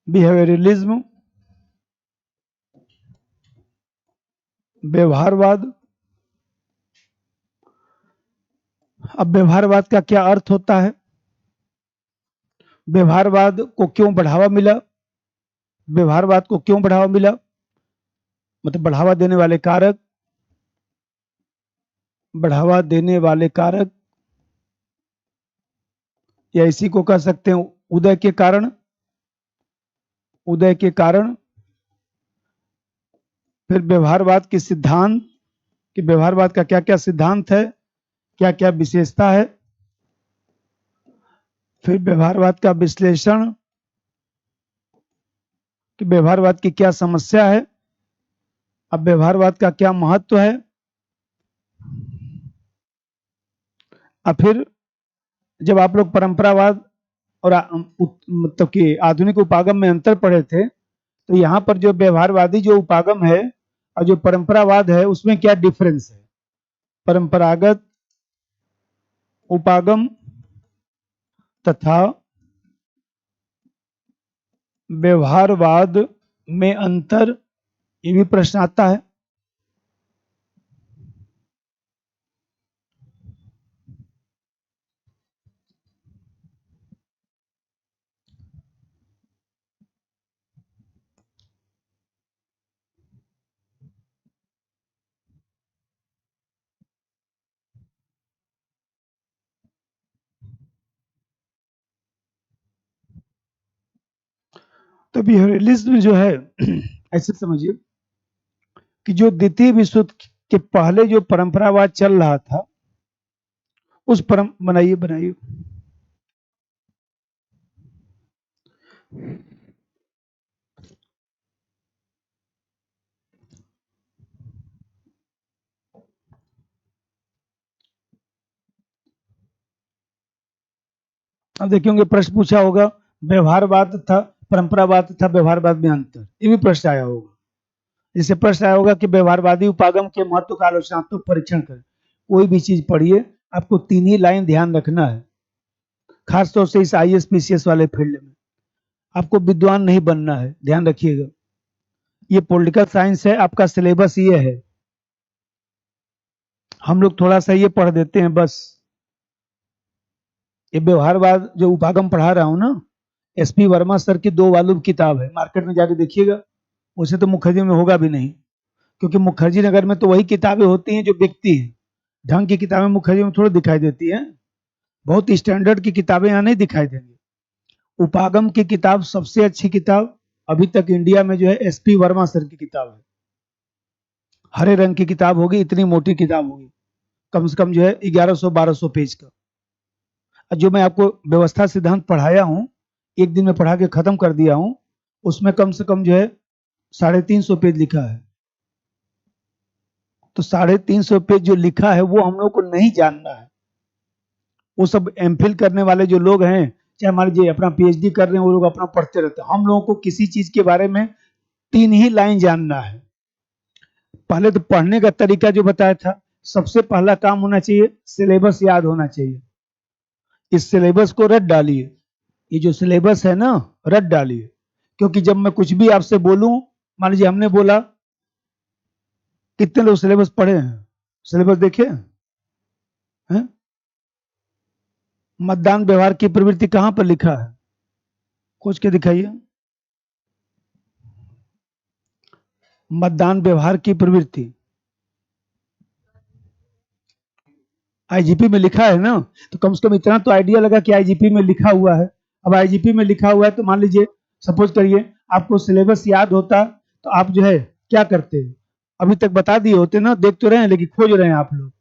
Behaviourism, व्यवहारवाद। अब व्यवहारवाद का क्या अर्थ होता है, व्यवहारवाद को क्यों बढ़ावा मिला, व्यवहारवाद को क्यों बढ़ावा मिला, मतलब बढ़ावा देने वाले कारक, बढ़ावा देने वाले कारक, या इसी को कह सकते हैं उदय के कारण, उदय के कारण। फिर व्यवहारवाद के सिद्धांत, कि व्यवहारवाद का क्या क्या सिद्धांत है, क्या क्या विशेषता है। फिर व्यवहारवाद का विश्लेषण, कि व्यवहारवाद की क्या समस्या है, अब व्यवहारवाद का क्या महत्व है। और फिर जब आप लोग परंपरावाद और मतलब कि आधुनिक उपागम में अंतर पढ़े थे, तो यहाँ पर जो व्यवहारवादी जो उपागम है और जो परंपरावाद है उसमें क्या डिफरेंस है। परंपरागत उपागम तथा व्यवहारवाद में अंतर, ये भी प्रश्न आता है। तो बिहेवियरलिज्म जो है ऐसे समझिए कि जो द्वितीय विश्व युद्ध के पहले जो परंपरावाद चल रहा था, उस परम बनाइए बनाइए अब देखिए होंगे प्रश्न पूछा होगा व्यवहारवाद था परंपरावाद तथा व्यवहारवाद में अंतर, ये भी प्रश्न आया होगा। जैसे प्रश्न आया होगा कि व्यवहारवादी उपागम के महत्व का आलोचनात्मक परीक्षण करें। कोई भी चीज पढ़िए, आपको 3 ही लाइन ध्यान रखना है, खासतौर से इस IAS PCS वाले फील्ड में आपको विद्वान नहीं बनना है, ध्यान रखिएगा। ये पॉलिटिकल साइंस है, आपका सिलेबस ये है, हम लोग थोड़ा सा ये पढ़ देते हैं बस। ये व्यवहारवाद जो उपागम पढ़ा रहा हूं ना, SP वर्मा सर की 2 वॉल्यूम किताब है, मार्केट में जाके देखिएगा। उसे तो मुखर्जी में होगा भी नहीं, क्योंकि मुखर्जी नगर में तो वही किताबें होती हैं जो बिकती हैं, ढंग की किताबें मुखर्जी में थोड़ी दिखाई देती हैं, बहुत स्टैंडर्ड की किताबें यहाँ नहीं दिखाई देंगी। उपागम की किताब सबसे अच्छी किताब अभी तक इंडिया में जो है SP वर्मा सर की किताब है। हरे रंग की किताब होगी, इतनी मोटी किताब होगी, कम से कम जो है 1100-1200 पेज का। जो मैं आपको व्यवस्था सिद्धांत पढ़ाया हूँ, एक दिन में पढ़ा के खत्म कर दिया हूँ, उसमें कम से कम जो है 350 पेज लिखा है। तो 350 पेज जो लिखा है वो हम लोग को नहीं जानना है। वो सब MPhil करने वाले जो लोग हैं, चाहे मान लीजिए अपना PhD कर रहे हैं, वो लोग अपना पढ़ते रहते हैं। हम लोगों को किसी चीज के बारे में 3 ही लाइन जानना है। पहले तो पढ़ने का तरीका जो बताया था, सबसे पहला काम होना चाहिए सिलेबस याद होना चाहिए। इस सिलेबस को रट डालिए, ये जो सिलेबस है ना रट डालिए, क्योंकि जब मैं कुछ भी आपसे बोलूं, मान लीजिए हमने बोला, कितने लोग सिलेबस पढ़े हैं, सिलेबस देखे हैं? मतदान व्यवहार की प्रवृत्ति कहां पर लिखा है, खोज के दिखाइए। मतदान व्यवहार की प्रवृत्ति IGP में लिखा है ना, तो कम से कम इतना तो आइडिया लगा कि IGP में लिखा हुआ है। अब IGP में लिखा हुआ है तो मान लीजिए, सपोज करिए आपको सिलेबस याद होता, तो आप जो है क्या करते, अभी तक बता दिए होते ना, देख तो रहे हैं लेकिन खोज रहे हैं आप लोग।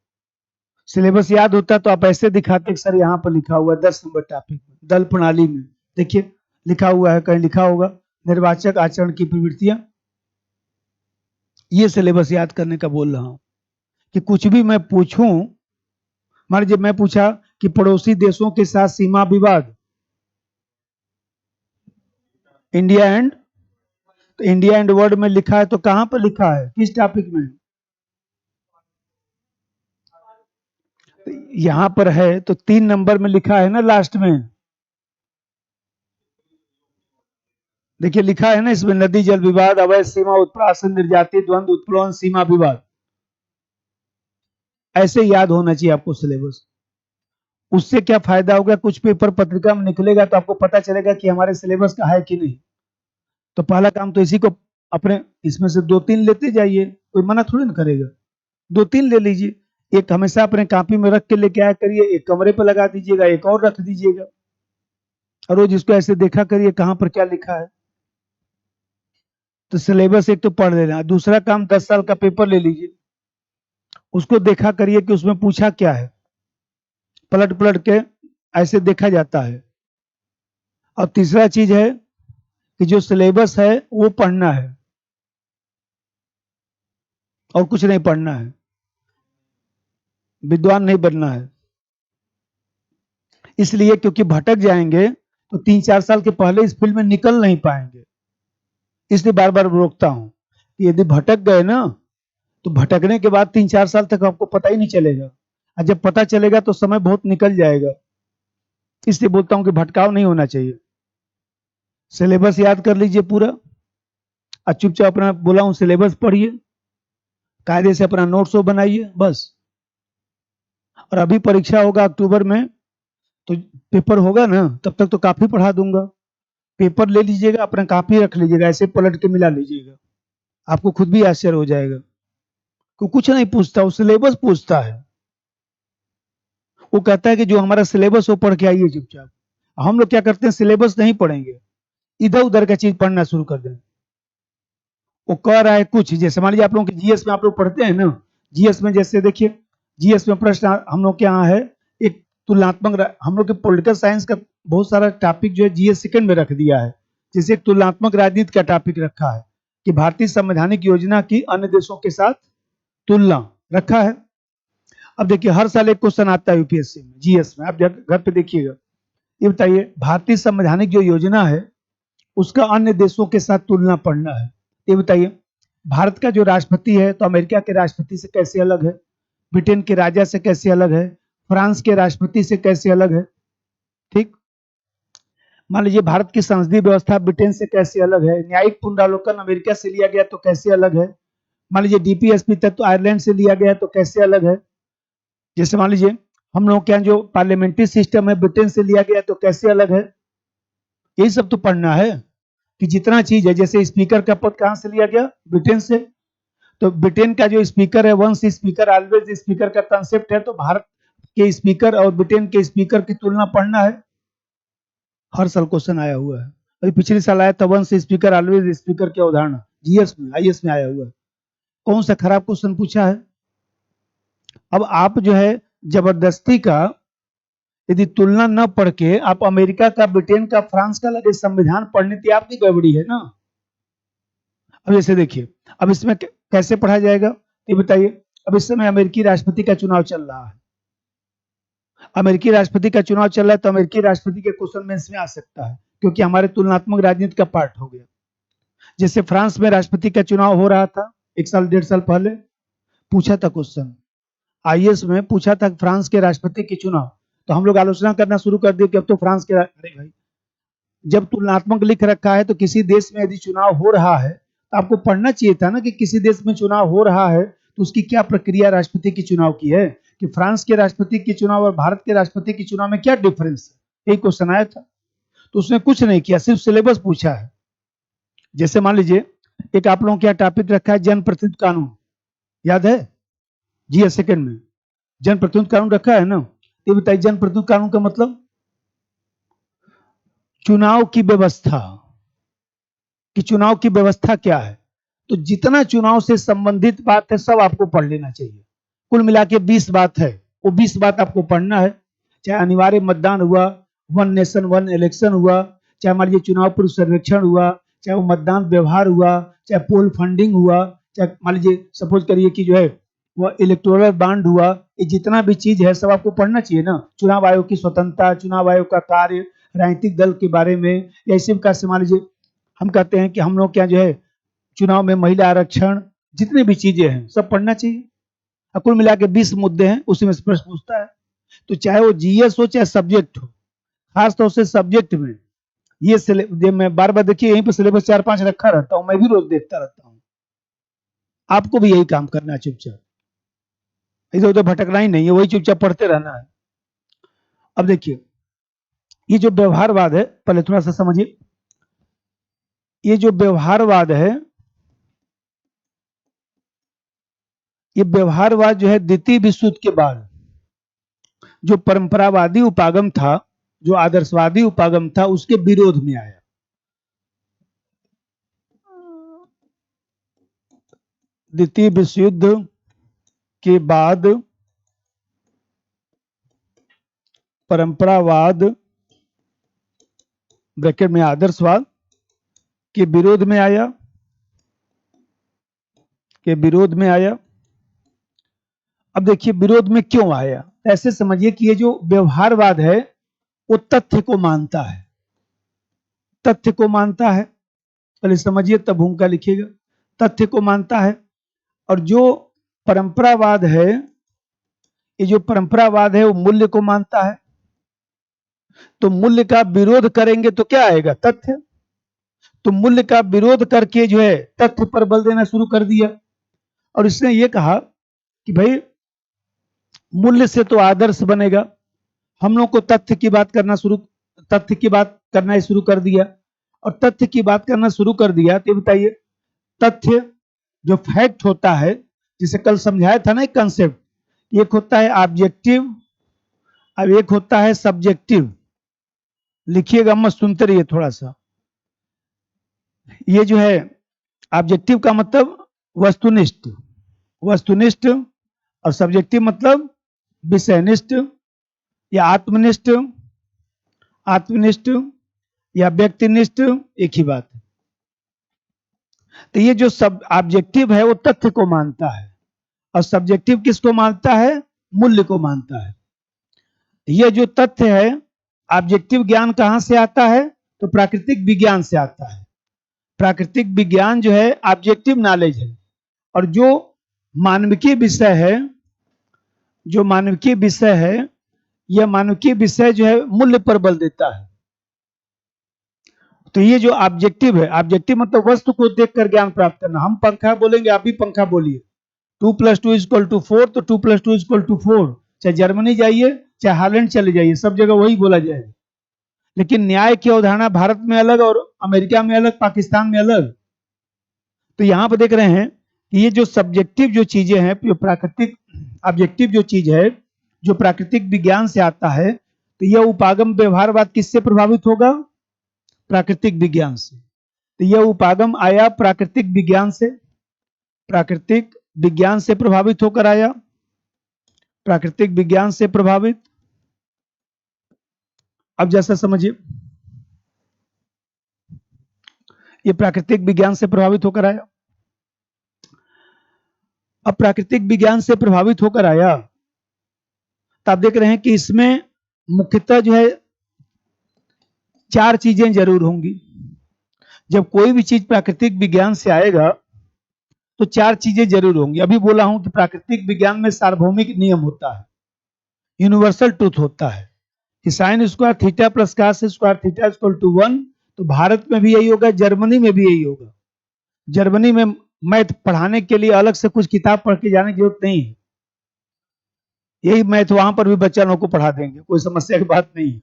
सिलेबस याद होता तो आप ऐसे दिखाते कि सर यहाँ पर लिखा हुआ है 10 नंबर टॉपिक में, दल प्रणाली में देखिए लिखा हुआ है, कहीं लिखा होगा निर्वाचक आचरण की प्रवृत्तियां। ये सिलेबस याद करने का बोल रहा हूं, कि कुछ भी मैं पूछूं, मान लीजिए मैं पूछा कि पड़ोसी देशों के साथ सीमा विवाद, इंडिया एंड, तो इंडिया एंड वर्ल्ड में लिखा है, तो कहां पर लिखा है, किस टॉपिक में, तो यहां पर है तो 3 नंबर में लिखा है ना लास्ट में। देखिए लिखा है ना इसमें, नदी जल विवाद, अवैध सीमा उत्प्रासन, निर्याति द्वंद, उत्प्लवन, सीमा विवाद। ऐसे याद होना चाहिए आपको सिलेबस। उससे क्या फायदा होगा, कुछ पेपर पत्रिका में निकलेगा तो आपको पता चलेगा कि हमारे सिलेबस का है कि नहीं। तो पहला काम तो इसी को, अपने इसमें से 2-3 लेते जाइए, कोई मना थोड़ी ना करेगा। 2-3 ले लीजिए। एक हमेशा अपने कॉपी में रख के लेके आया करिए, एक कमरे पर लगा दीजिएगा, एक और रख दीजिएगा, और रोज इसको ऐसे देखा करिए कहां पर क्या लिखा है। तो सिलेबस एक तो पढ़ लेना। दूसरा काम 10 साल का पेपर ले लीजिए, उसको देखा करिए कि उसमें पूछा क्या है, पलट पलट के ऐसे देखा जाता है। और तीसरा चीज है कि जो सिलेबस है वो पढ़ना है, और कुछ नहीं पढ़ना है, विद्वान नहीं बनना है। इसलिए क्योंकि भटक जाएंगे तो 3-4 साल के पहले इस फील्ड में निकल नहीं पाएंगे। इसलिए बार बार रोकता हूं कि यदि भटक गए ना, तो भटकने के बाद 3-4 साल तक आपको पता ही नहीं चलेगा, और जब पता चलेगा तो समय बहुत निकल जाएगा। इसलिए बोलता हूं कि भटकाव नहीं होना चाहिए। सिलेबस याद कर लीजिए पूरा, और चुपचाप अपना बोला हूं सिलेबस पढ़िए, कायदे से अपना नोट्स बनाइए बस। और अभी परीक्षा होगा अक्टूबर में, तो पेपर होगा ना, तब तक तो काफी पढ़ा दूंगा। पेपर ले लीजिएगा, अपना कापी रख लीजिएगा, ऐसे पलट के मिला लीजिएगा, आपको खुद भी आश्चर्य हो जाएगा। को कुछ नहीं पूछता, वो सिलेबस पूछता है। वो कहता है कि जो हमारा सिलेबस वो पढ़ के आइए चुपचाप। हम लोग क्या करते हैं, सिलेबस नहीं पढ़ेंगे, इधर उधर का चीज पढ़ना शुरू कर दें। वो कह रहा है कुछ, जैसे मान लीजिए आप लोगों के जीएस में आप लोग पढ़ते हैं ना, जीएस में जैसे देखिए, जीएस में प्रश्न हम लोग के यहाँ है एक तुलनात्मक, हम लोग के पॉलिटिकल साइंस का बहुत सारा टॉपिक जो है जीएस सेकंड में रख दिया है। जैसे एक तुलनात्मक राजनीति का टॉपिक रखा है कि भारतीय संवैधानिक योजना की अन्य देशों के साथ तुलना रखा है। अब देखिए हर साल एक क्वेश्चन आता है यूपीएससी में जीएस में, आप घर पे देखिएगा। ये बताइए, भारतीय संवैधानिक जो योजना है उसका अन्य देशों के साथ तुलना पढ़ना है। ये बताइए, भारत का जो राष्ट्रपति है तो अमेरिका के राष्ट्रपति से कैसे अलग है, ब्रिटेन के राजा से कैसे अलग है, फ्रांस के राष्ट्रपति से कैसे अलग है। ठीक, मान लीजिए भारत की संसदीय व्यवस्था ब्रिटेन से कैसे अलग है, न्यायिक पुनरावलोकन अमेरिका से लिया गया तो कैसे अलग है, मान लीजिए डीपीएसपी तत्व आयरलैंड से लिया गया तो कैसे अलग है। जैसे मान लीजिए हम लोग क्या जो पार्लियामेंट्री सिस्टम है ब्रिटेन से लिया गया तो कैसे अलग है। यही सब तो पढ़ना है कि जितना चीज है, जैसे स्पीकर का पद कहां से लिया गया, ब्रिटेन से। तो ब्रिटेन का जो स्पीकर है, वंस स्पीकर ऑलवेज स्पीकर का कंसेप्ट है, तो भारत के स्पीकर और ब्रिटेन के स्पीकर की तुलना पढ़ना है। हर साल क्वेश्चन आया हुआ है, अभी पिछले साल आया था वंस स्पीकर ऑलवेज स्पीकर की अवधारणा, जीएस में आईएएस में आया हुआ है। कौन सा खराब क्वेश्चन पूछा है। अब आप जो है जबरदस्ती का, यदि तुलना न पढ़ के आप अमेरिका का, ब्रिटेन का, फ्रांस का लगे संविधान पढ़ने की आपकी गड़बड़ी है ना। अब जैसे देखिए, अब इसमें कैसे पढ़ा जाएगा ये बताइए। अब इस समय अमेरिकी राष्ट्रपति का चुनाव चल रहा है, अमेरिकी राष्ट्रपति का चुनाव चल रहा है, तो अमेरिकी राष्ट्रपति के क्वेश्चन में इसमें आ सकता है, क्योंकि हमारे तुलनात्मक राजनीति का पार्ट हो गया। जैसे फ्रांस में राष्ट्रपति का चुनाव हो रहा था 1 साल 1.5 साल पहले, पूछा था क्वेश्चन, आईएएस में पूछा था फ्रांस के राष्ट्रपति के चुनाव, तो हम लोग आलोचना करना शुरू कर दिए कि अब तो फ्रांस के, अरे भाई जब तुलनात्मक लिख रखा है तो किसी देश में यदि चुनाव हो रहा है तो आपको पढ़ना चाहिए था ना कि किसी देश में चुनाव हो रहा है तो उसकी क्या प्रक्रिया राष्ट्रपति के चुनाव की है, कि फ्रांस के राष्ट्रपति के चुनाव और भारत के राष्ट्रपति के चुनाव में क्या डिफरेंस है। यही क्वेश्चन आया था, तो उसने कुछ नहीं किया, सिर्फ सिलेबस पूछा है। जैसे मान लीजिए एक आप लोगों क्या टॉपिक रखा है, जनप्रतिनिधि कानून, याद है जीएस सेकंड में जनप्रतिनिधि कानून रखा है ना। ये बताइए जनप्रतिनिधि कानून का मतलब चुनाव की व्यवस्था, कि चुनाव की व्यवस्था क्या है। तो जितना चुनाव से संबंधित बात है सब आपको पढ़ लेना चाहिए। कुल मिला के 20 बात है, वो 20 बात आपको पढ़ना है। चाहे अनिवार्य मतदान हुआ, वन नेशन वन इलेक्शन हुआ, चाहे मान लीजिए चुनाव पूर्व सर्वेक्षण हुआ, चाहे वो मतदान व्यवहार हुआ, चाहे पोल फंडिंग हुआ, चाहे मान लीजिए सपोज करिए कि जो है वो इलेक्टोरल बॉन्ड हुआ, ये जितना भी चीज है सब आपको पढ़ना चाहिए ना। चुनाव आयोग की स्वतंत्रता, चुनाव आयोग का कार्य, राजनीतिक दल के बारे में, या इसी प्रकार से मान लीजिए हम कहते हैं कि हम लोग क्या जो है चुनाव में महिला आरक्षण, जितनी भी चीजें हैं सब पढ़ना चाहिए। कुल मिला के 20 मुद्दे हैं, उसी में से प्रश्न पूछता है। तो चाहे वो जीएस हो चाहे सब्जेक्ट हो, खासतौर से सब्जेक्ट में ये मैं बार बार देखिए यहीं पर सिलेबस 4-5 रखा रहता हूं, मैं भी रोज देखता रहता हूं। आपको भी यही काम करना है, चुपचाप इधर उधर भटकना ही नहीं है, वही चुपचाप पढ़ते रहना है। अब देखिए ये जो व्यवहारवाद है, पहले थोड़ा सा समझिए। ये जो व्यवहारवाद है, ये व्यवहारवाद जो है द्वितीय विश्व युद्ध के बाद जो परंपरावादी उपागम था, जो आदर्शवादी उपागम था, उसके विरोध में आया। द्वितीय विश्व युद्ध के बाद परंपरावाद ब्रैकेट में आदर्शवाद के विरोध में आया, के विरोध में आया। अब देखिए विरोध में क्यों आया, ऐसे समझिए कि ये जो व्यवहारवाद है वो तथ्य को मानता है, तथ्य को मानता है, पहले समझिए तब भूमिका लिखिएगा। तथ्य को मानता है, और जो परंपरावाद है, ये जो परंपरावाद है वो मूल्य को मानता है। तो मूल्य का विरोध करेंगे तो क्या आएगा, तथ्य। तो मूल्य का विरोध करके जो है तथ्य पर बल देना शुरू कर दिया, और इसने ये कहा कि भाई मूल्य से तो आदर्श बनेगा। हम लोग को तथ्य की बात करना ही शुरू कर दिया, और तथ्य की बात करना शुरू कर दिया। तो बताइए तथ्य जो फैक्ट होता है, जिसे कल समझाया था ना एक कंसेप्ट, एक होता है ऑब्जेक्टिव, अब एक होता है सब्जेक्टिव। लिखिएगा मत, सुनते रहिए थोड़ा सा। ये जो है ऑब्जेक्टिव का मतलब वस्तुनिष्ठ, वस्तुनिष्ठ, और सब्जेक्टिव मतलब विषयनिष्ठ या आत्मनिष्ठ, आत्मनिष्ठ या व्यक्तिनिष्ठ, एक ही बात है। तो ये जो सब ऑब्जेक्टिव है वो तथ्य को मानता है, और सब्जेक्टिव किसको मानता है, मूल्य को मानता है। ये जो तथ्य है, ऑब्जेक्टिव ज्ञान कहां से आता है, तो प्राकृतिक विज्ञान से आता है। प्राकृतिक विज्ञान जो है ऑब्जेक्टिव नॉलेज है, और जो मानविकीय विषय है, जो मानविकीय विषय है, यह मानविकीय विषय जो है मूल्य पर बल देता है। तो ये जो ऑब्जेक्टिव है, ऑब्जेक्टिव मतलब वस्तु को देखकर ज्ञान प्राप्त करना। हम पंखा बोलेंगे, आप भी पंखा बोलिए, 2+2=4, तो 2+2=4। चाहे जर्मनी जाइए, चाहे हालैंड चले जाइए, सब जगह वही बोला जाएगा। लेकिन न्याय की अवधारणा भारत में अलग, और अमेरिका में अलग, पाकिस्तान में अलग। तो यहां पर देख रहे हैं कि ये जो सब्जेक्टिव जो चीजें हैं, जो प्राकृतिक ऑब्जेक्टिव जो चीज है, जो प्राकृतिक विज्ञान से आता है, तो यह उपागम व्यवहारवाद किससे प्रभावित होगा, प्राकृतिक विज्ञान से। तो यह उपागम आया प्राकृतिक विज्ञान से, प्राकृतिक विज्ञान से प्रभावित होकर आया, प्राकृतिक विज्ञान से प्रभावित। अब जैसा समझिए, ये प्राकृतिक विज्ञान से प्रभावित होकर आया। अब प्राकृतिक विज्ञान से प्रभावित होकर आया, तो आप देख रहे हैं कि इसमें मुख्यतः जो है 4 चीजें जरूर होंगी। जब कोई भी चीज प्राकृतिक विज्ञान से आएगा तो 4 चीजें जरूर होंगी। अभी बोला हूं कि प्राकृतिक विज्ञान में सार्वभौमिक नियम होता है, यूनिवर्सल ट्रूथ होता है कि sine square theta plus cos square theta equal to 1। तो भारत में भी यही होगा, जर्मनी में भी यही होगा। जर्मनी में मैथ पढ़ाने के लिए अलग से कुछ किताब पढ़ के जाने की जरूरत नहीं है, यही मैथ वहां पर भी बच्चा लोगों को पढ़ा देंगे, कोई समस्या की बात नहीं है।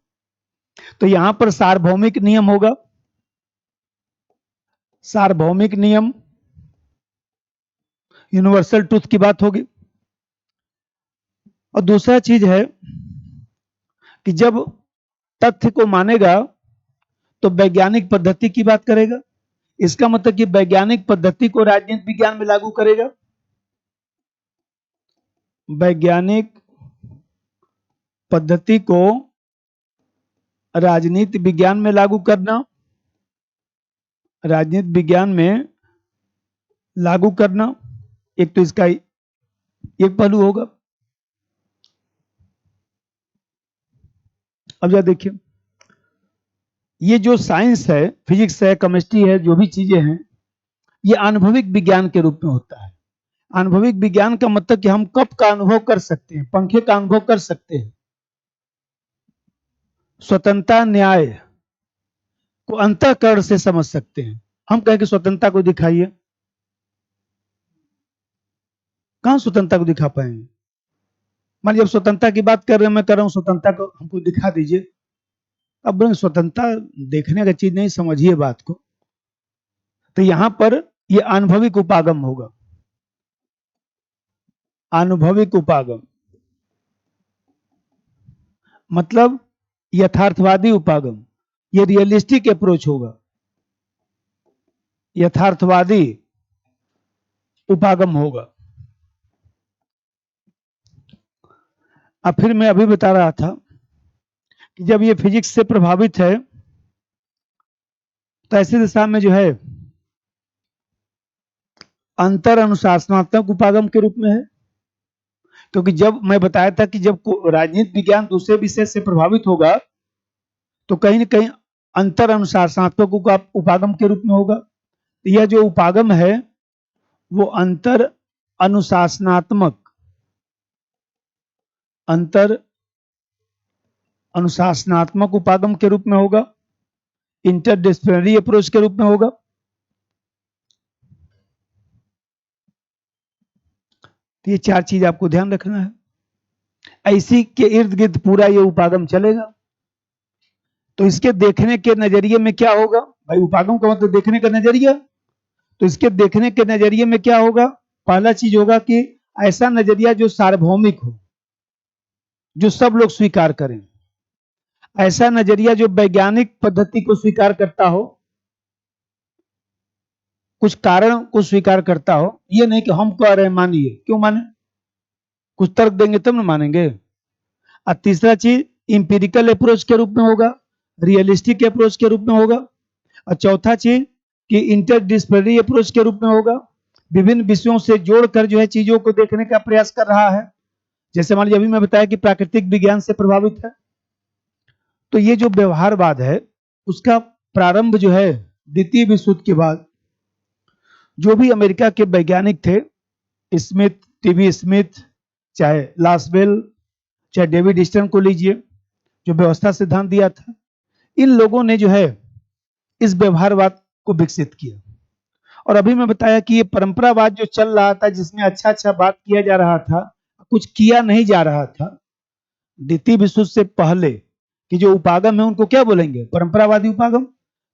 तो यहां पर सार्वभौमिक नियम होगा, सार्वभौमिक नियम, यूनिवर्सल ट्रूथ की बात होगी। और दूसरा चीज है कि जब तथ्य को मानेगा तो वैज्ञानिक पद्धति की बात करेगा। इसका मतलब कि वैज्ञानिक पद्धति को राजनीति विज्ञान में लागू करेगा, वैज्ञानिक पद्धति को राजनीति विज्ञान में लागू करना, राजनीति विज्ञान में लागू करना, एक तो इसका एक पहलू होगा। अब जरा देखिए, ये जो साइंस है, फिजिक्स है, केमिस्ट्री है, जो भी चीजें हैं, ये अनुभविक विज्ञान के रूप में होता है। अनुभविक विज्ञान का मतलब कि हम कप का अनुभव कर सकते हैं, पंखे का अनुभव कर सकते हैं। स्वतंत्रता न्याय को अंतःकरण से समझ सकते हैं। हम कहें कि स्वतंत्रता को दिखाइए, कहां स्वतंत्रता को दिखा पाएंगे? मान लीजिए स्वतंत्रता की बात कर रहे हैं, मैं कर रहा हूं स्वतंत्रता को हमको दिखा दीजिए। अब बोले स्वतंत्रता देखने का चीज नहीं, समझिए बात को। तो यहां पर ये अनुभविक उपागम होगा, अनुभविक उपागम मतलब यथार्थवादी उपागम, ये रियलिस्टिक अप्रोच होगा, यथार्थवादी उपागम होगा। अब फिर मैं अभी बता रहा था कि जब ये फिजिक्स से प्रभावित है तो ऐसी दिशा में जो है अंतर अनुशासनात्मक उपागम के रूप में है। क्योंकि जब मैं बताया था कि जब राजनीति विज्ञान दूसरे विषय से प्रभावित होगा तो कहीं न कहीं अंतर अनुशासनात्मक उपागम के रूप में होगा। यह जो उपागम है वो अंतर अनुशासनात्मक, अंतर अनुशासनात्मक उपागम के रूप में होगा, इंटरडिसिप्लिनरी अप्रोच के रूप में होगा। तो ये चार चीज आपको ध्यान रखना है। ऐसी के इर्द गिर्द पूरा ये उपागम चलेगा। तो इसके देखने के नजरिए में क्या होगा भाई? उपागम का मतलब देखने का नजरिया। तो इसके देखने के नजरिए में क्या होगा? पहला चीज होगा कि ऐसा नजरिया जो सार्वभौमिक हो, जो सब लोग स्वीकार करें, ऐसा नजरिया जो वैज्ञानिक पद्धति को स्वीकार करता हो, कुछ कारण को स्वीकार करता हो। ये नहीं कि हम कह रहे हैं मानिए, क्यों माने? कुछ तर्क देंगे तब ना मानेंगे। और तीसरा चीज इंपिरिकल अप्रोच के रूप में होगा, रियलिस्टिक अप्रोच के रूप में होगा। और चौथा चीज कि इंटरडिसिप्लिनरी अप्रोच के रूप में होगा, विभिन्न विषयों से जोड़कर जो है चीजों को देखने का प्रयास कर रहा है। जैसे मान लीजिए अभी मैं बताया कि प्राकृतिक विज्ञान से प्रभावित है। तो ये जो व्यवहारवाद है उसका प्रारंभ जो है द्वितीय विश्व युद्ध के बाद जो भी अमेरिका के वैज्ञानिक थे, स्मिथ, टीबी स्मिथ, चाहे लासबेल, चाहे डेविड स्टर्न को लीजिए, जो व्यवस्था सिद्धांत दिया था, इन लोगों ने जो है इस व्यवहारवाद को विकसित किया। और अभी मैं बताया कि ये परंपरावाद जो चल रहा था, जिसमें अच्छा अच्छा बात किया जा रहा था, कुछ किया नहीं जा रहा था। द्वितीय विश्व युद्ध से पहले कि जो उपागम है उनको क्या बोलेंगे? परंपरावादी उपागम।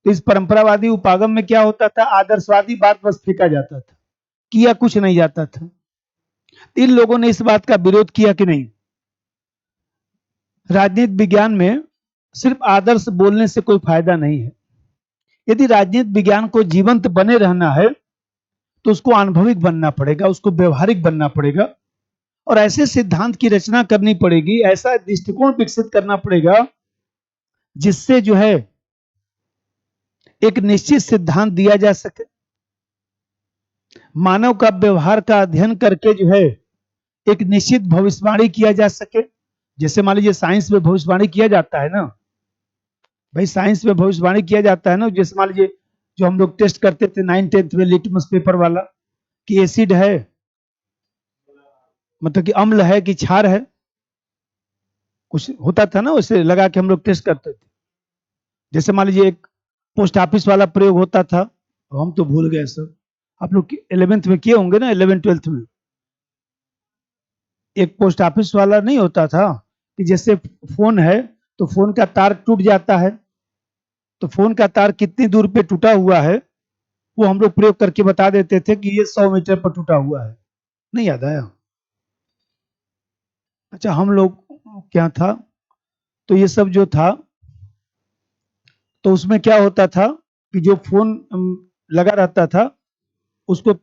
तो इस परंपरावादी उपागम में क्या होता था? आदर्शवादी बात बस फेंका जाता था, किया कुछ नहीं जाता था। इन लोगों ने इस बात का विरोध किया कि नहीं, राजनीति विज्ञान में सिर्फ आदर्श बोलने से कोई फायदा नहीं है। यदि राजनीति विज्ञान को जीवंत बने रहना है तो उसको अनुभविक बनना पड़ेगा, उसको व्यवहारिक बनना पड़ेगा, और ऐसे सिद्धांत की रचना करनी पड़ेगी, ऐसा दृष्टिकोण विकसित करना पड़ेगा जिससे जो है एक निश्चित सिद्धांत दिया जा सके। मानव का व्यवहार का अध्ययन करके जो है एक निश्चित भविष्यवाणी किया जा सके। जैसे मान लीजिए साइंस में भविष्यवाणी किया जाता है ना भाई, साइंस में भविष्यवाणी किया जाता है ना। जैसे मान लीजिए जो हम लोग टेस्ट करते थे 9th-10th में लिटमस पेपर वाला, कि एसिड है मतलब कि अम्ल है कि क्षार है, कुछ होता था ना, उसे लगा के हम लोग टेस्ट करते थे। जैसे मान लीजिए एक पोस्ट ऑफिस वाला प्रयोग होता था, हम तो भूल गए सब। आप लोग 11th में किए होंगे ना, 11th-12th में एक पोस्ट ऑफिस वाला नहीं होता था कि जैसे फोन है तो फोन का तार टूट जाता है, तो फोन का तार कितनी दूर पे टूटा हुआ है वो हम लोग प्रयोग करके बता देते थे कि ये 100 मीटर पर टूटा हुआ है। नहीं याद आया? अच्छा, हम लोग क्या था, तो ये सब जो था तो उसमें क्या होता था कि जो फोन लगा रहता था उसको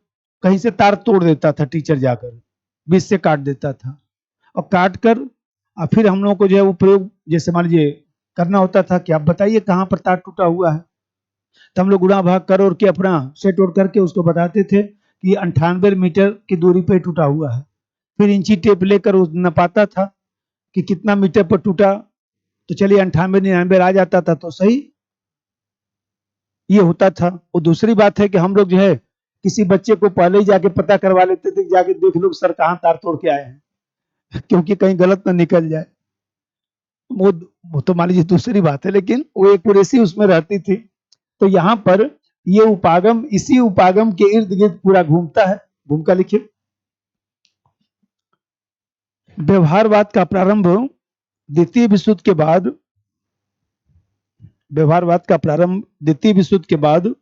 कहीं से तार तोड़ देता था टीचर, जाकर बीच से काट देता था, और काट कर और फिर हम लोगों को जो है वो प्रयोग जैसे मान लीजिए करना होता था कि आप बताइए कहाँ पर तार टूटा हुआ है। तो हम लोग गुणा भाग कर और के अपना सेट ओट करके उसको बताते थे कि 98 मीटर की दूरी पर टूटा हुआ है। फिर इंची टेप लेकर नपाता था कि कितना मीटर पर टूटा, तो चलिए 98-99 आ जाता था तो सही, ये होता था। और दूसरी बात है कि हम लोग जो है किसी बच्चे को पहले ही जाके पता करवा लेते थे, जाके देख लो सर कहाँ तार तोड़ के आए हैं क्योंकि कहीं गलत ना निकल जाए। वो तो मान लीजिए दूसरी बात है, लेकिन वो एक्यूरेसी उसमें रहती थी। तो यहां पर ये उपागम इसी उपागम के इर्द गिर्द पूरा घूमता है। भूमिका लिखिए। व्यवहारवाद का प्रारंभ द्वितीय विश्व युद्ध के बाद, व्यवहारवाद का प्रारंभ द्वितीय विश्व युद्ध के बाद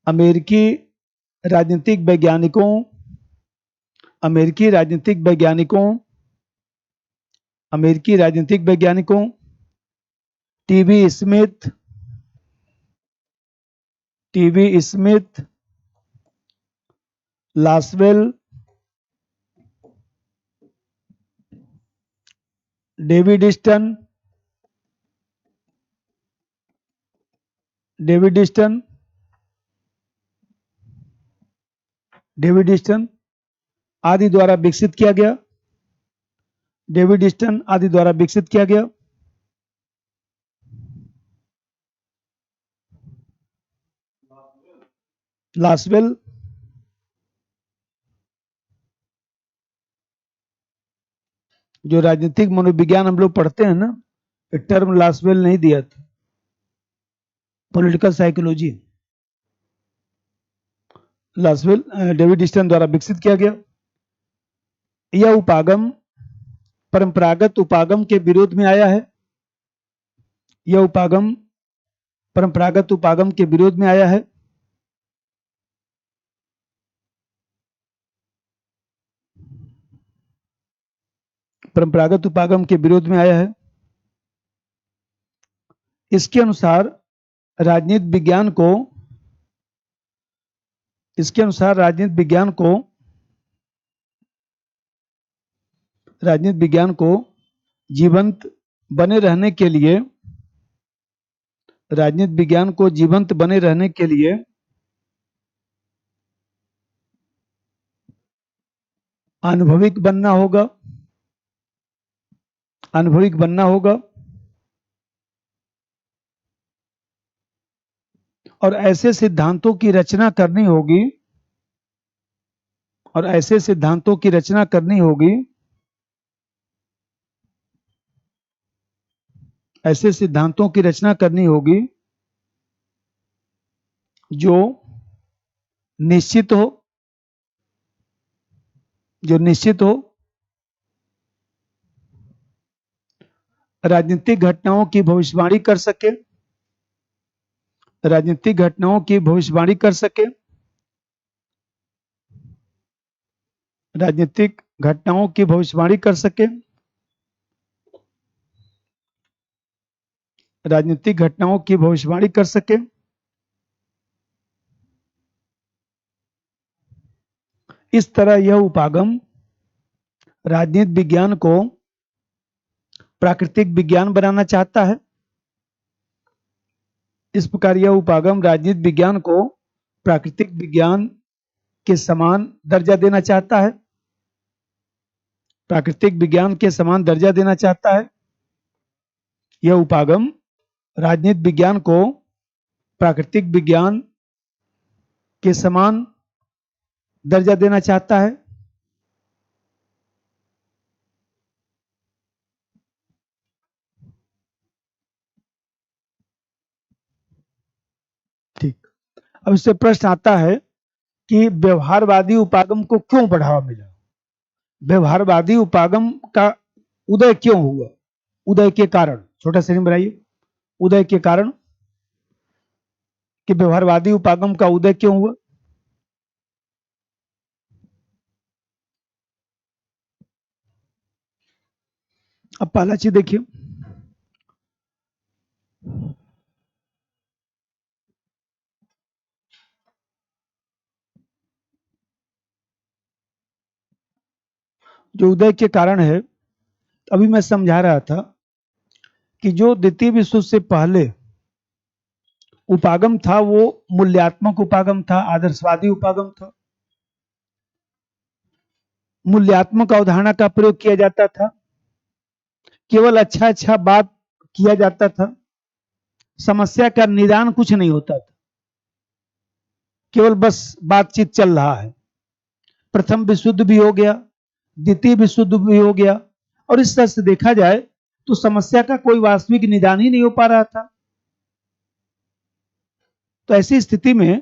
अमेरिकी राजनीतिक वैज्ञानिकों अमेरिकी राजनीतिक वैज्ञानिकों अमेरिकी राजनीतिक वैज्ञानिकों T B Smith, Lasswell, David Easton आदि द्वारा विकसित किया गया। डेविड ईस्टन आदि द्वारा विकसित किया गया। लासवेल, जो राजनीतिक मनोविज्ञान हम लोग पढ़ते हैं ना, टर्म लासवेल नहीं दिया था, political psychology. Lasswell, David Easton द्वारा विकसित किया गया। यह उपागम परंपरागत उपागम के विरोध में आया है। यह उपागम परंपरागत उपागम के विरोध में आया है। परंपरागत उपागम के विरोध में आया है। इसके अनुसार राजनीति विज्ञान को जीवंत बने रहने के लिए अनुभविक बनना होगा और ऐसे सिद्धांतों की रचना करनी होगी जो निश्चित हो राजनीतिक घटनाओं की भविष्यवाणी कर सके राजनीतिक घटनाओं की भविष्यवाणी कर सके इस तरह यह उपागम राजनीति विज्ञान को प्राकृतिक विज्ञान बनाना चाहता है। इस प्रकार यह उपागम राजनीति विज्ञान को प्राकृतिक विज्ञान के समान दर्जा देना चाहता है। यह उपागम राजनीति विज्ञान को प्राकृतिक विज्ञान के समान दर्जा देना चाहता है। ठीक। अब इससे प्रश्न आता है कि व्यवहारवादी उपागम को क्यों बढ़ावा मिला? व्यवहारवादी उपागम का उदय क्यों हुआ? उदय के कारण छोटा सा बनाइए। उदय के कारण कि व्यवहारवादी उपागम का उदय क्यों हुआ? अब पहला चीज देखिए, जो उदय के कारण है, अभी मैं समझा रहा था कि जो द्वितीय विश्व युद्ध से पहले उपागम था वो मूल्यात्मक उपागम था, आदर्शवादी उपागम था। मूल्यात्मक अवधारणा का प्रयोग किया जाता था, केवल अच्छा बात किया जाता था, समस्या का निदान कुछ नहीं होता था, केवल बस बातचीत चल रहा है। प्रथम विश्व युद्ध भी हो गया, द्वितीय विश्व युद्ध भी हो गया, और इस तरह से देखा जाए तो समस्या का कोई वास्तविक निदान ही नहीं हो पा रहा था। तो ऐसी स्थिति में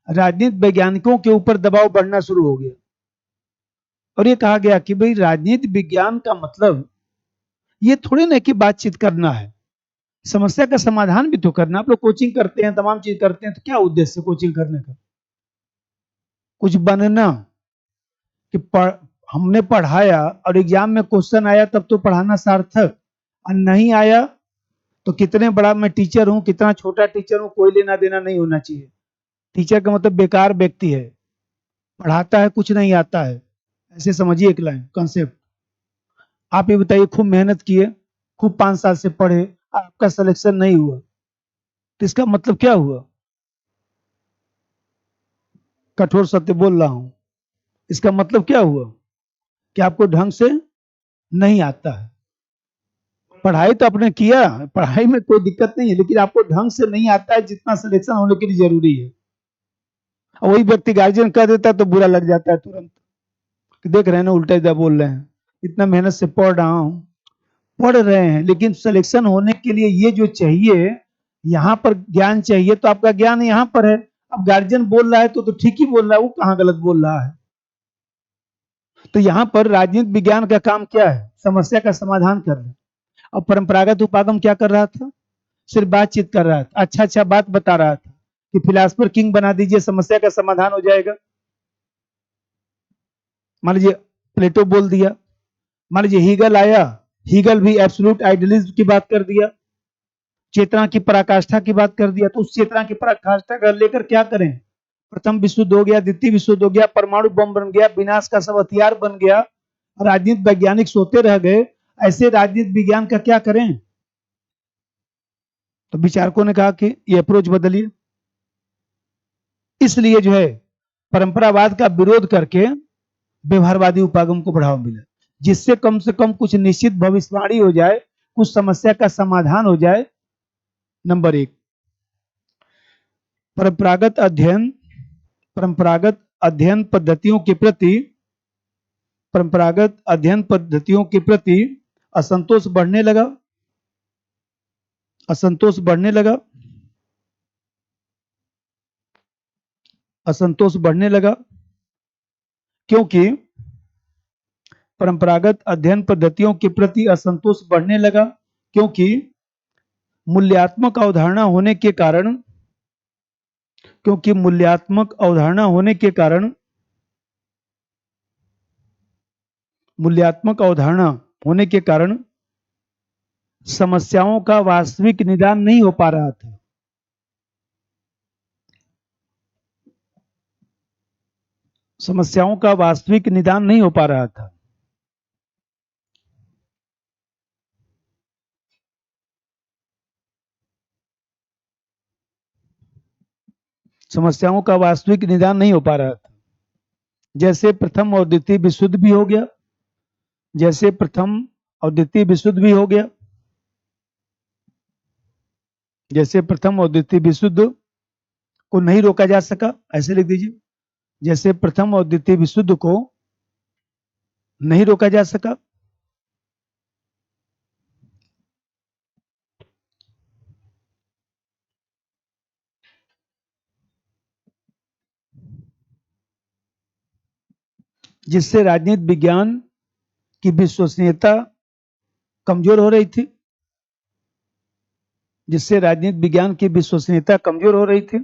राजनीति वैज्ञानिकों के ऊपर दबाव बढ़ना शुरू हो गया और ये कहा गया कि भाई राजनीति विज्ञान का मतलब ये थोड़ी ना कि बातचीत करना है, समस्या का समाधान भी तो करना। आप लोग कोचिंग करते हैं, तमाम चीज करते हैं, तो क्या उद्देश्य कोचिंग करने का? कुछ बनना कि हमने पढ़ाया और एग्जाम में क्वेश्चन आया तब तो पढ़ाना सार्थक, और नहीं आया तो कितने बड़ा मैं टीचर हूं, कितना छोटा टीचर हूं, कोई लेना देना नहीं होना चाहिए। टीचर का मतलब बेकार व्यक्ति है, पढ़ाता है कुछ नहीं आता है, ऐसे समझिए एक लाइन कॉन्सेप्ट। आप ये बताइए, खूब मेहनत किए, खूब 5 साल से पढ़े, आपका सिलेक्शन नहीं हुआ, तो इसका मतलब क्या हुआ? कठोर सत्य बोल रहा हूं, इसका मतलब क्या हुआ कि आपको ढंग से नहीं आता है। पढ़ाई तो आपने किया, पढ़ाई में कोई दिक्कत नहीं है, लेकिन आपको ढंग से नहीं आता है जितना सिलेक्शन होने के लिए जरूरी है। और वही व्यक्ति गार्जियन कह देता है तो बुरा लग जाता है तुरंत कि देख रहे हैं ना, उल्टा सीधा बोल रहे हैं, इतना मेहनत से पढ़ रहा हूं, पढ़ रहे हैं, लेकिन सिलेक्शन होने के लिए ये जो चाहिए, यहाँ पर ज्ञान चाहिए, तो आपका ज्ञान यहाँ पर है। अब गार्जियन बोल रहा है तो ठीक ही बोल रहा है, वो कहाँ गलत बोल रहा है? तो यहाँ पर राजनीति विज्ञान का काम क्या है? समस्या का समाधान करना। और परंपरागत उपागम क्या कर रहा था? सिर्फ बातचीत कर रहा था, अच्छा अच्छा बात बता रहा था कि फिलासफर किंग बना दीजिए, समस्या का समाधान हो जाएगा। मान लीजिए प्लेटो बोल दिया, मान लीजिए हीगल आया, हीगल भी एब्सोल्यूट आइडियलिज्म की बात कर दिया, चेतना की पराकाष्ठा की बात कर दिया। तो उस चेतना की पराकाष्ठा कर लेकर क्या करें? प्रथम विश्व युद्ध हो गया, द्वितीय विश्व युद्ध हो गया, परमाणु बम बन गया, विनाश का सब हथियार बन गया, और राजनीति वैज्ञानिक सोते रह गए। ऐसे राजनीति विज्ञान का क्या करें? तो विचारकों ने कहा कि ये अप्रोच बदलिए। इसलिए जो है परंपरावाद का विरोध करके व्यवहारवादी उपागम को बढ़ावा मिला, जिससे कम से कम कुछ निश्चित भविष्यवाणी हो जाए, कुछ समस्या का समाधान हो जाए। नंबर 1, परंपरागत अध्ययन पद्धतियों के प्रति असंतोष बढ़ने लगा। असंतोष बढ़ने लगा क्योंकि परंपरागत अध्ययन पद्धतियों के प्रति असंतोष बढ़ने लगा क्योंकि मूल्यात्मक अवधारणा होने के कारण समस्याओं का वास्तविक निदान नहीं हो पा रहा था। समस्याओं का वास्तविक निदान नहीं हो पा रहा था। समस्याओं का वास्तविक निदान नहीं हो पा रहा था। जैसे प्रथम और द्वितीय विश्व युद्ध भी हो गया, जैसे प्रथम और द्वितीय विश्व युद्ध भी हो गया, जैसे प्रथम और द्वितीय विश्व युद्ध को नहीं रोका जा सका, ऐसे लिख दीजिए, जैसे प्रथम और द्वितीय विश्व युद्ध को नहीं रोका जा सका, जिससे राजनीति विज्ञान की विश्वसनीयता कमजोर हो रही थी, जिससे राजनीति विज्ञान की विश्वसनीयता कमजोर हो रही थी।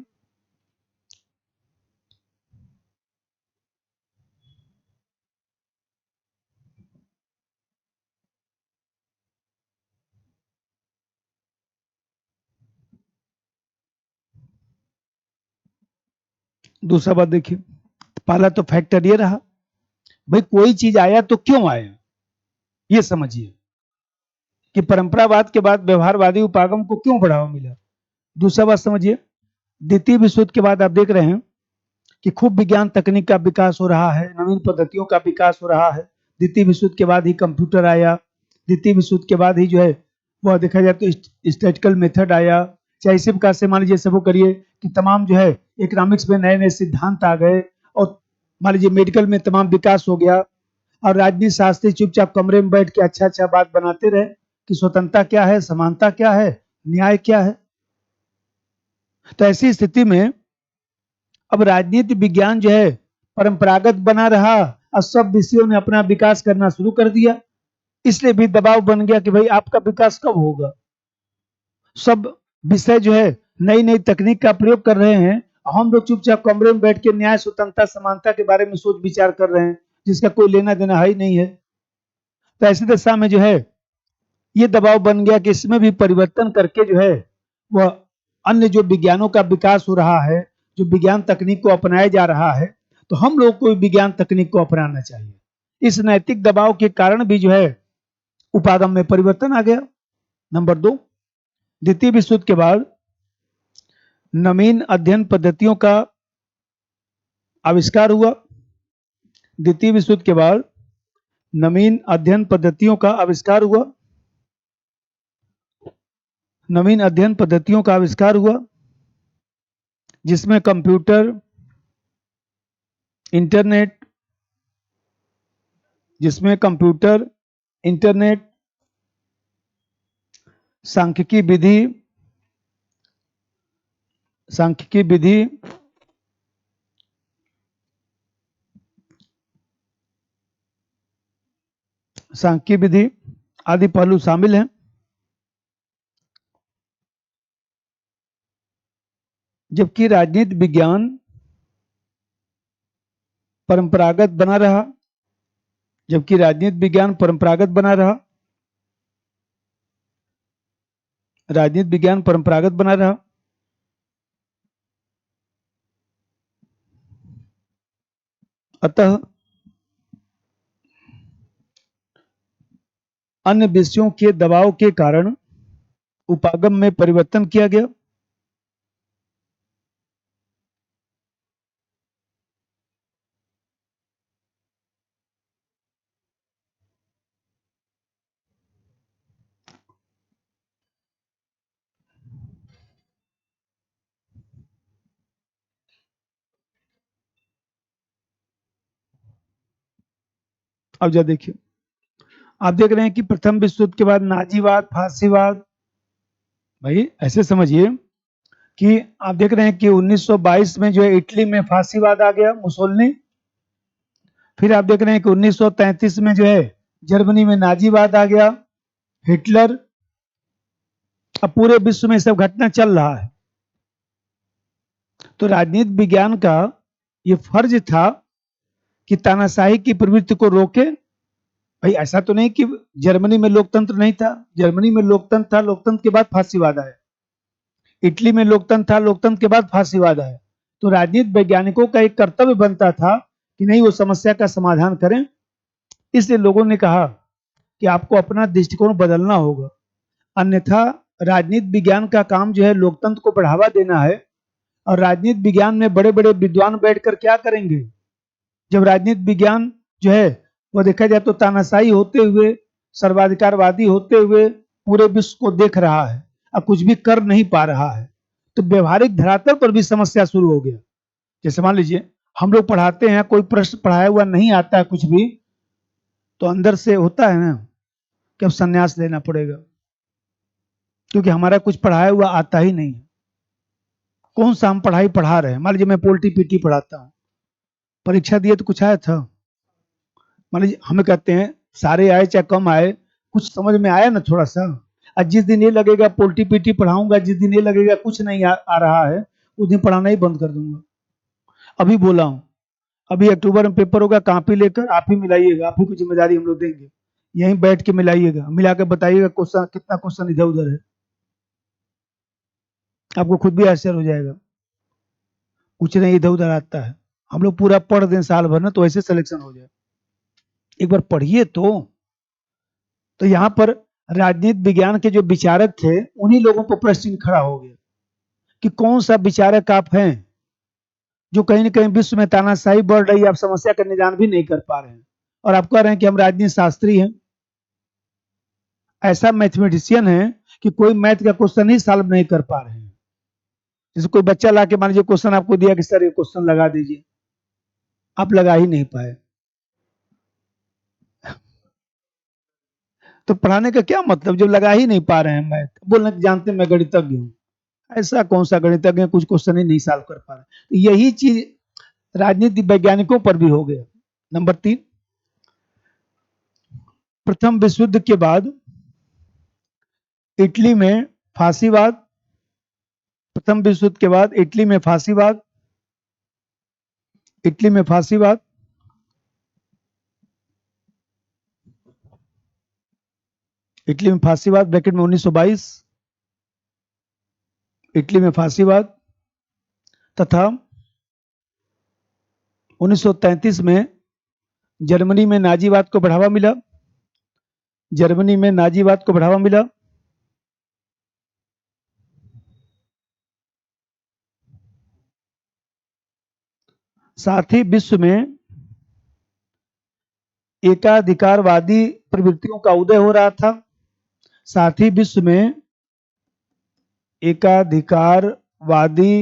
दूसरा बात देखिए, पहला तो फैक्टर ये रहा, भाई कोई चीज आया तो क्यों आया, ये समझिए कि परंपरावाद के बाद व्यवहारवादी उपागम को क्यों बढ़ावा मिला। दूसरा बात समझिए, द्वितीय विश्व युद्ध के बाद आप देख रहे हैं कि खूब विज्ञान तकनीक का विकास हो रहा है, नवीन पद्धतियों का विकास हो रहा है। द्वितीय विश्व युद्ध के बाद ही कंप्यूटर आया, द्वितीय विश्व युद्ध के बाद ही जो है वह देखा जाए तो स्टैटिस्टिकल मेथड आया। चाहे इसी प्रकार से मान लीजिए सब करिए कि तमाम जो है इकोनॉमिक्स में नए नए सिद्धांत आ गए, और मान लीजिए मेडिकल में तमाम विकास हो गया, और राजनीति शास्त्री चुपचाप कमरे में बैठ के अच्छा अच्छा बात बनाते रहे, कि स्वतंत्रता क्या है, समानता क्या है, न्याय क्या है। तो ऐसी स्थिति में अब राजनीति विज्ञान जो है परंपरागत बना रहा और सब विषयों ने अपना विकास करना शुरू कर दिया। इसलिए भी दबाव बन गया कि भाई आपका विकास कब होगा। सब विषय जो है नई नई तकनीक का प्रयोग कर रहे हैं, हम लोग चुपचाप कमरे में बैठ के न्याय, स्वतंत्रता, समानता के बारे में सोच विचार कर रहे हैं, जिसका कोई लेना देना है ही नहीं है। तो ऐसी दशा में जो है ये दबाव बन गया कि इसमें भी परिवर्तन करके जो है वह अन्य जो विज्ञानों का विकास हो रहा है, जो विज्ञान तकनीक को अपनाया जा रहा है, तो हम लोग को विज्ञान तकनीक को अपनाना चाहिए। इस नैतिक दबाव के कारण भी जो है उपागम में परिवर्तन आ गया। नंबर 2, द्वितीय विश्व युद्ध के बाद नवीन अध्ययन पद्धतियों का आविष्कार हुआ। द्वितीय विश्व युद्ध के बाद नवीन अध्ययन पद्धतियों का आविष्कार हुआ। नवीन अध्ययन पद्धतियों का आविष्कार हुआ जिसमें कंप्यूटर, इंटरनेट, सांख्यिकी विधि, सांख्यिकी विधि आदि पहलू शामिल हैं। जबकि राजनीति विज्ञान परंपरागत बना रहा, अतः अन्य विषयों के दबाव के कारण उपागम में परिवर्तन किया गया। अब जरा देखिए, आप देख रहे हैं कि प्रथम विश्व युद्ध के बाद नाजीवाद, फांसीवाद, भाई ऐसे समझिए कि आप देख रहे हैं कि 1922 में जो है इटली में फांसीवाद आ गया, मुसोलिनी। फिर आप देख रहे हैं कि 1933 में जो है जर्मनी में नाजीवाद आ गया, हिटलर। अब पूरे विश्व में सब घटना चल रहा है। तो राजनीति विज्ञान का ये फर्ज था कि तानाशाही की प्रवृत्ति को रोके। भाई ऐसा तो नहीं कि जर्मनी में लोकतंत्र नहीं था, जर्मनी में लोकतंत्र था, लोकतंत्र के बाद फांसीवाद आया। इटली में लोकतंत्र था, लोकतंत्र के बाद फांसीवाद आया। तो राजनीति वैज्ञानिकों का एक कर्तव्य बनता था कि नहीं, वो समस्या का समाधान करें। इसलिए लोगों ने कहा कि आपको अपना दृष्टिकोण बदलना होगा, अन्यथा राजनीति विज्ञान का काम जो है लोकतंत्र को बढ़ावा देना है। और राजनीति विज्ञान में बड़े बड़े विद्वान बैठकर क्या करेंगे, जब राजनीति विज्ञान जो है वो देखा जाए तो तानाशाही होते हुए, सर्वाधिकारवादी होते हुए पूरे विश्व को देख रहा है और कुछ भी कर नहीं पा रहा है। तो व्यवहारिक धरातल पर भी समस्या शुरू हो गया। जैसे मान लीजिए हम लोग पढ़ाते हैं, कोई प्रश्न पढ़ाया हुआ नहीं आता है कुछ भी, तो अंदर से होता है ना कि अब संन्यास लेना पड़ेगा, क्योंकि हमारा कुछ पढ़ाया हुआ आता ही नहीं है। कौन सा हम पढ़ाई पढ़ा रहे हैं। मान लीजिए मैं पोल्ट्री पीटी पढ़ाता हूँ, परीक्षा दिए तो कुछ आया था। मान लीजिए हमें कहते हैं सारे आए चाहे कम आए, कुछ समझ में आया ना थोड़ा सा। और जिस दिन ये लगेगा पोल्ट्री पीटी पढ़ाऊंगा, जिस दिन ये लगेगा कुछ नहीं आ रहा है, उस दिन पढ़ाना ही बंद कर दूंगा। अभी बोला हूँ, अभी अक्टूबर में पेपर होगा, कॉपी लेकर आप ही मिलाइएगा, आप ही को जिम्मेदारी हम लोग देंगे, यहीं बैठ के मिलाइएगा, मिला के बताइएगा क्वेश्चन कितना क्वेश्चन इधर उधर है। आपको खुद भी आश्चर्य हो जाएगा, कुछ नहीं इधर उधर आता है। हम लोग पूरा पढ़ दें साल भर ना, तो ऐसे सिलेक्शन हो जाए। एक बार पढ़िए तो यहाँ पर राजनीति विज्ञान के जो विचारक थे, उन्हीं लोगों को प्रश्न चिन्ह खड़ा हो गया कि कौन सा विचारक आप हैं जो कहीं ना कहीं विश्व में तानाशाही बढ़ रही है, आप समस्या का निदान भी नहीं कर पा रहे हैं, और आप कह रहे हैं कि हम राजनीति शास्त्री हैं। ऐसा मैथमेटिशियन है कि कोई मैथ का क्वेश्चन ही सॉल्व नहीं कर पा रहे हैं। जैसे कोई बच्चा ला के मान लीजिए क्वेश्चन आपको दिया कि सर ये क्वेश्चन लगा दीजिए, आप लगा ही नहीं पाए। तो पढ़ाने का क्या मतलब जब लगा ही नहीं पा रहे हैं मैथ, बोलना जानते मैं गणितज्ञ हूँ। ऐसा कौन सा गणितज्ञ है, कुछ क्वेश्चन ही नहीं सॉल्व कर पा रहे। तो यही चीज राजनीति वैज्ञानिकों पर भी हो गया। नंबर 3, प्रथम विश्व युद्ध के बाद इटली में फांसीवाद, प्रथम विश्व युद्ध के बाद इटली में फांसीवाद, इटली में फांसीवाद, इटली में फांसीवाद ब्रैकेट में 1922, इटली में फांसीवाद, तथा 1933 में जर्मनी में नाजीवाद को बढ़ावा मिला, जर्मनी में नाजीवाद को बढ़ावा मिला। साथ ही विश्व में एकाधिकारवादी प्रवृत्तियों का उदय हो रहा था, साथ ही विश्व में एकाधिकारवादी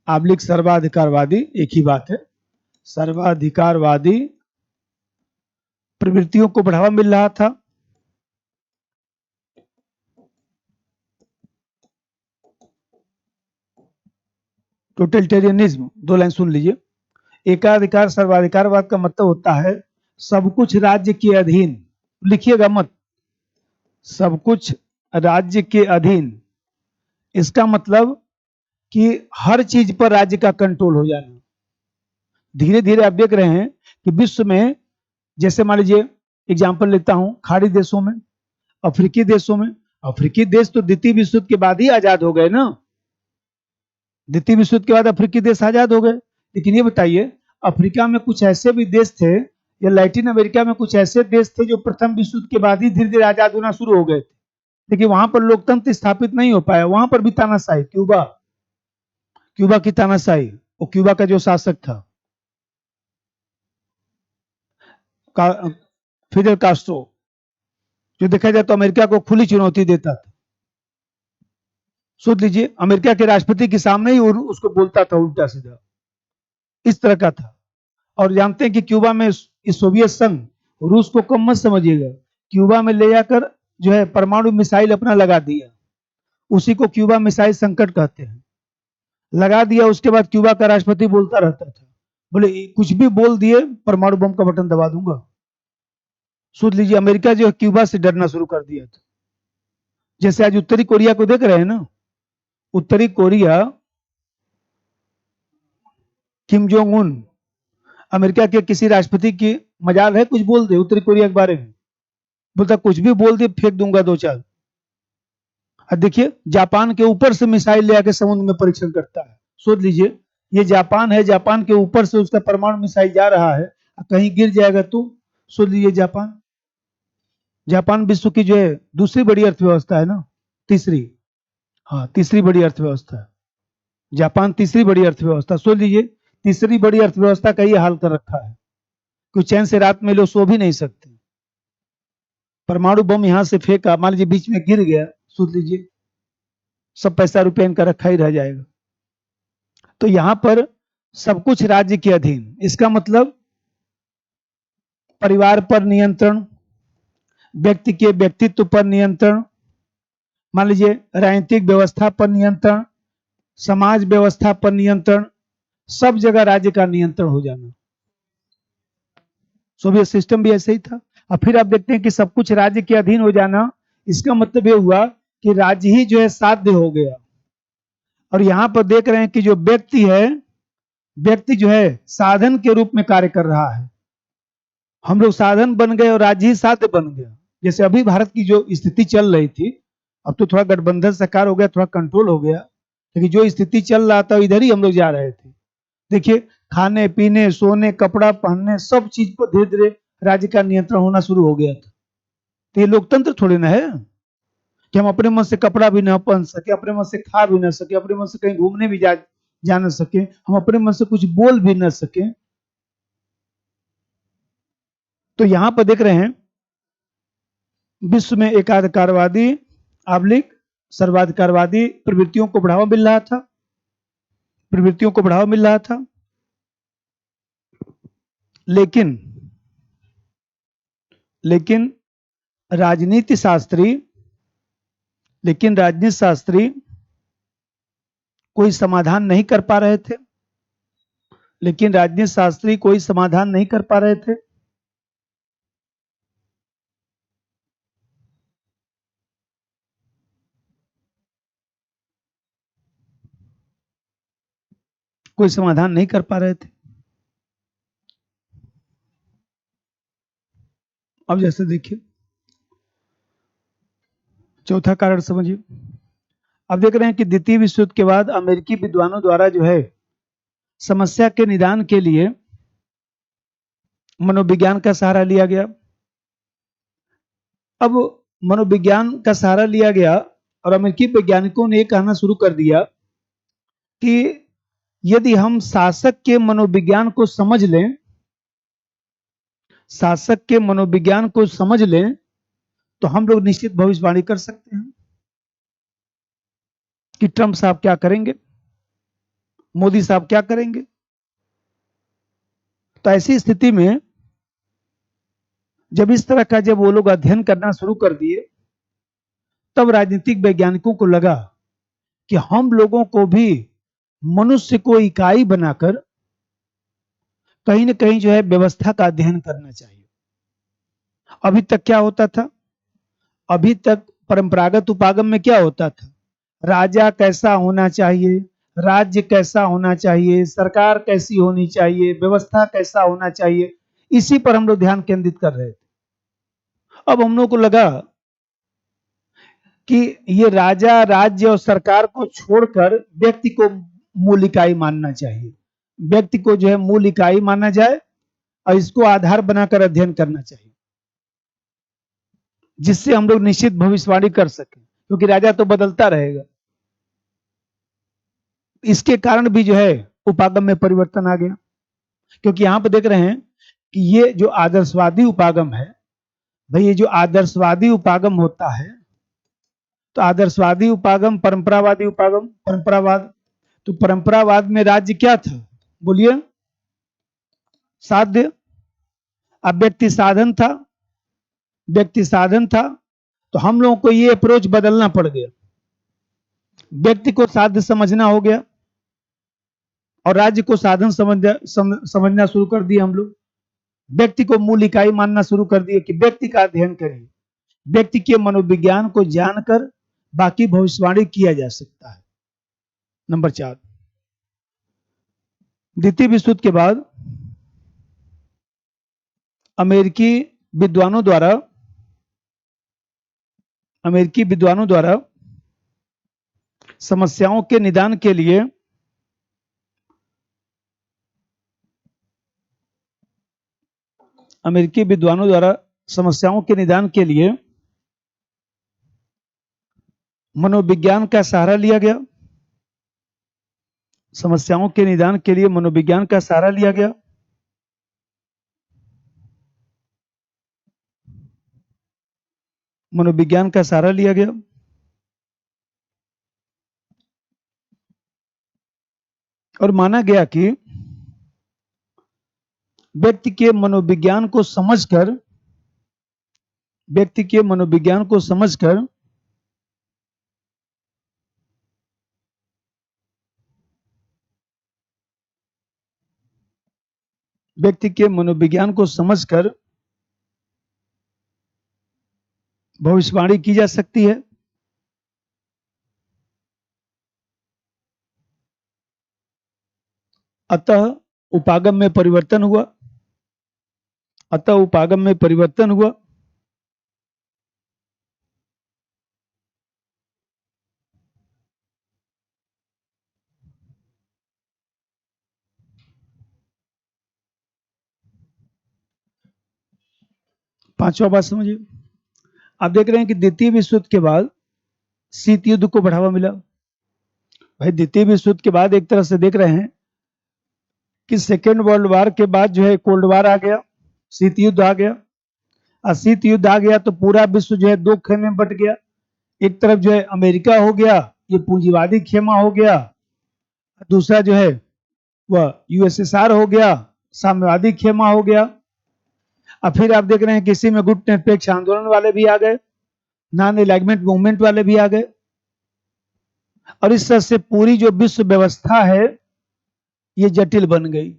आब्लिक सर्वाधिकारवादी, एक ही बात है, सर्वाधिकारवादी प्रवृत्तियों को बढ़ावा मिल रहा था। टोटलिटेरियनिज्म, 2 लाइन सुन लीजिए। एकाधिकार सर्वाधिकारवाद का मतलब होता है सब कुछ राज्य के अधीन, लिखिएगा मत, सब कुछ राज्य के अधीन। इसका मतलब कि हर चीज पर राज्य का कंट्रोल हो जाना। धीरे धीरे आप देख रहे हैं कि विश्व में, जैसे मान लीजिए एग्जाम्पल लेता हूं, खाड़ी देशों में, अफ्रीकी देशों में, अफ्रीकी देश तो द्वितीय विश्व युद्ध के बाद ही आजाद हो गए ना, द्वितीय विश्व युद्ध के बाद अफ्रीकी देश आजाद हो गए। लेकिन ये बताइए, अफ्रीका में कुछ ऐसे भी देश थे या लैटिन अमेरिका में कुछ ऐसे देश थे जो प्रथम विश्व युद्ध के बाद ही धीरे धीरे आजाद होना शुरू हो गए थे, लेकिन वहां पर लोकतंत्र स्थापित नहीं हो पाया, वहां पर भी तानाशाही, क्यूबा, क्यूबा की तानाशाही, वो क्यूबा का जो शासक था फिडेल कास्ट्रो, जो देखा जाए तो अमेरिका को खुली चुनौती देता था। सोच लीजिए, अमेरिका के राष्ट्रपति के सामने ही उसको बोलता था उल्टा सीधा, इस तरह का था। और जानते हैं कि क्यूबा में इस सोवियत संघ, रूस को कम मत समझिएगा, क्यूबा में ले जाकर जो है परमाणु मिसाइल अपना लगा दिया, उसी को क्यूबा मिसाइल संकट कहते हैं, लगा दिया। उसके बाद क्यूबा का राष्ट्रपति बोलता रहता था, बोले कुछ भी बोल दिए परमाणु बम का बटन दबा दूंगा। सोच लीजिए, अमेरिका जो है क्यूबा से डरना शुरू कर दिया था। जैसे आज उत्तरी कोरिया को देख रहे हैं ना, उत्तरी Korea, Kim Jong Un, America के किसी राष्ट्रपति की मजाल है कुछ बोल दे उत्तरी कोरिया के बारे में, बोलता कुछ भी बोल दे फेंक दूंगा 2-4। और देखिए, जापान के ऊपर से मिसाइल ले आके समुद्र में परीक्षण करता है। सोच लीजिए, ये जापान है, जापान के ऊपर से उसका परमाणु मिसाइल जा रहा है, कहीं गिर जाएगा तो सोच लीजिए। जापान, जापान विश्व की जो है दूसरी बड़ी अर्थव्यवस्था है ना, तीसरी, हाँ तीसरी बड़ी अर्थव्यवस्था है जापान, तीसरी बड़ी अर्थव्यवस्था। सोच लीजिए, तीसरी बड़ी अर्थव्यवस्था का ये हाल कर रखा है कि चैन से रात में लोग सो भी नहीं सकते। परमाणु बम यहां से फेंका, मान लीजिए बीच में गिर गया, सोच लीजिए सब पैसा रुपया इनका रखा ही रह जाएगा। तो यहां पर सब कुछ राज्य के अधीन, इसका मतलब परिवार पर नियंत्रण, व्यक्ति के व्यक्तित्व पर नियंत्रण, मान लीजिए राजनीतिक व्यवस्था पर नियंत्रण, समाज व्यवस्था पर नियंत्रण, सब जगह राज्य का नियंत्रण हो जाना। सोवियत सिस्टम भी ऐसे ही था। और फिर आप देखते हैं कि सब कुछ राज्य के अधीन हो जाना, इसका मतलब ये हुआ कि राज्य ही जो है साध्य हो गया। और यहां पर देख रहे हैं कि जो व्यक्ति है, व्यक्ति जो है साधन के रूप में कार्य कर रहा है। हम लोग साधन बन गए और राज्य ही साध्य बन गया। जैसे अभी भारत की जो स्थिति चल रही थी, अब तो थोड़ा गठबंधन सरकार हो गया, थोड़ा कंट्रोल हो गया, लेकिन जो स्थिति चल रहा था इधर ही हम लोग जा रहे थे। देखिए, खाने पीने, सोने, कपड़ा पहनने, सब चीज पर धीरे धीरे राज्य का नियंत्रण होना शुरू हो गया था। तो ये लोकतंत्र थोड़ी ना है कि हम अपने मन से कपड़ा भी ना पहन सके, अपने मन से खा भी ना सके, अपने मन से कहीं घूमने भी जा ना सके, हम अपने मन से कुछ बोल भी ना सके। तो यहां पर देख रहे हैं विश्व में एकाधिकारवादी आब्लिक सर्वाधिकारवादी प्रवृत्तियों को बढ़ावा मिल रहा था, प्रवृत्तियों को बढ़ावा मिल रहा था। लेकिन राजनीति शास्त्री, लेकिन राजनीति शास्त्री कोई समाधान नहीं कर पा रहे थे, लेकिन राजनीति शास्त्री कोई समाधान नहीं कर पा रहे थे। कोई समाधान नहीं कर पा रहे थे। अब जैसे देखिए चौथा कारण समझिए। अब देख रहे हैं कि द्वितीय विश्व युद्ध के बाद अमेरिकी विद्वानों द्वारा जो है समस्या के निदान के लिए मनोविज्ञान का सहारा लिया गया। अब मनोविज्ञान का सहारा लिया गया और अमेरिकी वैज्ञानिकों ने कहना शुरू कर दिया कि यदि हम शासक के मनोविज्ञान को समझ लें, शासक के मनोविज्ञान को समझ लें, तो हम लोग निश्चित भविष्यवाणी कर सकते हैं कि ट्रंप साहब क्या करेंगे, मोदी साहब क्या करेंगे। तो ऐसी स्थिति में जब इस तरह का जब वो लोग अध्ययन करना शुरू कर दिए, तब राजनीतिक वैज्ञानिकों को लगा कि हम लोगों को भी मनुष्य को इकाई बनाकर कहीं ना कहीं जो है व्यवस्था का अध्ययन करना चाहिए। अभी तक क्या होता था? अभी तक परंपरागत उपागम में क्या होता था? राजा कैसा होना चाहिए, राज्य कैसा होना चाहिए, सरकार कैसी होनी चाहिए, व्यवस्था कैसा होना चाहिए, इसी पर हम लोग ध्यान केंद्रित कर रहे थे। अब हम लोग को लगा कि ये राजा, राज्य और सरकार को छोड़कर व्यक्ति को मूल इकाई मानना चाहिए। व्यक्ति को जो है मूल इकाई माना जाए और इसको आधार बनाकर अध्ययन करना चाहिए, जिससे हम लोग निश्चित भविष्यवाणी कर सकें, क्योंकि राजा तो बदलता रहेगा। इसके कारण भी जो है उपागम में परिवर्तन आ गया, क्योंकि यहां पर देख रहे हैं कि ये जो आदर्शवादी उपागम है, भाई ये जो आदर्शवादी उपागम होता है, तो आदर्शवादी उपागम, परंपरावादी उपागम, परंपरावाद, तो परंपरावाद में राज्य क्या था? बोलिए, साध्य। अब व्यक्ति साधन था, व्यक्ति साधन था, तो हम लोगों को ये अप्रोच बदलना पड़ गया। व्यक्ति को साध्य समझना हो गया और राज्य को साधन समझना शुरू कर दिया हम लोग। व्यक्ति को मूल इकाई मानना शुरू कर दिए कि व्यक्ति का अध्ययन करिए, व्यक्ति के मनोविज्ञान को जानकर बाकी भविष्यवाणी किया जा सकता है। नंबर 4, द्वितीय विश्व युद्ध के बाद अमेरिकी विद्वानों द्वारा समस्याओं के निदान के लिए मनोविज्ञान का सहारा लिया गया। समस्याओं के निदान के लिए मनोविज्ञान का सहारा लिया गया। मनोविज्ञान का सहारा लिया गया और माना गया कि व्यक्ति के मनोविज्ञान को समझकर व्यक्ति के मनोविज्ञान को समझकर भविष्यवाणी की जा सकती है। अतः उपागम में परिवर्तन हुआ। पांचवा बात समझिए। आप देख रहे हैं कि द्वितीय विश्व युद्ध के बाद शीत युद्ध को बढ़ावा मिला। भाई द्वितीय विश्व युद्ध के बाद एक तरह से देख रहे हैं कि सेकेंड वर्ल्ड वार के बाद जो है कोल्ड वार आ गया, शीत युद्ध आ गया। और शीत युद्ध आ गया तो पूरा विश्व जो है दो खेमे में बट गया। एक तरफ जो है अमेरिका हो गया, ये पूंजीवादी खेमा हो गया। दूसरा जो है वह यूएसएसआर हो गया, साम्यवादी खेमा हो गया। अब फिर आप देख रहे हैं किसी में गुट निरपेक्ष आंदोलन वाले भी आ गए, नॉन अलाइनमेंट मूवमेंट वाले भी आ गए, और इस तरह से पूरी जो विश्व व्यवस्था है ये जटिल बन गई,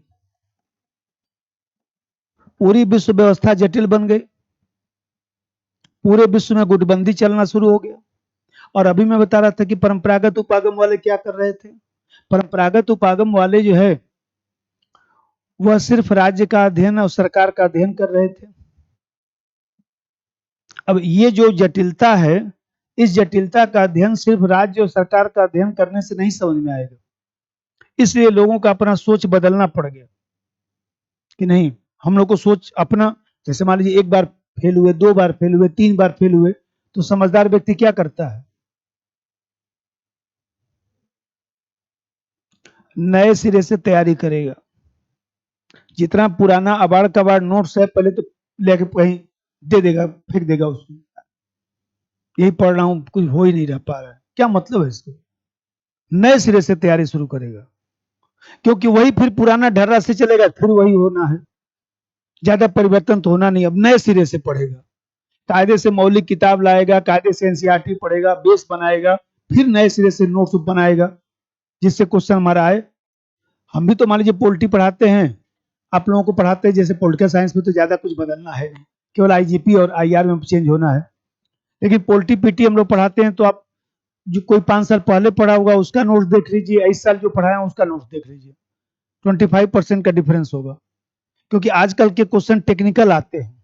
पूरी विश्व व्यवस्था जटिल बन गई, पूरे विश्व में गुटबंदी चलना शुरू हो गया। और अभी मैं बता रहा था कि परंपरागत उपागम वाले क्या कर रहे थे, परंपरागत उपागम वाले जो है वह सिर्फ राज्य का अध्ययन और सरकार का अध्ययन कर रहे थे। अब ये जो जटिलता है, इस जटिलता का अध्ययन सिर्फ राज्य और सरकार का अध्ययन करने से नहीं समझ में आएगा, इसलिए लोगों का अपना सोच बदलना पड़ गया कि नहीं, हम लोग को सोच अपना, जैसे मान लीजिए एक बार फेल हुए, 2 बार फेल हुए, 3 बार फेल हुए, तो समझदार व्यक्ति क्या करता है, नए सिरे से तैयारी करेगा। जितना पुराना अबाड़ कबाड़ नोट्स है पहले तो लेके कहीं दे देगा, फेंक देगा उसमें, यही पढ़ रहा हूं, कुछ हो ही नहीं रह पा रहा है, क्या मतलब है इसको, नए सिरे से तैयारी शुरू करेगा, क्योंकि वही फिर पुराना ढर्रा से चलेगा, फिर वही होना है, ज्यादा परिवर्तन तो होना नहीं, अब नए सिरे से पढ़ेगा, कायदे से मौलिक किताब लाएगा, कायदे से एनसीईआरटी पढ़ेगा, बेस बनाएगा, फिर नए सिरे से नोट्स बनाएगा जिससे क्वेश्चन हमारा आए। हम भी तो मान लीजिए पोलिटी पढ़ाते हैं, आप लोगों को पढ़ाते हैं जैसे पॉलिटिकल साइंस में तो ज्यादा कुछ बदलना है नहीं, केवल आईजीपी और आईआर में चेंज होना है, लेकिन पोलिटी पीटी हम लोग पढ़ाते हैं तो आप जो कोई 5 साल पहले पढ़ा होगा उसका नोट्स देख लीजिए, इस साल जो पढ़ाया उसका नोट्स देख लीजिए, 25% का डिफरेंस होगा, क्योंकि आजकल के क्वेश्चन टेक्निकल आते हैं,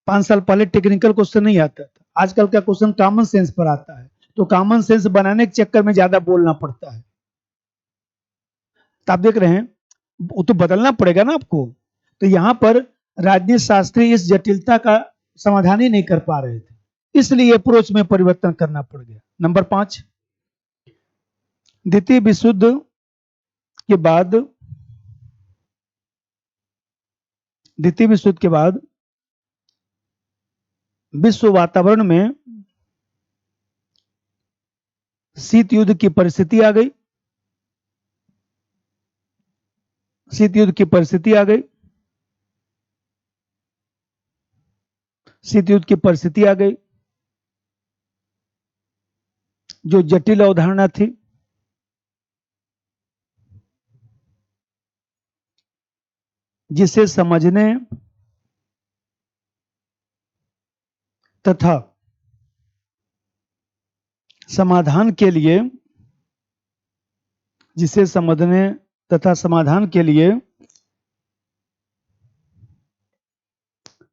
5 साल पहले टेक्निकल क्वेश्चन नहीं आता था, आजकल का क्वेश्चन कॉमन सेंस पर आता है, तो कॉमन सेंस बनाने के चक्कर में ज्यादा बोलना पड़ता है, तो आप देख रहे हैं वो तो बदलना पड़ेगा ना आपको। तो यहां पर राजनीति शास्त्री इस जटिलता का समाधान ही नहीं कर पा रहे थे, इसलिए अप्रोच में परिवर्तन करना पड़ गया। नंबर 5, द्वितीय विश्व युद्ध के बाद, द्वितीय विश्व युद्ध के बाद विश्व वातावरण में शीत युद्ध की परिस्थिति आ गई, शीत युद्ध की परिस्थिति आ गई, शीत युद्ध की परिस्थिति आ गई, जो जटिल अवधारणा थी, जिसे समझने तथा समाधान के लिए, जिसे समझने तथा समाधान के लिए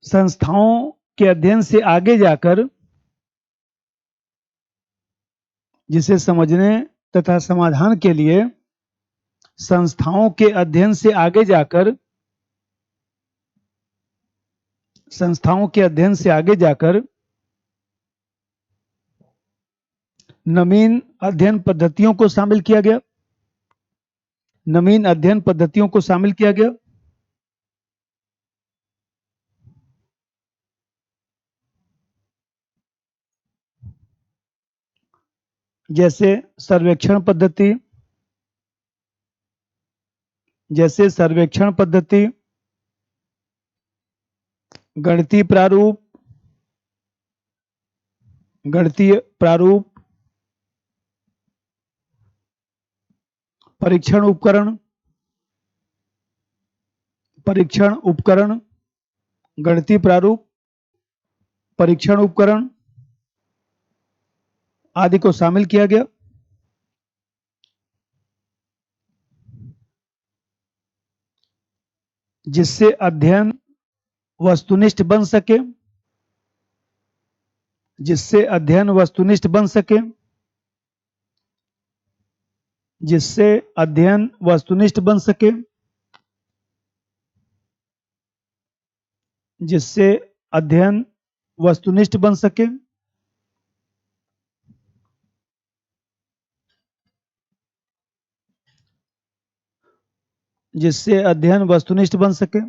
संस्थाओं के अध्ययन से आगे जाकर, जिसे समझने तथा समाधान के लिए संस्थाओं के अध्ययन से आगे जाकर, संस्थाओं के अध्ययन से आगे जाकर नवीन अध्ययन पद्धतियों को शामिल किया गया, नवीन अध्ययन पद्धतियों को शामिल किया गया, जैसे सर्वेक्षण पद्धति, जैसे सर्वेक्षण पद्धति, गणितीय प्रारूप, गणितीय प्रारूप, परीक्षण उपकरण, परीक्षण उपकरण, गणितीय प्रारूप, परीक्षण उपकरण आदि को शामिल किया गया, जिससे अध्ययन वस्तुनिष्ठ बन सके, जिससे अध्ययन वस्तुनिष्ठ बन सके, जिससे अध्ययन वस्तुनिष्ठ बन सके, जिससे अध्ययन वस्तुनिष्ठ बन सके, जिससे अध्ययन वस्तुनिष्ठ बन सके।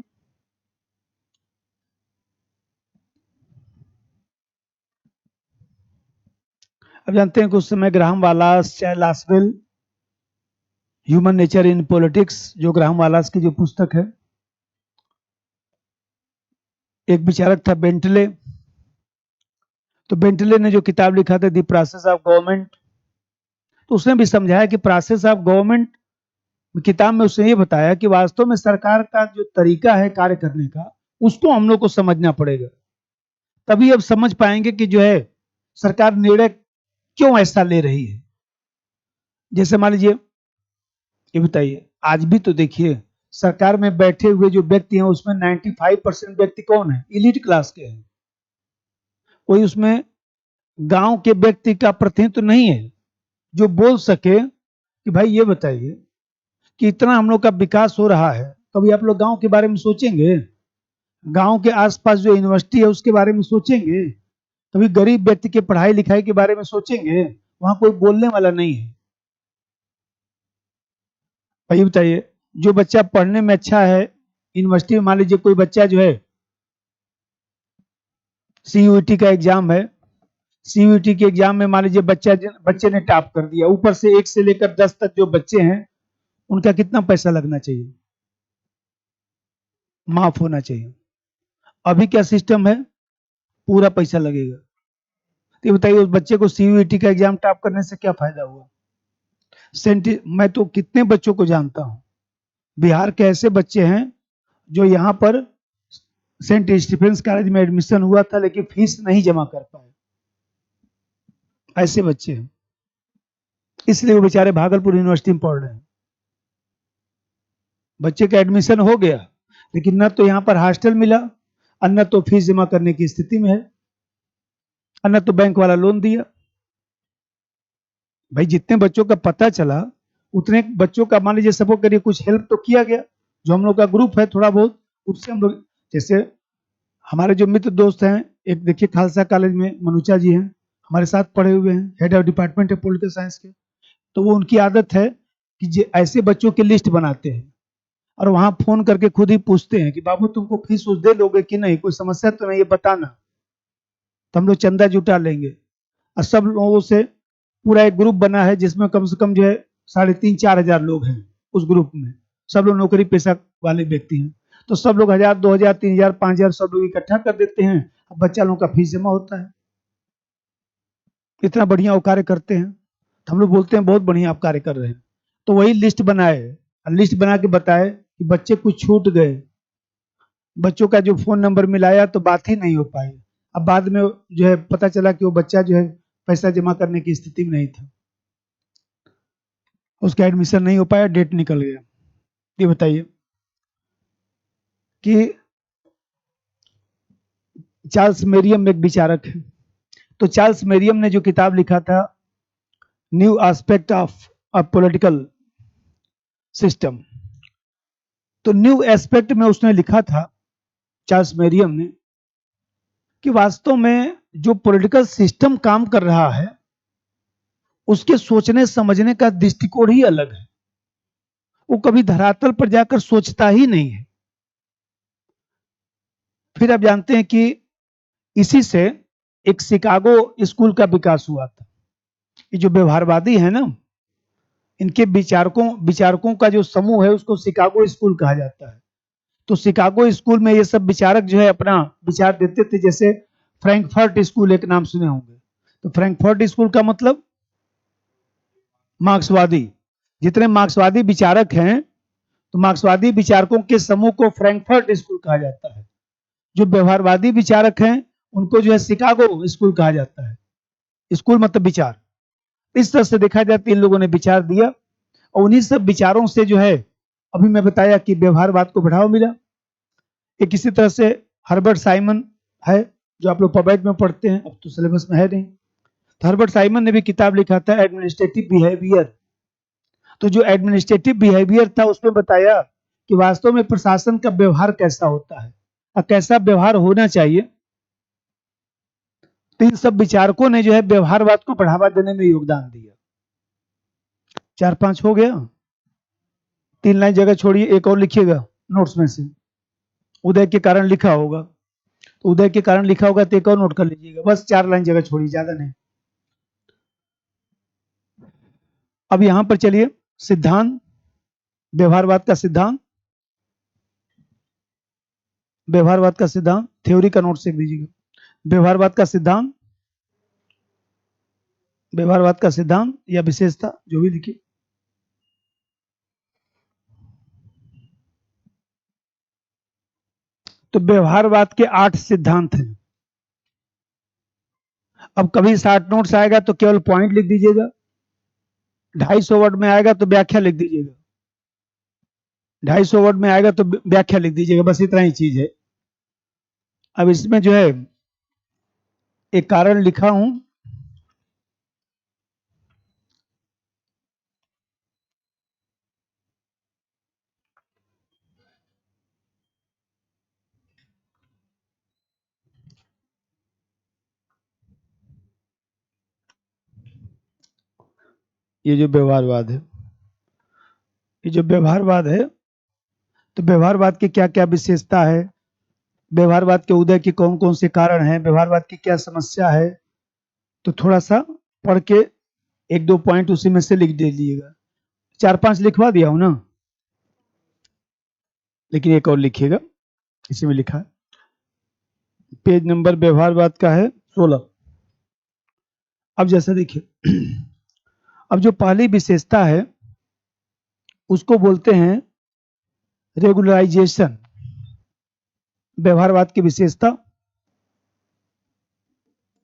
अब जानते हैं कि उस समय ग्राहम वालास, चाहे Lasswell, human nature in politics, जो ग्राहम वालास की जो पुस्तक है, एक विचारक था बेंटले। तो बेंटले ने जो किताब लिखा था द प्रोसेस ऑफ गवर्नमेंट, तो उसने भी समझाया कि प्रोसेस ऑफ गवर्नमेंट, किताब में उसने ये बताया कि वास्तव में सरकार का जो तरीका है कार्य करने का, उसको हम लोग को समझना पड़ेगा। तभी अब समझ पाएंगे कि जो है सरकार निर्णय क्यों ऐसा ले रही है। जैसे मान लीजिए, ये बताइए, आज भी तो देखिए सरकार में बैठे हुए जो व्यक्ति हैं उसमें 95% व्यक्ति कौन है? इलीट क्लास के हैं। कोई उसमें गांव के व्यक्ति का प्रतिनिधित्व नहीं है जो बोल सके कि भाई ये बताइए कि इतना हम लोग का विकास हो रहा है, कभी आप लोग गांव के बारे में सोचेंगे? गांव के आसपास जो यूनिवर्सिटी है उसके बारे में सोचेंगे? कभी गरीब व्यक्ति के पढ़ाई लिखाई के बारे में सोचेंगे? वहां कोई बोलने वाला नहीं है। भाई बताइए, जो बच्चा पढ़ने में अच्छा है, यूनिवर्सिटी में मान लीजिए कोई बच्चा जो है सीयूईटी का एग्जाम है, सीयूईटी के एग्जाम में मान लीजिए बच्चे ने टॉप कर दिया, ऊपर से 1 से लेकर 10 तक जो बच्चे हैं उनका कितना पैसा लगना चाहिए? माफ होना चाहिए। अभी क्या सिस्टम है? पूरा पैसा लगेगा। तो ये बताइए उस बच्चे को सीयूईटी का एग्जाम टॉप करने से क्या फायदा हुआ? मैं तो कितने बच्चों को जानता हूं, बिहार के ऐसे बच्चे हैं जो यहाँ पर सेंट स्टीफेंस कॉलेज में एडमिशन हुआ था लेकिन फीस नहीं जमा कर पाए, ऐसे बच्चे हैं। इसलिए वो बेचारे भागलपुर यूनिवर्सिटी में पढ़ रहे हैं। बच्चे का एडमिशन हो गया लेकिन न तो यहाँ पर हॉस्टल मिला, और न तो फीस जमा करने की स्थिति में है, और न तो बैंक वाला लोन दिया। भाई जितने बच्चों का पता चला उतने बच्चों का मान लीजिए सपोर्ट करिए कुछ हेल्प तो किया गया। जो हम लोग का ग्रुप है थोड़ा बहुत, उससे हम लोग, जैसे हमारे जो मित्र दोस्त हैं, एक देखिए खालसा कॉलेज में मनुचा जी हैं, हमारे साथ पढ़े हुए हैं, हेड ऑफ डिपार्टमेंट है पॉलिटिकल साइंस के। तो वो उनकी आदत है कि ऐसे बच्चों की लिस्ट बनाते हैं और वहां फोन करके खुद ही पूछते हैं कि बाबू तुमको फीस दे लोगे कि नहीं, कोई समस्या तो नहीं, ये बताना। तो हम लोग चंदा जुटा लेंगे और सब लोगों से पूरा एक ग्रुप बना है जिसमें कम से कम जो है 3,500-4,000 लोग हैं उस ग्रुप में। सब लोग नौकरी पेशा वाले व्यक्ति हैं। तो सब लोग 1,000, 2,000, 3,000, 5,000 सब लोग इकट्ठा कर देते हैं, अब बच्चा लोगों का फीस जमा होता है। इतना बढ़िया वो कार्य करते हैं, तो हम लोग बोलते हैं बहुत बढ़िया आप कार्य कर रहे हैं। तो वही लिस्ट बनाए, लिस्ट बना के बताए कि बच्चे कुछ छूट गए, बच्चों का जो फोन नंबर मिलाया तो बात ही नहीं हो पाई। अब बाद में जो है पता चला कि वो बच्चा जो है पैसा जमा करने की स्थिति में नहीं था, उसका एडमिशन नहीं हो पाया, डेट निकल गया। ये बताइए कि चार्ल्स मेरियम एक विचारक है। तो चार्ल्स मेरियम ने जो किताब लिखा था new aspect of a political system, तो न्यू एस्पेक्ट में उसने लिखा था चार्ल्स मेरियम ने कि वास्तव में जो पॉलिटिकल सिस्टम काम कर रहा है उसके सोचने समझने का दृष्टिकोण ही अलग है। वो कभी धरातल पर जाकर सोचता ही नहीं है। फिर आप जानते हैं कि इसी से एक शिकागो स्कूल का विकास हुआ था। ये जो व्यवहारवादी है ना, इनके विचारकों का जो समूह है उसको शिकागो स्कूल कहा जाता है। तो शिकागो स्कूल में ये सब विचारक जो है अपना विचार देते थे। जैसे फ्रैंकफर्ट स्कूल एक नाम सुने होंगे, तो फ्रैंकफर्ट स्कूल का मतलब मार्क्सवादी। जितने मार्क्सवादी विचारक हैं तो मार्क्सवादी विचारकों के समूह को फ्रैंकफर्ट स्कूल कहा जाता है। जो व्यवहारवादी विचारक हैं उनको जो है शिकागो स्कूल कहा जाता है। स्कूल मतलब विचार। इस तरह से देखा जाए तो इन लोगों ने विचार दिया और उन्हीं सब विचारों से जो है अभी मैं बताया कि व्यवहारवाद को बढ़ावा मिला। एक इसी तरह से हर्बर्ट साइमन है जो आप लोग पब्लिक में पढ़ते हैं, अब तो सिलेबस में है नहीं। तो हर्बर्ट साइमन ने भी किताब लिखा था एडमिनिस्ट्रेटिव बिहेवियर। तो जो एडमिनिस्ट्रेटिव बिहेवियर था उसमें बताया कि वास्तव में प्रशासन का व्यवहार कैसा होता है और कैसा व्यवहार होना चाहिए। तो इन सब विचारकों ने जो है व्यवहारवाद को बढ़ावा देने में योगदान दिया। 4-5 हो गया, 3 लाइन जगह छोड़िए, एक और लिखिएगा नोट्स में से। उदय के कारण लिखा होगा, तो उदय के कारण लिखा होगा तो एक और नोट कर लीजिएगा, बस 4 लाइन जगह छोड़िए, ज्यादा नहीं। अब यहां पर चलिए सिद्धांत, व्यवहारवाद का सिद्धांत। व्यवहारवाद का सिद्धांत, थ्योरी का नोट लिख दीजिएगा। व्यवहारवाद का सिद्धांत, व्यवहारवाद का सिद्धांत या विशेषता, जो भी लिखिए। तो व्यवहारवाद के 8 सिद्धांत हैं। अब कभी 60 नोट्स आएगा तो केवल पॉइंट लिख दीजिएगा, 250 वर्ड में आएगा तो व्याख्या लिख दीजिएगा, 250 वर्ड में आएगा तो व्याख्या लिख दीजिएगा, बस इतना ही चीज है। अब इसमें जो है एक कारण लिखा हूं, ये जो व्यवहारवाद है, ये जो व्यवहारवाद है, तो व्यवहारवाद की क्या क्या विशेषता है, व्यवहारवाद के उदय के कौन कौन से कारण हैं, व्यवहारवाद की क्या समस्या है, तो थोड़ा सा पढ़ के एक दो पॉइंट उसी में से लिख दे लीजिएगा। 4-5 लिखवा दिया हूं ना, लेकिन एक और लिखिएगा, इसी में लिखा है। पेज नंबर व्यवहारवाद का है 16। अब जैसा देखिए, अब जो पहली विशेषता है उसको बोलते हैं रेगुलराइजेशन। व्यवहारवाद की विशेषता,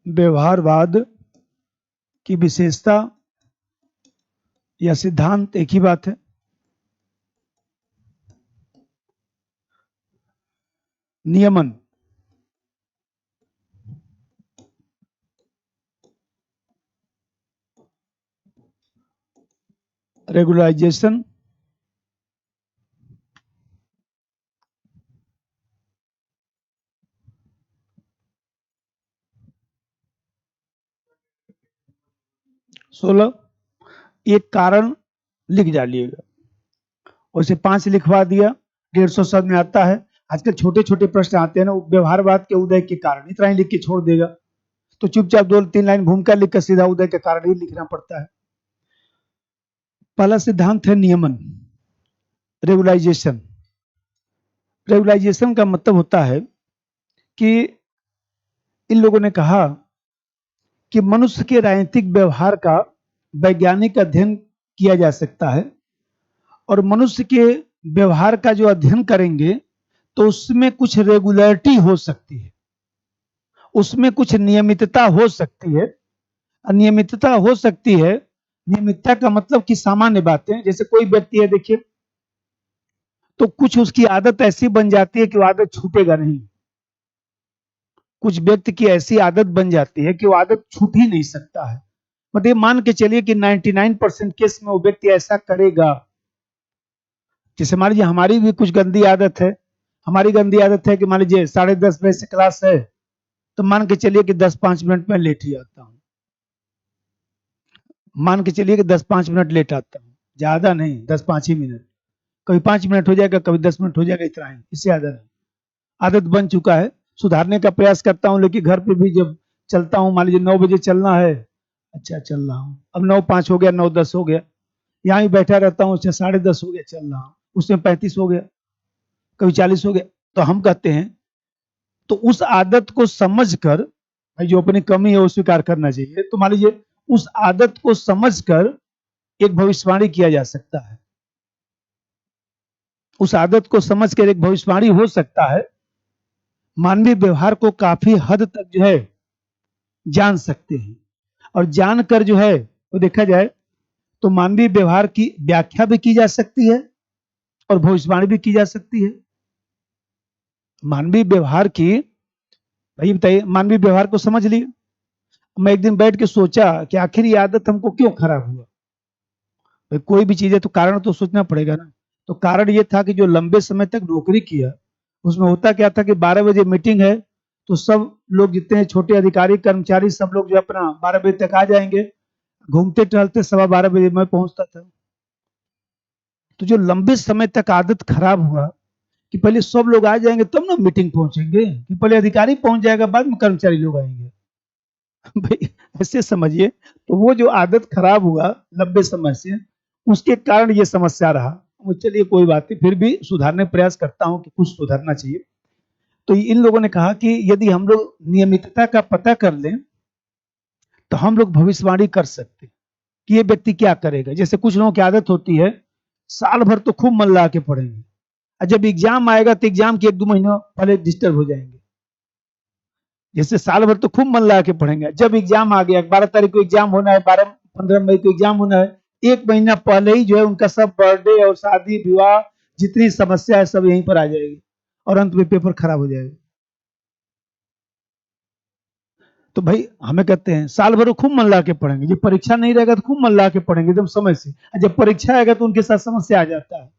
व्यवहारवाद की विशेषता या सिद्धांत एक ही बात है। नियमन, रेगुलराइजेशन, सोलह। एक कारण लिख डालिएगा, वैसे 5 लिखवा दिया, 150 शब्द में आता है। आजकल छोटे छोटे प्रश्न आते हैं ना, व्यवहारवाद के उदय के कारण, इतना ही लिख के छोड़ देगा, तो चुपचाप 2-3 लाइन भूमिका लिख कर सीधा उदय के कारण ही लिखना पड़ता है। पहला सिद्धांत है नियमन, रेगुलाइजेशन। रेगुलाइजेशन का मतलब होता है कि इन लोगों ने कहा कि मनुष्य के राजनीतिक व्यवहार का वैज्ञानिक अध्ययन किया जा सकता है, और मनुष्य के व्यवहार का जो अध्ययन करेंगे तो उसमें कुछ रेगुलरिटी हो सकती है, उसमें कुछ नियमितता हो सकती है। अनियमितता हो सकती है, नियमितता का मतलब कि सामान्य बातें, जैसे कोई व्यक्ति है देखिए, तो कुछ उसकी आदत ऐसी बन जाती है कि वो आदत छूटेगा नहीं, कुछ व्यक्ति की ऐसी आदत बन जाती है कि वो आदत छूट ही नहीं सकता है। मतलब मान के चलिए कि 99% केस में वो व्यक्ति ऐसा करेगा। जैसे मान लीजिए हमारी भी कुछ गंदी आदत है, हमारी गंदी आदत है कि मान लीजिए 10:30 बजे से क्लास है, तो मान के चलिए कि 10-5 मिनट में लेट ही आता हूँ, मान के चलिए कि 10-5 मिनट लेट आता हूँ, ज्यादा नहीं, 10-5 ही मिनट, कभी 5 मिनट हो जाएगा, कभी 10 मिनट हो जाएगा, इतना ही, इससे ज्यादा नहीं। आदत बन चुका है, सुधारने का प्रयास करता हूँ, लेकिन घर पे भी जब चलता हूँ, मान लीजिए 9 बजे चलना है, अच्छा चल रहा हूँ, अब 9:05 हो गया, 9:10 हो गया, यहाँ ही बैठा रहता हूँ, अच्छा 10:30 हो गया, चल रहा हूँ, उसमें 35 हो गया, कभी 40 हो गया। तो हम कहते हैं, तो उस आदत को समझकर, भाई जो अपनी कमी है वो स्वीकार करना चाहिए, तो मान लीजिए उस आदत को समझकर एक भविष्यवाणी किया जा सकता है, उस आदत को समझकर एक भविष्यवाणी हो सकता है। मानवीय व्यवहार को काफी हद तक जो है जान सकते हैं, और जानकर जो है वो देखा जाए तो मानवीय व्यवहार की व्याख्या भी की जा सकती है और भविष्यवाणी भी की जा सकती है। मानवीय व्यवहार की, भाई बताइए, मानवीय व्यवहार को समझ लिए, मैं एक दिन बैठ के सोचा कि आखिर ये आदत हमको क्यों खराब हुआ। भाई कोई भी चीज है तो कारण तो सोचना पड़ेगा ना। तो कारण ये था कि जो लंबे समय तक नौकरी किया, उसमें होता क्या था कि 12 बजे मीटिंग है, तो सब लोग जितने हैं छोटे अधिकारी कर्मचारी सब लोग जो अपना 12 बजे तक आ जाएंगे, घूमते टहलते 12:15 बजे मैं पहुंचता था। तो जो लंबे समय तक आदत खराब हुआ कि पहले सब लोग आ जाएंगे तब ना मीटिंग पहुंचेंगे, कि पहले अधिकारी पहुंच जाएगा बाद में कर्मचारी लोग आएंगे। भाई ऐसे समझिए, तो वो जो आदत खराब हुआ लंबे समय से, उसके कारण ये समस्या रहा। वो चलिए कोई बात नहीं, फिर भी सुधारने प्रयास करता हूं कि कुछ सुधरना चाहिए। तो इन लोगों ने कहा कि यदि हम लोग नियमितता का पता कर लें तो हम लोग भविष्यवाणी कर सकते हैं कि ये व्यक्ति क्या करेगा। जैसे कुछ लोगों की आदत होती है साल भर तो खूब मन लगा के पढ़ेंगे और जब एग्जाम आएगा तो एग्जाम के 1-2 महीना पहले डिस्टर्ब हो जाएंगे। जैसे साल भर तो खूब मन लगा के पढ़ेंगे, जब एग्जाम आ गया 12 तारीख को एग्जाम होना है, 15 मई को एग्जाम होना है, 1 महीना पहले ही जो है उनका सब बर्थडे और शादी विवाह जितनी समस्या है सब यहीं पर आ जाएगी और अंत में पेपर खराब हो जाएगा। तो भाई हमें कहते हैं साल भर खूब मन लगा के पढ़ेंगे, जब परीक्षा नहीं रहेगा तो खूब मन लगा के पढ़ेंगे एकदम समय से, जब परीक्षा आएगा तो उनके साथ समस्या आ जाता है।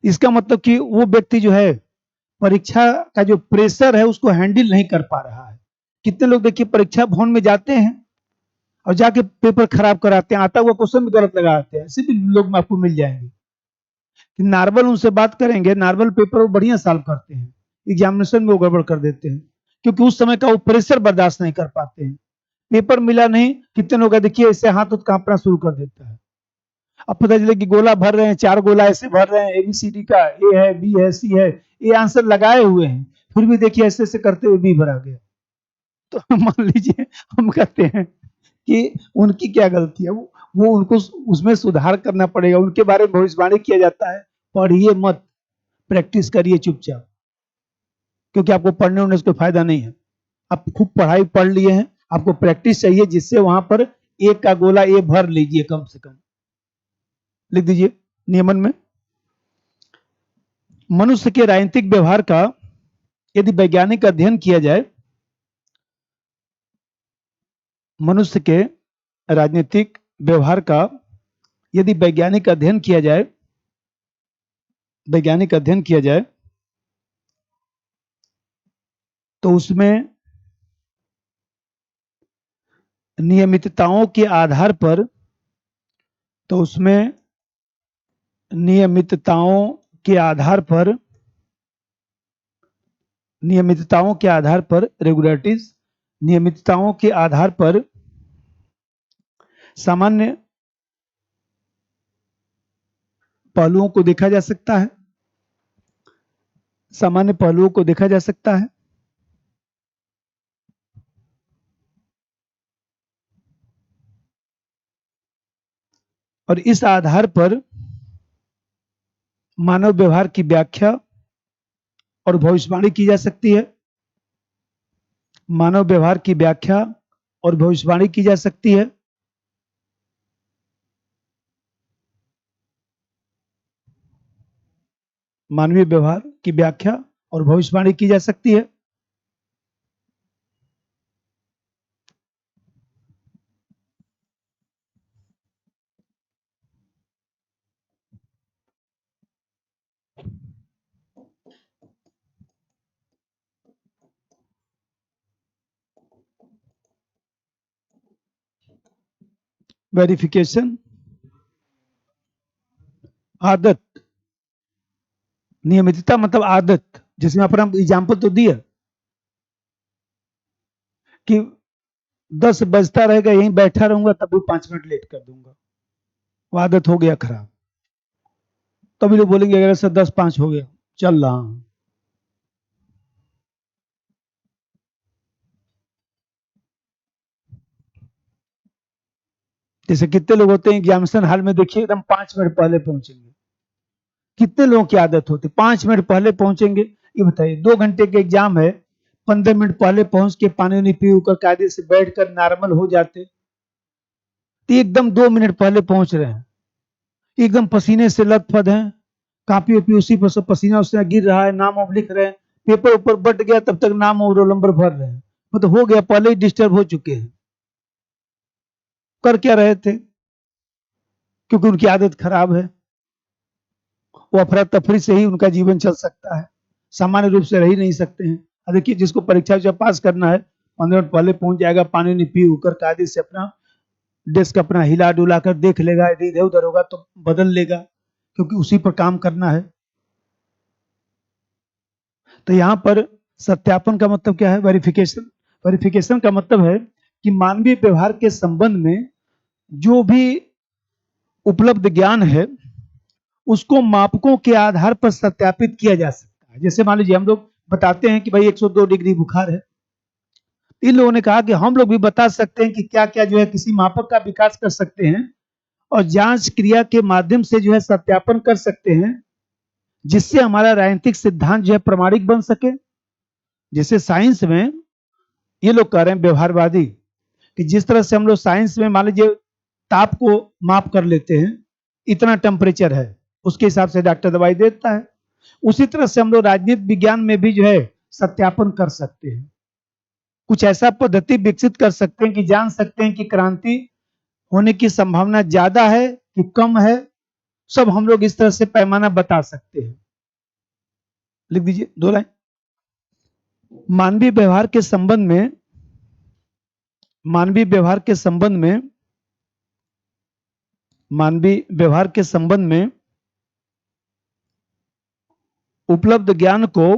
इसका मतलब कि वो व्यक्ति जो है परीक्षा का जो प्रेशर है उसको हैंडल नहीं कर पा रहा है। कितने लोग देखिए परीक्षा भवन में जाते हैं और जाके पेपर खराब कराते हैं, आता हुआ क्वेश्चन भी गलत लगाते हैं, ऐसे भी लोग आपको मिल जाएंगे। नॉर्मल उनसे बात करेंगे, नॉर्मल पेपर वो बढ़िया सॉल्व करते हैं, एग्जामिनेशन में वो गड़बड़ कर देते हैं क्योंकि उस समय का वो प्रेशर बर्दाश्त नहीं कर पाते हैं। पेपर मिला नहीं, कितने लोग देखिए ऐसे हाथ कांपना शुरू कर देता है। अब पता चले कि गोला भर रहे हैं, 4 गोला ऐसे भर रहे हैं, एबीसीडी का ए है, बी है, सी है, ये आंसर लगाए हुए हैं, फिर भी देखिए ऐसे ऐसे करते हुए बी भरा गया। तो मान लीजिए हम कहते हैं कि उनकी क्या गलती है, वो उनको उसमें सुधार करना पड़ेगा। उनके बारे में भविष्यवाणी किया जाता है, पढ़िए मत, प्रैक्टिस करिए चुपचाप, क्योंकि आपको पढ़ने उड़ने से कोई फायदा नहीं है। आप खूब पढ़ाई पढ़ लिए हैं, आपको प्रैक्टिस चाहिए जिससे वहां पर एक का गोला ए भर लीजिए कम से कम। लिख दीजिए नियमन में, मनुष्य के राजनीतिक व्यवहार का यदि वैज्ञानिक अध्ययन किया जाए, मनुष्य के राजनीतिक व्यवहार का यदि वैज्ञानिक अध्ययन किया जाए, वैज्ञानिक अध्ययन किया जाए तो उसमें नियमितताओं के आधार पर, तो उसमें नियमितताओं के आधार पर, नियमितताओं के आधार पर रेगुलरिटीज, नियमितताओं के आधार पर सामान्य पहलुओं को देखा जा सकता है, सामान्य पहलुओं को देखा जा सकता है। और इस आधार पर मानव व्यवहार की व्याख्या और भविष्यवाणी की जा सकती है, मानव व्यवहार की व्याख्या और भविष्यवाणी की जा सकती है। मानवीय व्यवहार की व्याख्या और भविष्यवाणी की जा सकती है। वेरिफिकेशन, आदत, नियमितता मतलब आदत, जिसमें अपना एग्जाम्पल तो दिया कि 10 बजता रहेगा यहीं बैठा रहूंगा तब भी 5 मिनट लेट कर दूंगा, वो आदत हो गया खराब। तभी लोग बोलेंगे अगर ऐसा 10-5 हो गया चल रहा हूं। जैसे कितने लोग होते हैं एग्जामिनेशन हॉल में देखिए एकदम 5 मिनट पहले पहुंचेंगे, कितने लोगों की आदत होती है 5 मिनट पहले पहुंचेंगे। ये बताइए 2 घंटे के एग्जाम है, 15 मिनट पहले पहुंच के पानी नहीं पी कर कायदे से बैठकर नॉर्मल हो जाते, तो एकदम 2 मिनट पहले पहुंच रहे हैं, एकदम पसीने से लथपथ हैं, कापी उपी उसी पर सब पसीना उसीना गिर रहा है, नाम वाम लिख रहे हैं, पेपर ऊपर बट गया तब तक नाम और रोल नंबर भर रहे हैं, मतलब हो गया पहले ही डिस्टर्ब हो चुके हैं। कर क्या रहे थे, क्योंकि उनकी आदत खराब है, वो अफरा तफरी से ही उनका जीवन चल सकता है, सामान्य रूप से रह ही नहीं सकते हैं। देखिए जिसको परीक्षा जब पास करना है 15 मिनट पहले पहुंच जाएगा, पानी नहीं पी होकर कायदे से अपना डेस्क अपना हिला डुला कर देख लेगा, यदि इधर उधर होगा तो बदल लेगा, क्योंकि उसी पर काम करना है। तो यहाँ पर सत्यापन का मतलब क्या है, वेरिफिकेशन। वेरिफिकेशन का मतलब है कि मानवीय व्यवहार के संबंध में जो भी उपलब्ध ज्ञान है उसको मापकों के आधार पर सत्यापित किया जा सकता है। जैसे मान लीजिए हम लोग बताते हैं कि भाई 102 डिग्री बुखार है। इन लोगों ने कहा कि हम लोग भी बता सकते हैं कि क्या क्या जो है किसी मापक का विकास कर सकते हैं और जांच क्रिया के माध्यम से जो है सत्यापन कर सकते हैं, जिससे हमारा राजनीतिक सिद्धांत जो है प्रमाणिक बन सके। जैसे साइंस में ये लोग कह रहे हैं व्यवहारवादी कि जिस तरह से हम लोग साइंस में मान लीजिए ताप को माप कर लेते हैं, इतना टेम्परेचर है, उसके हिसाब से डॉक्टर दवाई देता है, उसी तरह से हम लोग राजनीति विज्ञान में भी जो है सत्यापन कर सकते हैं। कुछ ऐसा पद्धति विकसित कर सकते हैं कि जान सकते हैं कि क्रांति होने की संभावना ज्यादा है कि कम है, सब हम लोग इस तरह से पैमाना बता सकते हैं। लिख दीजिए 2 लाइन। मानवीय व्यवहार के संबंध में, मानवीय व्यवहार के संबंध में, मानवीय व्यवहार के संबंध में उपलब्ध ज्ञान को,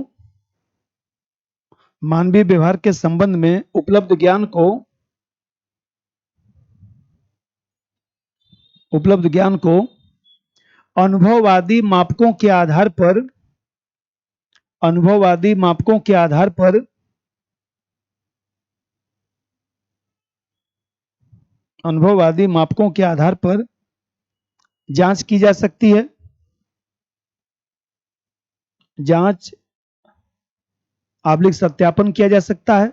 मानवीय व्यवहार के संबंध में उपलब्ध ज्ञान को, उपलब्ध ज्ञान को अनुभववादी मापकों के आधार पर, अनुभववादी मापकों के आधार पर, अनुभववादी मापकों के आधार पर जांच की जा सकती है। जांच आबलिक सत्यापन किया जा सकता है।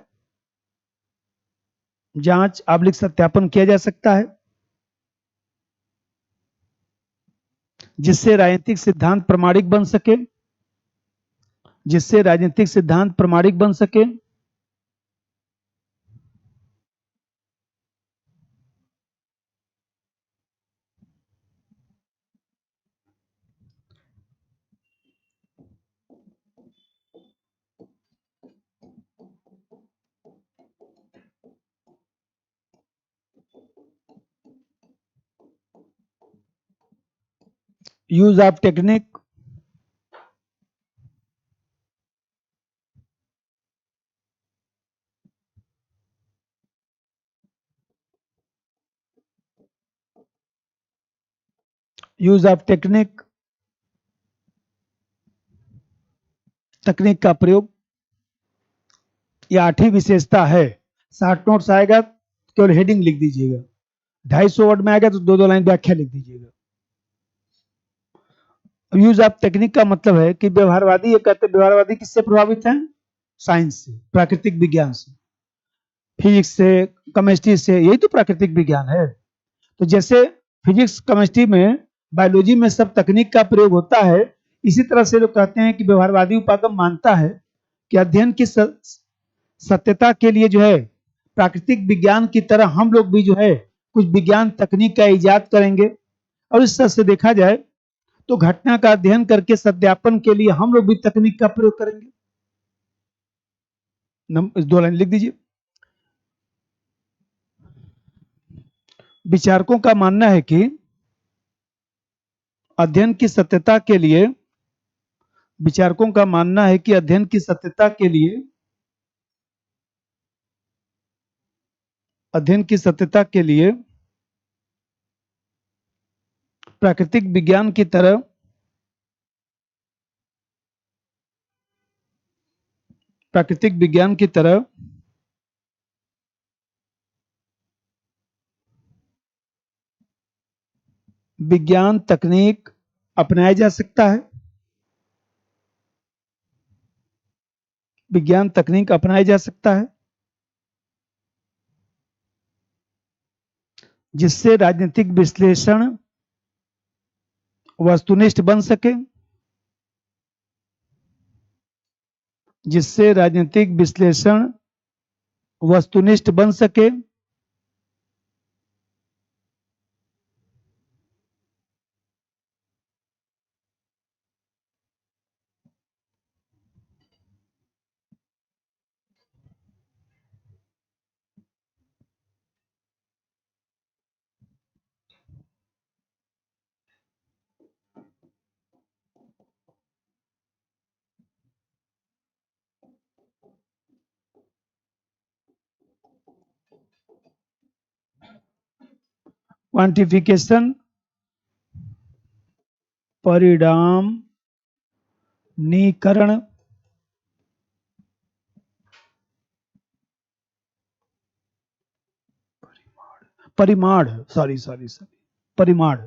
जांच आबलिक सत्यापन किया जा सकता है, जिससे राजनीतिक सिद्धांत प्रमाणिक बन सके, जिससे राजनीतिक सिद्धांत प्रमाणिक बन सके। Use of technique, use of technique, तकनीक का प्रयोग। यह 8वीं विशेषता है। 60 नोट्स आएगा केवल हेडिंग लिख दीजिएगा, 250 वर्ड में आएगा तो 2-2 लाइन व्याख्या लिख दीजिएगा। यूज ऑफ टेक्निक का मतलब है कि व्यवहारवादी, ये कहते हैं व्यवहारवादी किससे प्रभावित हैं? साइंस से, प्राकृतिक विज्ञान से, फिजिक्स से, केमिस्ट्री से, यही तो प्राकृतिक विज्ञान है। तो जैसे फिजिक्स केमिस्ट्री में, बायोलॉजी में सब तकनीक का प्रयोग होता है, इसी तरह से लोग कहते हैं कि व्यवहारवादी उपागम मानता है कि अध्ययन की सत्यता के लिए जो है प्राकृतिक विज्ञान की तरह हम लोग भी जो है कुछ विज्ञान तकनीक का इजाद करेंगे, और इस तरह से देखा जाए तो घटना का अध्ययन करके सत्यापन के लिए हम लोग भी तकनीक का प्रयोग करेंगे। 2 लाइन लिख दीजिए। विचारकों का मानना है कि अध्ययन की सत्यता के लिए, विचारकों का मानना है कि अध्ययन की सत्यता के लिए, अध्ययन की सत्यता के लिए प्राकृतिक विज्ञान की तरह, प्राकृतिक विज्ञान की तरह विज्ञान तकनीक अपनाया जा सकता है, विज्ञान तकनीक अपनाया जा सकता है, जिससे राजनीतिक विश्लेषण वस्तुनिष्ठ बन सके, जिससे राजनीतिक विश्लेषण वस्तुनिष्ठ बन सके। क्वांटिफिकेशन परिणाम नीकरण परिमाण, सॉरी सॉरी सॉरी, परिमाण,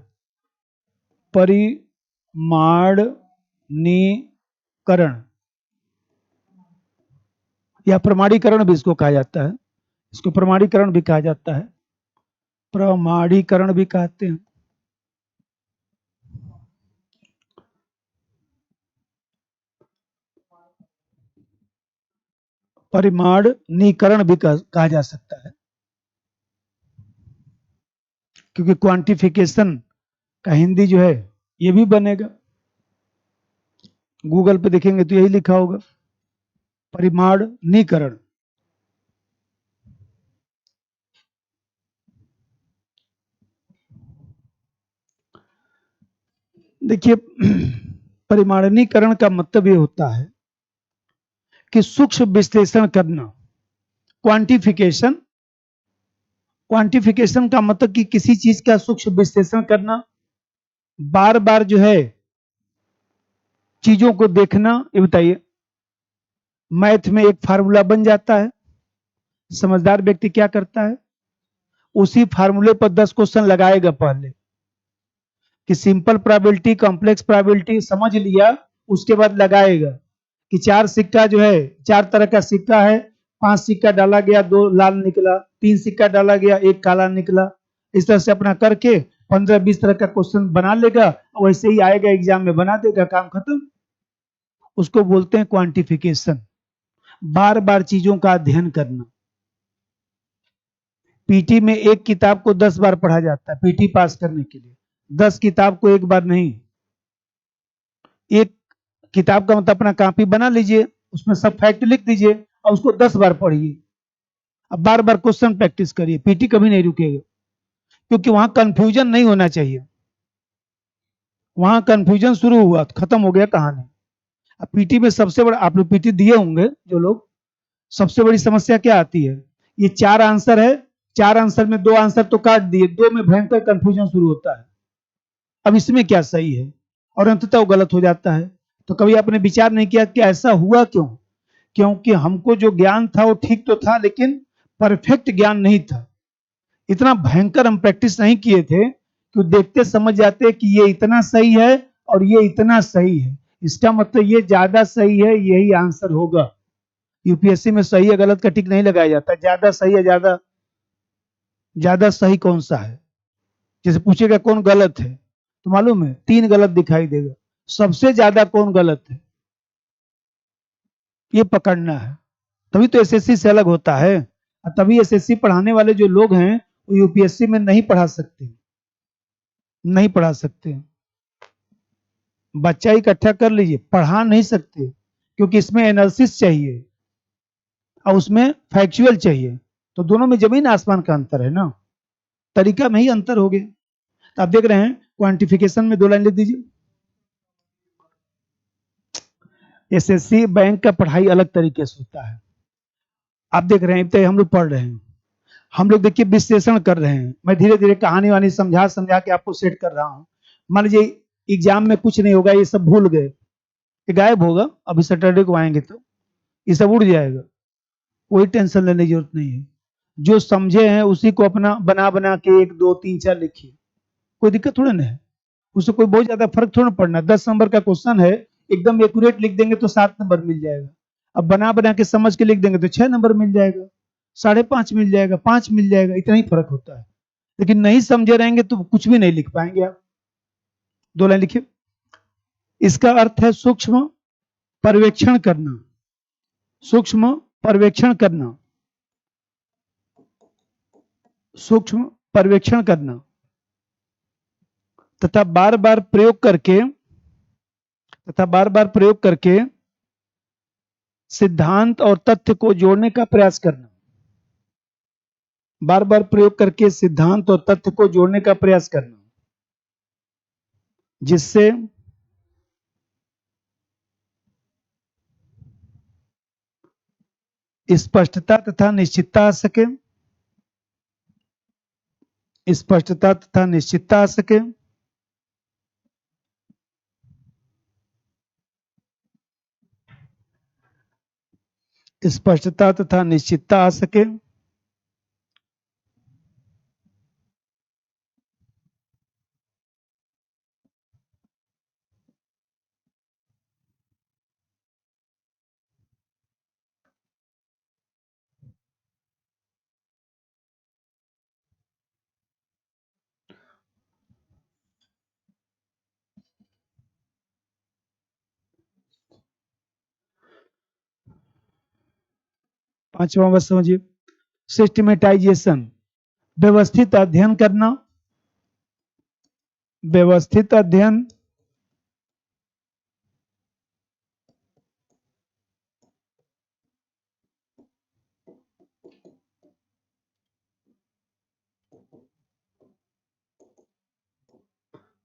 परिमाणनीकरण या प्रमाणीकरण भी इसको कहा जाता है, इसको प्रमाणीकरण भी कहा जाता है, प्रमाणीकरण भी कहते हैं। परिमाणीकरण भी कहा जा सकता है, क्योंकि क्वांटिफिकेशन का हिंदी जो है ये भी बनेगा, गूगल पे देखेंगे तो यही लिखा होगा, परिमाणीकरण। देखिए, परिमाणीकरण का मतलब ये होता है कि सूक्ष्म विश्लेषण करना। क्वांटिफिकेशन, क्वांटिफिकेशन का मतलब कि किसी चीज का सूक्ष्म विश्लेषण करना, बार बार जो है चीजों को देखना। ये बताइए, मैथ में एक फार्मूला बन जाता है, समझदार व्यक्ति क्या करता है, उसी फार्मूले पर 10 क्वेश्चन लगाएगा पहले, कि सिंपल प्रोबेबिलिटी, कॉम्प्लेक्स प्रोबेबिलिटी समझ लिया, उसके बाद लगाएगा कि 4 सिक्का जो है, 4 तरह का सिक्का है, 5 सिक्का डाला गया, 2 लाल निकला, 3 सिक्का डाला गया, 1 काला निकला। इस तरह से अपना करके 15-20 तरह का क्वेश्चन बना लेगा, वैसे ही आएगा एग्जाम में, बना देगा, काम खत्म। उसको बोलते हैं क्वांटिफिकेशन, बार बार चीजों का अध्ययन करना। पीटी में एक किताब को 10 बार पढ़ा जाता है, पीटी पास करने के लिए 10 किताब को एक बार नहीं। एक किताब का मतलब अपना कॉपी बना लीजिए, उसमें सब फैक्ट लिख दीजिए और उसको 10 बार पढ़िए। अब बार बार क्वेश्चन प्रैक्टिस करिए, पीटी कभी नहीं रुकेगा, क्योंकि वहां कंफ्यूजन नहीं होना चाहिए। वहां कंफ्यूजन शुरू हुआ तो खत्म हो गया कहानी। अब पीटी में सबसे बड़ा, आप लोग पीटी दिए होंगे जो लोग, सबसे बड़ी समस्या क्या आती है, ये 4 आंसर है, 4 आंसर में 2 आंसर तो काट दिए, 2 में भयंकर कंफ्यूजन शुरू होता है। अब इसमें क्या सही है, और अंततः वो गलत हो जाता है। तो कभी आपने विचार नहीं किया कि ऐसा हुआ क्यों? क्योंकि हमको जो ज्ञान था वो ठीक तो था, लेकिन परफेक्ट ज्ञान नहीं था। इतना भयंकर हम प्रैक्टिस नहीं किए थे कि देखते समझ जाते कि ये इतना सही है और ये इतना सही है, इसका मतलब ये ज्यादा सही है, यही आंसर होगा। यूपीएससी में सही या गलत का टिक नहीं लगाया जाता, ज्यादा सही है, ज्यादा ज्यादा सही कौन सा है। जैसे पूछेगा कौन गलत है, तो मालूम है 3 गलत दिखाई देगा, सबसे ज्यादा कौन गलत है ये पकड़ना है। तभी तो एसएससी से अलग होता है, और तभी एसएससी पढ़ाने वाले जो लोग हैं वो यूपीएससी में नहीं पढ़ा सकते, नहीं पढ़ा सकते। बच्चा इकट्ठा कर लीजिए, पढ़ा नहीं सकते, क्योंकि इसमें एनालिसिस चाहिए और उसमें फैक्चुअल चाहिए। तो दोनों में जमीन आसमान का अंतर है ना, तरीका में ही अंतर हो गया। तो आप देख रहे हैं क्वांटिफिकेशन में 2 लाइन लिख दीजिए। एसएससी बैंक का पढ़ाई अलग तरीके से होता है। आप देख रहे हैं, तो हम लोग पढ़ रहे हैं, हम लोग देखिए विश्लेषण कर रहे हैं, मैं धीरे धीरे कहानी वानी समझा समझा के आपको सेट कर रहा हूं। मान लीजिए एग्जाम में कुछ नहीं होगा, ये सब भूल गए, ये गायब होगा, अभी सैटरडे को आएंगे तो ये सब उड़ जाएगा, कोई टेंशन लेने की जरूरत नहीं है। जो समझे हैं उसी को अपना बना बना के 1 2 3 4 लिखिए, कोई दिक्कत थोड़ा ना है, उससे कोई बहुत ज्यादा फर्क थोड़ा पड़ना। 10 नंबर का क्वेश्चन है, एकदम एक्यूरेट लिख देंगे तो 7 नंबर मिल जाएगा, अब बना बना के समझ के लिख देंगे तो 6 नंबर मिल जाएगा, 5.5 मिल जाएगा, 5 मिल जाएगा, इतना ही फर्क होता है। लेकिन नहीं समझे रहेंगे तो कुछ भी नहीं लिख पाएंगे आप। 2 लाइन लिखिए। इसका अर्थ है सूक्ष्म पर्यवेक्षण करना, सूक्ष्म पर्यवेक्षण करना, सूक्ष्म पर्यवेक्षण करना, तथा बार बार प्रयोग करके, तथा बार बार प्रयोग करके सिद्धांत और तथ्य को जोड़ने का प्रयास करना, बार बार प्रयोग करके सिद्धांत और तथ्य को जोड़ने का प्रयास करना, जिससे स्पष्टता तथा निश्चितता आ सके, स्पष्टता तथा निश्चितता आ सके, स्पष्टता तथा निश्चितता आ सके, पांचवा बस समझिए, सिस्टमेटाइजेशन, व्यवस्थित अध्ययन करना, व्यवस्थित अध्ययन,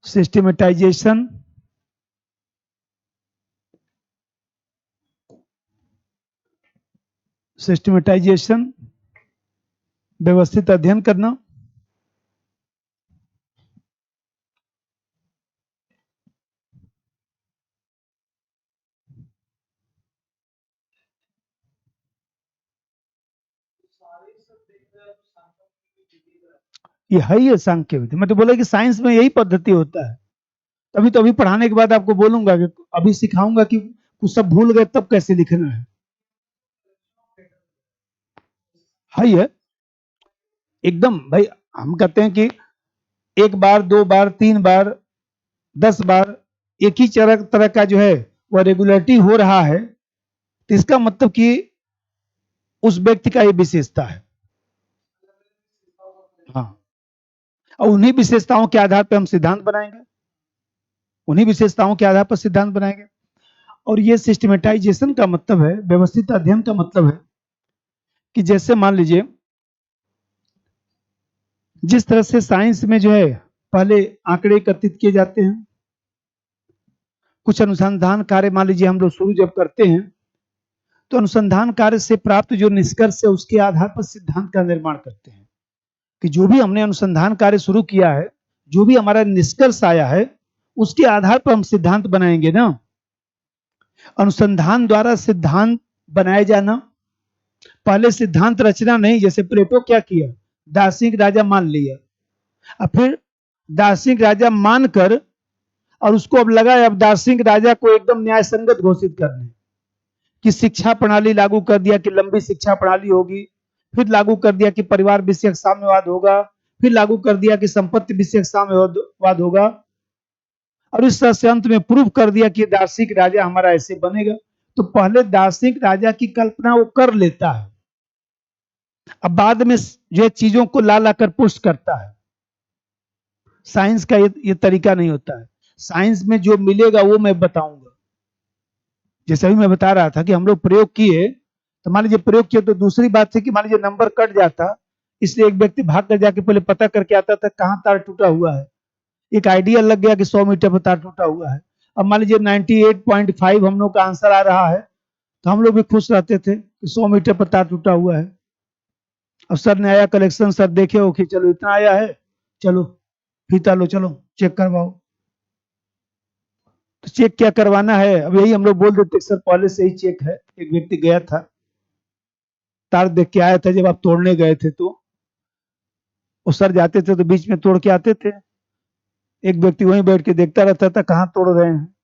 सिस्टमेटाइजेशन, सिस्टमेटाइजेशन, व्यवस्थित अध्ययन करना, ये है ही सांख्य विधि। मैं तो बोला कि साइंस में यही पद्धति होता है, तभी तो अभी पढ़ाने के बाद आपको बोलूंगा कि अभी सिखाऊंगा कि कुछ सब भूल गए तब कैसे लिखना है ही है एकदम भाई। हम कहते हैं कि एक बार, दो बार, तीन बार, 10 बार एक ही तरह का जो है वह रेगुलरिटी हो रहा है, तो इसका मतलब कि उस व्यक्ति का ये विशेषता है। हाँ, और उन्हीं विशेषताओं के आधार पर हम सिद्धांत बनाएंगे, उन्हीं विशेषताओं के आधार पर सिद्धांत बनाएंगे। और ये सिस्टमेटाइजेशन का मतलब है, व्यवस्थित अध्ययन का मतलब है कि जैसे मान लीजिए जिस तरह से साइंस में जो है पहले आंकड़े एकत्रित किए जाते हैं, कुछ अनुसंधान कार्य मान लीजिए हम लोग शुरू जब करते हैं तो अनुसंधान कार्य से प्राप्त जो निष्कर्ष है उसके आधार पर सिद्धांत का निर्माण करते हैं कि जो भी हमने अनुसंधान कार्य शुरू किया है, जो भी हमारा निष्कर्ष आया है, उसके आधार पर हम सिद्धांत बनाएंगे ना। अनुसंधान द्वारा सिद्धांत बनाया जाना, पहले सिद्धांत रचना नहीं। जैसे प्लेटो क्या किया, दार्शनिक राजा मान लिया, और फिर दार्शनिक राजा मानकर और उसको अब लगा अब दार्शनिक राजा को एकदम न्याय संगत घोषित करने कि शिक्षा प्रणाली लागू कर दिया कि लंबी शिक्षा प्रणाली होगी, फिर लागू कर दिया कि परिवार विषयक साम्यवाद होगा, फिर लागू कर दिया कि संपत्ति विषयक साम्यवाद होगा, और इस तरह से अंत में प्रूफ कर दिया कि दार्शनिक राजा हमारा ऐसे बनेगा। तो पहले दार्शनिक राजा की कल्पना वो कर लेता है, अब बाद में जो है चीजों को ला ला कर पुष्ट करता है। साइंस का ये तरीका नहीं होता है। साइंस में जो मिलेगा वो मैं बताऊंगा। जैसे अभी मैं बता रहा था कि हम लोग प्रयोग किए, तो मान लीजिए प्रयोग किए तो दूसरी बात थी कि मान लीजिए नंबर कट जाता, इसलिए एक व्यक्ति भाग कर जाके पहले पता करके आता था कहाँ तार टूटा हुआ है। एक आइडिया लग गया कि 100 मीटर पर तार टूटा हुआ है। अब मान लीजिए 98.5 हम लोग का आंसर आ रहा है, तो हम लोग भी खुश रहते थे कि 100 मीटर पर तार टूटा हुआ है। अब सर ने आया कलेक्शन, सर देखे हो कि चलो इतना आया है, चलो फीता लो, चलो चेक करवाओ। तो चेक क्या करवाना है, अब यही हम लोग बोल देते सर पहले से ही चेक है। एक व्यक्ति गया था, तार देख के आया था, जब आप तोड़ने गए थे तो वो सर जाते थे तो बीच में तोड़ के आते थे, एक व्यक्ति वहीं बैठ के देखता रहता था कहाँ तोड़ रहे हैं।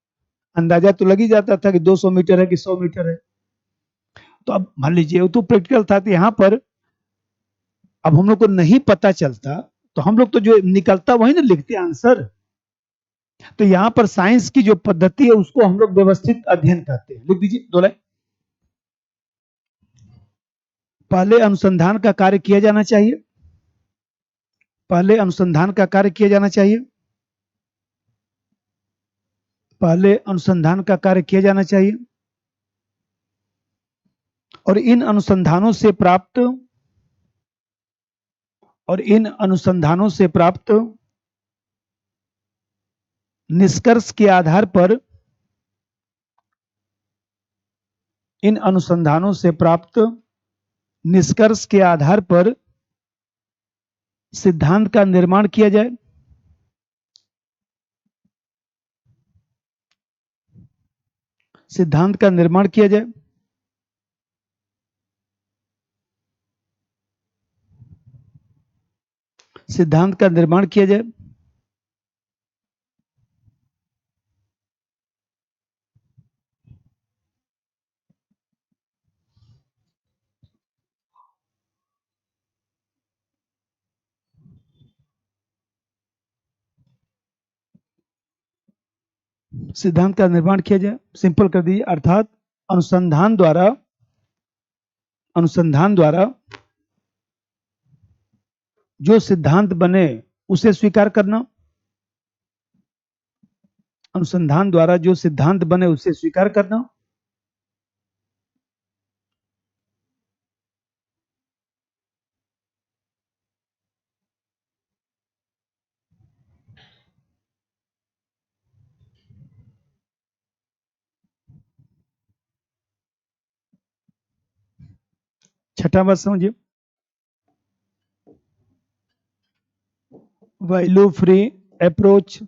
अंदाजा तो लग ही जाता था कि 200 मीटर है कि 100 मीटर है। तो अब मान लीजिए वो तो प्रैक्टिकल था, तो यहाँ पर अब हम लोग को नहीं पता चलता, तो हम लोग तो जो निकलता वही ना लिखते आंसर। तो यहाँ पर साइंस की जो पद्धति है उसको हम लोग व्यवस्थित अध्ययन कहते हैं। लिख दीजिए 2 लाइन। पहले अनुसंधान का कार्य किया जाना चाहिए, पहले अनुसंधान का कार्य किया जाना चाहिए, पहले अनुसंधान का कार्य किया जाना चाहिए, और इन अनुसंधानों से प्राप्त, और इन अनुसंधानों से प्राप्त निष्कर्ष के आधार पर, इन अनुसंधानों से प्राप्त निष्कर्ष के आधार पर सिद्धांत का निर्माण किया जाए। सिद्धांत का निर्माण किया जाए। सिद्धांत का निर्माण किया जाए। सिद्धांत का निर्माण किया जाए, सिंपल कर दीजिए। अर्थात अनुसंधान द्वारा अनुसंधान द्वारा जो सिद्धांत बने उसे स्वीकार करना, अनुसंधान द्वारा जो सिद्धांत बने उसे स्वीकार करना, छठा बात समझिए, वैल्यू फ्री अप्रोच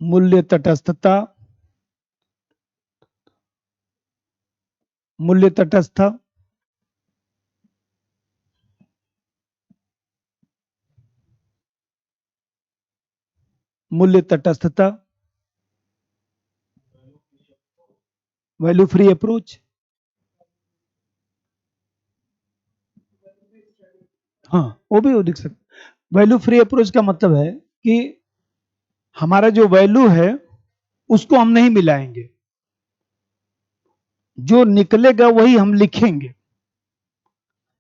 मूल्य तटस्थता, मूल्य तटस्थ, मूल्य तटस्थता, वैल्यू फ्री अप्रोच, हाँ वो भी वो लिख सकते। वैल्यू फ्री अप्रोच का मतलब है कि हमारा जो वैल्यू है उसको हम नहीं मिलाएंगे, जो निकलेगा वही हम लिखेंगे।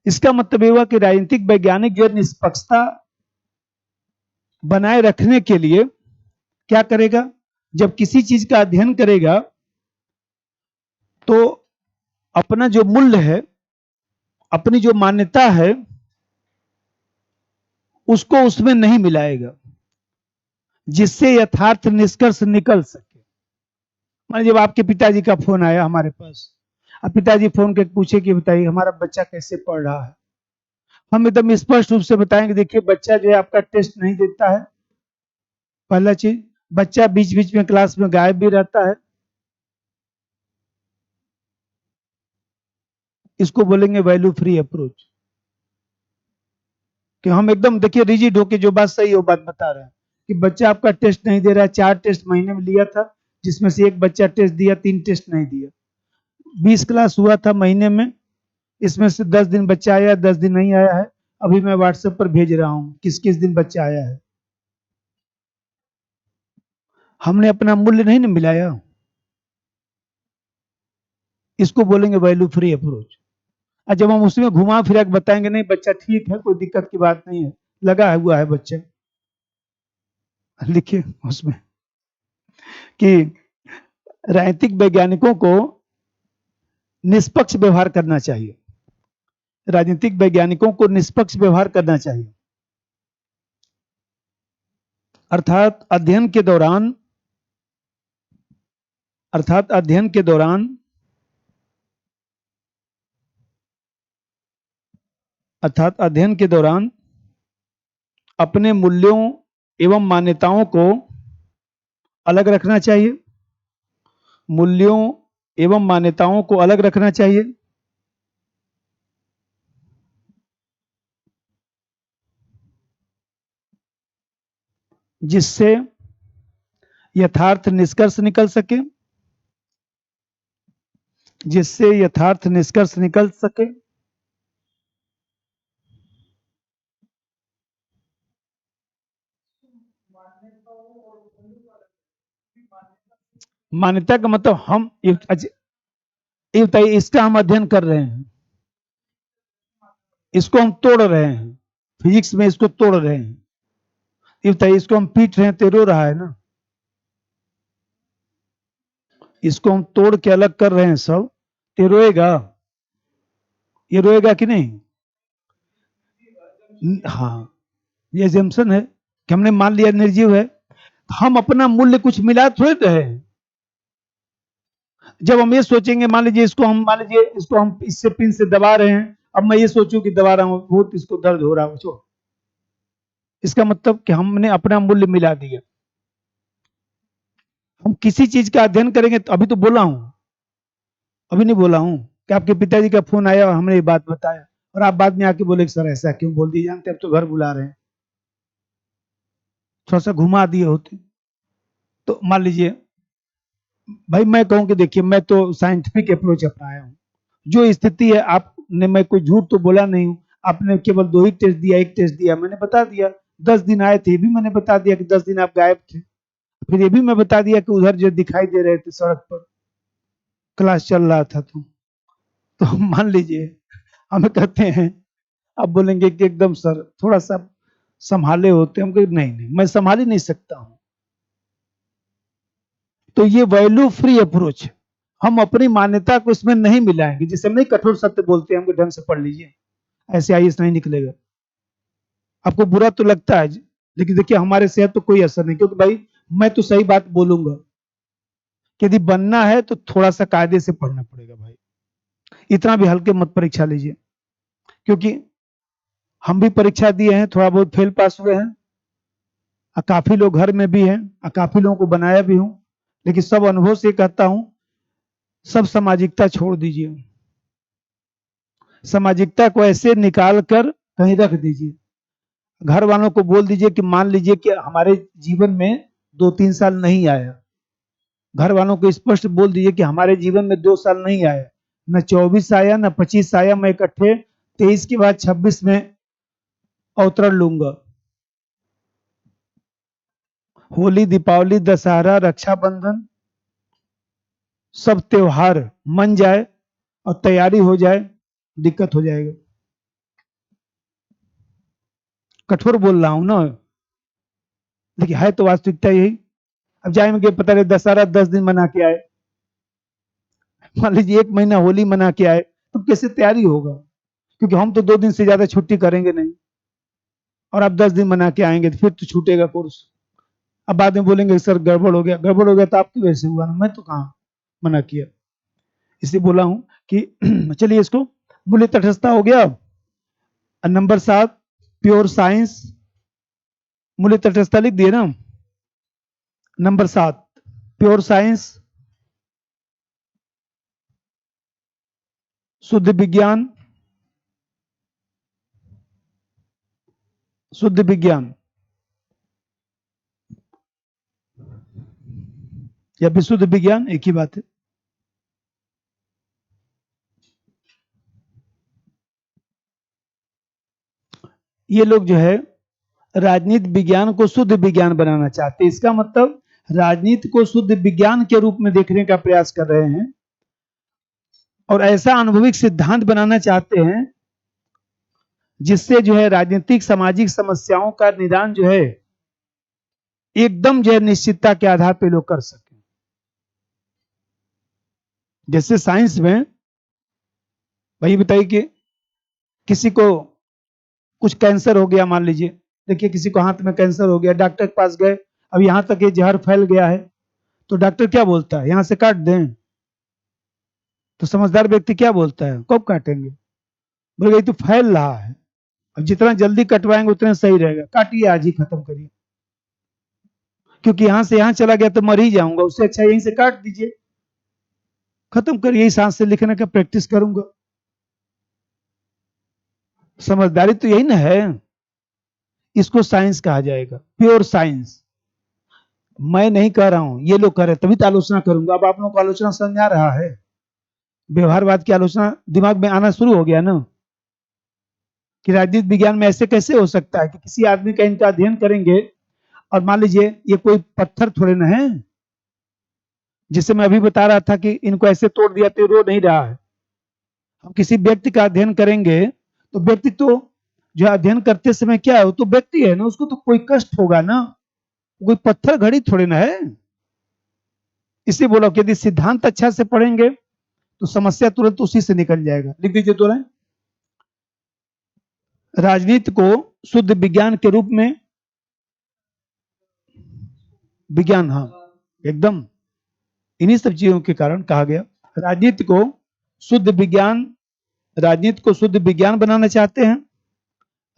इसका मतलब यह हुआ कि राजनीतिक वैज्ञानिक जो निष्पक्षता बनाए रखने के लिए क्या करेगा, जब किसी चीज का अध्ययन करेगा तो अपना जो मूल्य है, अपनी जो मान्यता है, उसको उसमें नहीं मिलाएगा, जिससे यथार्थ निष्कर्ष निकल सके। मान जब आपके पिताजी का फोन आया हमारे पास, अब पिताजी फोन करके पूछे कि बताइए हमारा बच्चा कैसे पढ़ रहा है, हम एकदम स्पष्ट रूप से बताएंगे देखिए बच्चा जो है आपका टेस्ट नहीं देता है, पहला चीज, बच्चा बीच बीच में क्लास में गायब भी रहता है, इसको बोलेंगे वैल्यू फ्री अप्रोच। कि हम एकदम देखिए रिजिड होके जो बात सही है वो बात बता रहे हैं कि बच्चा आपका टेस्ट नहीं दे रहा है, 4 टेस्ट महीने में लिया था जिसमें से एक बच्चा टेस्ट दिया, 3 टेस्ट नहीं दिया, 20 क्लास हुआ था महीने में, इसमें से 10 दिन बच्चा आया, 10 दिन नहीं आया है, अभी मैं व्हाट्सएप पर भेज रहा हूं किस किस दिन बच्चा आया है। हमने अपना मूल्य नहीं ना मिलाया, इसको बोलेंगे वैल्यू फ्री अप्रोच। और जब हम उसमें घुमा फिरा के बताएंगे नहीं बच्चा ठीक है, कोई दिक्कत की बात नहीं है, लगा हुआ है बच्चा, लिखिए उसमें कि राजनीतिक वैज्ञानिकों को निष्पक्ष व्यवहार करना चाहिए, राजनीतिक वैज्ञानिकों को निष्पक्ष व्यवहार करना चाहिए, अर्थात अध्ययन के दौरान, अर्थात अध्ययन के दौरान, अर्थात अध्ययन के दौरान अपने मूल्यों एवं मान्यताओं को अलग रखना चाहिए, मूल्यों एवं मान्यताओं को अलग रखना चाहिए, जिससे यथार्थ निष्कर्ष निकल सके, जिससे यथार्थ निष्कर्ष निकल सके, मान्यता का मतलब हम ये बताइए इसका हम अध्ययन कर रहे हैं, इसको हम तोड़ रहे हैं, फिजिक्स में इसको तोड़ रहे हैं, ये बताइए इसको हम पीट रहे हैं तो रो रहा है ना, इसको हम तोड़ के अलग कर रहे हैं सब, तो रोएगा, ये रोएगा कि नहीं? हाँ, ये एजम्पशन है कि हमने मान लिया निर्जीव है, हम अपना मूल्य कुछ मिला थोड़े रहे हैं। जब हम ये सोचेंगे, मान लीजिए इसको हम इससे पिन से दबा रहे हैं, अब मैं ये सोचूं कि दबा रहा हूं बहुत इसको दर्द हो रहा है, छोड़, इसका मतलब कि हमने अपना मूल्य मिला दिया। हम किसी चीज का अध्ययन करेंगे तो अभी तो बोला हूं, अभी नहीं बोला हूं कि आपके पिताजी का फोन आया और हमने ये बात बताया और आप बाद में आके बोले सर ऐसा क्यों बोल दिए, जानते अब तो घर बुला रहे हैं, थोड़ा सा घुमा दिए होते। तो मान लीजिए भाई मैं कहूं कि देखिए मैं तो साइंटिफिक अप्रोच अपनाया हूं, जो स्थिति है आपने, मैं कोई झूठ तो बोला नहीं हूं, आपने केवल 2 ही टेस्ट दिया, एक टेस्ट दिया, मैंने बता दिया, 10 दिन आए थे भी मैंने बता दिया कि 10 दिन आप गायब थे, फिर ये भी मैं बता दिया कि उधर जो दिखाई दे रहे थे सड़क पर, क्लास चल रहा था तो मान लीजिए हमें कहते हैं, आप बोलेंगे कि एकदम सर थोड़ा सा संभाले होते, हम कहें नहीं नहीं मैं संभाल ही नहीं सकता हूं। तो ये वैल्यू फ्री अप्रोच, हम अपनी मान्यता को इसमें नहीं मिलाएंगे। जिसे हम नहीं कठोर सत्य बोलते हैं, हमको ढंग से पढ़ लीजिए, ऐसे आईएएस नहीं निकलेगा। आपको बुरा तो लगता है, लेकिन देखिए हमारे सेहत तो कोई असर नहीं, क्योंकि भाई मैं तो सही बात बोलूंगा कि यदि बनना है तो थोड़ा सा कायदे से पढ़ना पड़ेगा भाई, इतना भी हल्के मत परीक्षा लीजिए। क्योंकि हम भी परीक्षा दिए हैं, थोड़ा बहुत फेल पास हुए हैं, और काफी लोग घर में भी हैं, और काफी लोगों को बनाया भी हूं, लेकिन सब अनुभव से कहता हूं, सब सामाजिकता छोड़ दीजिए, सामाजिकता को ऐसे निकाल कर कहीं रख दीजिए। घर वालों को बोल दीजिए कि मान लीजिए कि हमारे जीवन में 2-3 साल नहीं आया, घर वालों को स्पष्ट बोल दीजिए कि हमारे जीवन में 2 साल नहीं आया, न 24 आया न 25 आया, मैं इकट्ठे 23 के बाद 26 में अवतरण लूंगा। होली, दीपावली, दशहरा, रक्षाबंधन, सब त्योहार मन जाए और तैयारी हो जाए, दिक्कत हो जाएगा। कठोर बोल रहा हूं ना, लेकिन है तो वास्तविकता यही। अब जाएंगे, पता नहीं दशहरा 10 दिन मना के आए, मान लीजिए 1 महीना होली मना के आए, तो कैसे तैयारी होगा? क्योंकि हम तो 2 दिन से ज्यादा छुट्टी करेंगे नहीं, और आप 10 दिन मना के आएंगे तो फिर तो छूटेगा कोर्स। अब बाद में बोलेंगे सर गड़बड़ हो गया, गड़बड़ हो गया तो आपकी वजह से हुआ ना, मैं तो कहाँ मना किया। इसलिए बोला हूं कि चलिए इसको, मूल्य तटस्थता हो गया। नंबर 7 प्योर साइंस, मूल्य तटस्थता लिख दिए ना। नंबर 7 प्योर साइंस, शुद्ध विज्ञान, शुद्ध विज्ञान या विशुद्ध विज्ञान एक ही बात है। ये लोग जो है राजनीति विज्ञान को शुद्ध विज्ञान बनाना चाहते हैं। इसका मतलब राजनीति को शुद्ध विज्ञान के रूप में देखने का प्रयास कर रहे हैं, और ऐसा अनुभविक सिद्धांत बनाना चाहते हैं जिससे जो है राजनीतिक सामाजिक समस्याओं का निदान जो है एकदम जो है निश्चितता के आधार पर लोग कर सके। जैसे साइंस में वही बताइए कि किसी को कुछ कैंसर हो गया, मान लीजिए, देखिए किसी को हाथ में कैंसर हो गया, डॉक्टर के पास गए, अब यहां तक ये जहर फैल गया है, तो डॉक्टर क्या बोलता है, यहां से काट दें? तो समझदार व्यक्ति क्या बोलता है, कब काटेंगे? बोले ये तो फैल रहा है, अब जितना जल्दी कटवाएंगे उतना सही रहेगा, काटिए आज ही खत्म करिए, क्योंकि यहां से यहां चला गया तो मर ही जाऊंगा, उससे अच्छा यहीं से काट दीजिए, खत्म करिए, यही सांस से लिखने का प्रैक्टिस करूंगा। समझदारी तो यही ना है, इसको साइंस कहा जाएगा, प्योर साइंस। मैं नहीं कह रहा हूं, ये लोग कह रहे, तभी तो आलोचना करूंगा। अब आप लोगों को आलोचना समझ आ रहा है, व्यवहारवाद की आलोचना दिमाग में आना शुरू हो गया ना, कि राजनीति विज्ञान में ऐसे कैसे हो सकता है कि किसी आदमी का इनका अध्ययन करेंगे, और मान लीजिए ये कोई पत्थर थोड़े ना है, जिसे मैं अभी बता रहा था कि इनको ऐसे तोड़ दिया तो रो नहीं रहा है। हम किसी व्यक्ति का अध्ययन करेंगे तो व्यक्ति तो जो अध्ययन करते समय क्या है, वो तो व्यक्ति है ना, उसको तो कोई कष्ट होगा ना, कोई पत्थर घड़ी थोड़े ना है। इसलिए बोला कि यदि सिद्धांत अच्छा से पढ़ेंगे तो समस्या तुरंत उसी से निकल जाएगा। लिख दीजिए तो राजनीति को शुद्ध विज्ञान के रूप में, विज्ञान, हाँ एकदम इन्हीं सब चीजों के कारण कहा गया, राजनीति को शुद्ध विज्ञान, राजनीति को शुद्ध विज्ञान बनाना चाहते हैं,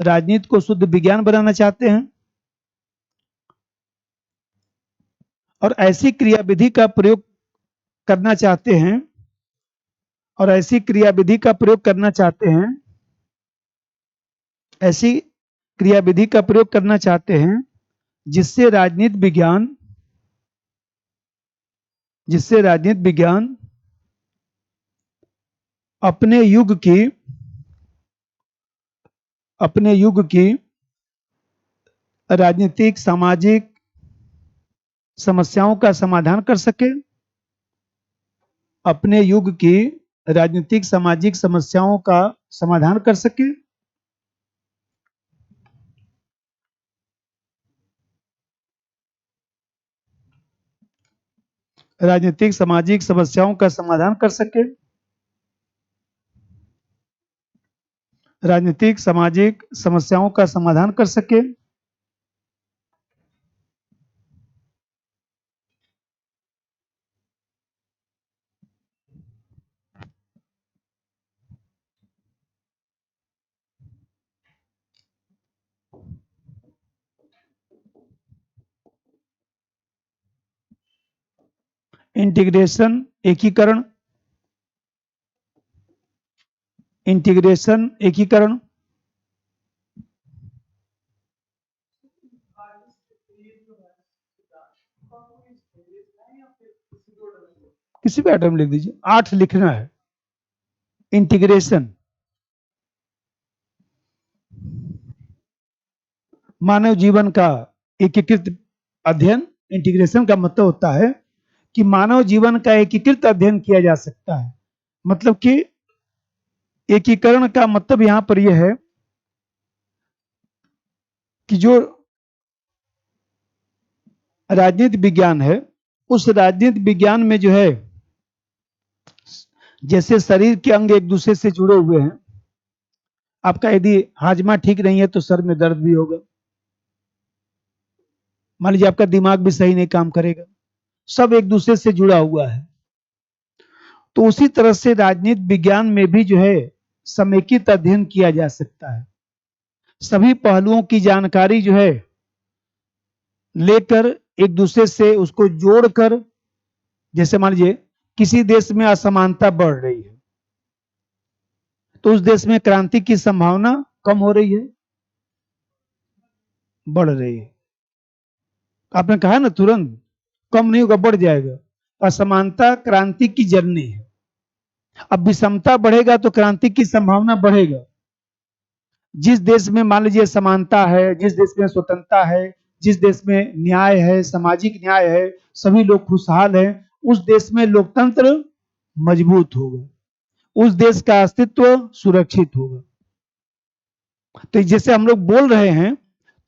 राजनीति को शुद्ध विज्ञान बनाना चाहते हैं, और ऐसी क्रियाविधि का प्रयोग करना चाहते हैं, और ऐसी क्रियाविधि का प्रयोग करना चाहते हैं, ऐसी क्रियाविधि का प्रयोग करना चाहते हैं जिससे राजनीति विज्ञान, जिससे राजनीति विज्ञान अपने युग की राजनीतिक सामाजिक समस्याओं का समाधान कर सके, अपने युग की राजनीतिक सामाजिक समस्याओं का समाधान कर सके। राजनीतिक सामाजिक समस्याओं का समाधान कर सके। राजनीतिक सामाजिक समस्याओं का समाधान कर सके। इंटीग्रेशन एकीकरण। इंटीग्रेशन एकीकरण। किसी भी आइटम लिख दीजिए, 8 लिखना है। इंटीग्रेशन मानव जीवन का एकीकृत अध्ययन। इंटीग्रेशन का मतलब होता है कि मानव जीवन का एकीकृत अध्ययन किया जा सकता है। मतलब कि एकीकरण का मतलब यहां पर यह है कि जो राजनीति विज्ञान है, उस राजनीति विज्ञान में जो है, जैसे शरीर के अंग एक दूसरे से जुड़े हुए हैं। आपका यदि हाजमा ठीक नहीं है तो सर में दर्द भी होगा। मान लीजिए आपका दिमाग भी सही नहीं काम करेगा। सब एक दूसरे से जुड़ा हुआ है। तो उसी तरह से राजनीति विज्ञान में भी जो है समेकित अध्ययन किया जा सकता है। सभी पहलुओं की जानकारी जो है लेकर एक दूसरे से उसको जोड़कर, जैसे मान लीजिए किसी देश में असमानता बढ़ रही है तो उस देश में क्रांति की संभावना कम हो रही है, बढ़ रही है। आपने कहा ना तुरंत, कम नहीं होगा, बढ़ जाएगा। असमानता क्रांति की जननी है। अब विषमता बढ़ेगा तो क्रांति की संभावना बढ़ेगा। जिस देश में मान लीजिए समानता है, जिस देश में स्वतंत्रता है, जिस देश में न्याय है, सामाजिक न्याय है, सभी लोग खुशहाल हैं, उस देश में लोकतंत्र मजबूत होगा, उस देश का अस्तित्व सुरक्षित होगा। तो जैसे हम लोग बोल रहे हैं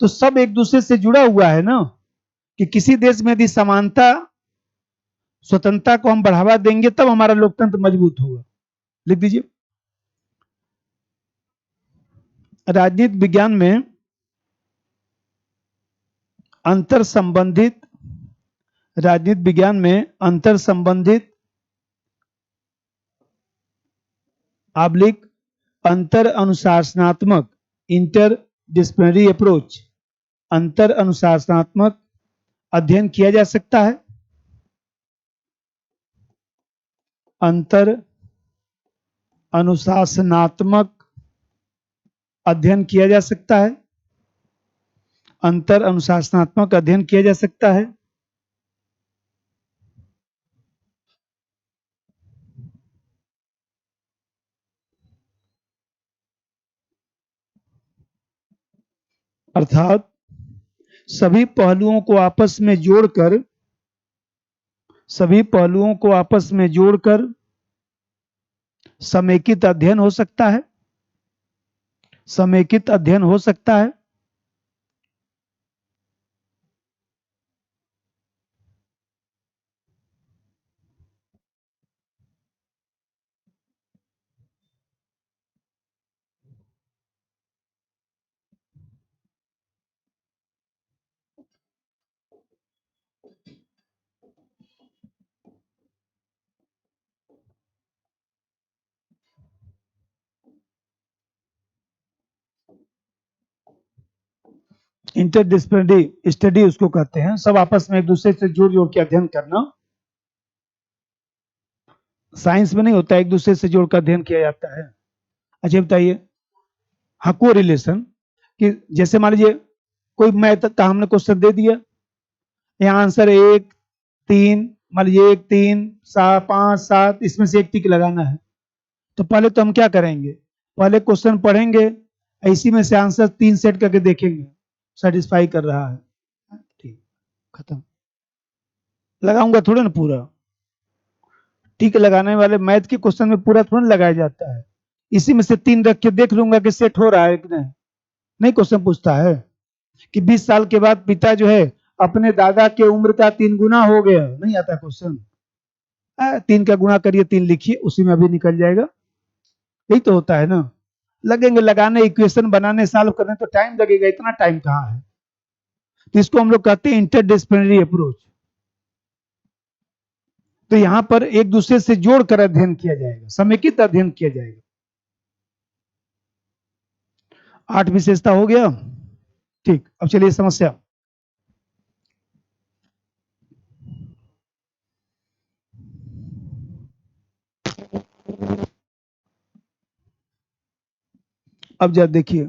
तो सब एक दूसरे से जुड़ा हुआ है ना, कि किसी देश में यदि समानता स्वतंत्रता को हम बढ़ावा देंगे तब हमारा लोकतंत्र मजबूत होगा। लिख दीजिए। राजनीति विज्ञान में अंतर संबंधित, राजनीति विज्ञान में अंतर संबंधित आब्लिक अंतर अनुशासनात्मक, इंटर डिसिप्लिनरी अप्रोच, अंतर अनुशासनात्मक अध्ययन किया जा सकता है। अंतर अनुशासनात्मक अध्ययन किया जा सकता है। अंतर अनुशासनात्मक अध्ययन किया जा सकता है। अर्थात सभी पहलुओं को आपस में जोड़कर, सभी पहलुओं को आपस में जोड़कर समेकित अध्ययन हो सकता है। समेकित अध्ययन हो सकता है। इंटरडिसिप्लिनरी स्टडी उसको कहते हैं, सब आपस में एक दूसरे से जोड़ जोड़ के अध्ययन करना। साइंस में नहीं होता, एक दूसरे से जोड़कर अध्ययन किया जाता है। अच्छा बताइए, हाँ को रिलेशन, कि जैसे मान लीजिए कोई मैथ का हमने क्वेश्चन दे दिया, यहाँ आंसर 1 3, मान लीजिए 1 3 7 5 7, इसमें से एक टिक लगाना है। तो पहले तो हम क्या करेंगे, पहले क्वेश्चन पढ़ेंगे, इसी में से आंसर 3 सेट करके देखेंगे सेटिस्फाई कर रहा है, ठीक, खत्म। लगाऊंगा थोड़ा ना पूरा। टिक लगाने वाले मैथ के क्वेश्चन में पूरा थोड़ा लगाया जाता है। इसी में से 3 रख के देख लूंगा कि सेट हो रहा है कि नहीं। नहीं क्वेश्चन पूछता है कि 20 साल के बाद पिता जो है अपने दादा के उम्र का 3 गुना हो गया, नहीं आता क्वेश्चन। 3 का गुणा करिए, 3 लिखिए, उसी में अभी निकल जाएगा। यही तो होता है ना। लगेंगे लगाने, इक्वेशन बनाने, सॉल्व करने तो टाइम लगेगा, इतना टाइम कहाँ है। तो इसको हम लोग कहते हैं इंटरडिसिप्लिनरी अप्रोच। तो यहां पर एक दूसरे से जोड़कर अध्ययन किया जाएगा, समेकित अध्ययन किया जाएगा। 8 विशेषता हो गया। ठीक, अब चलिए समस्या। अब जरा देखिए,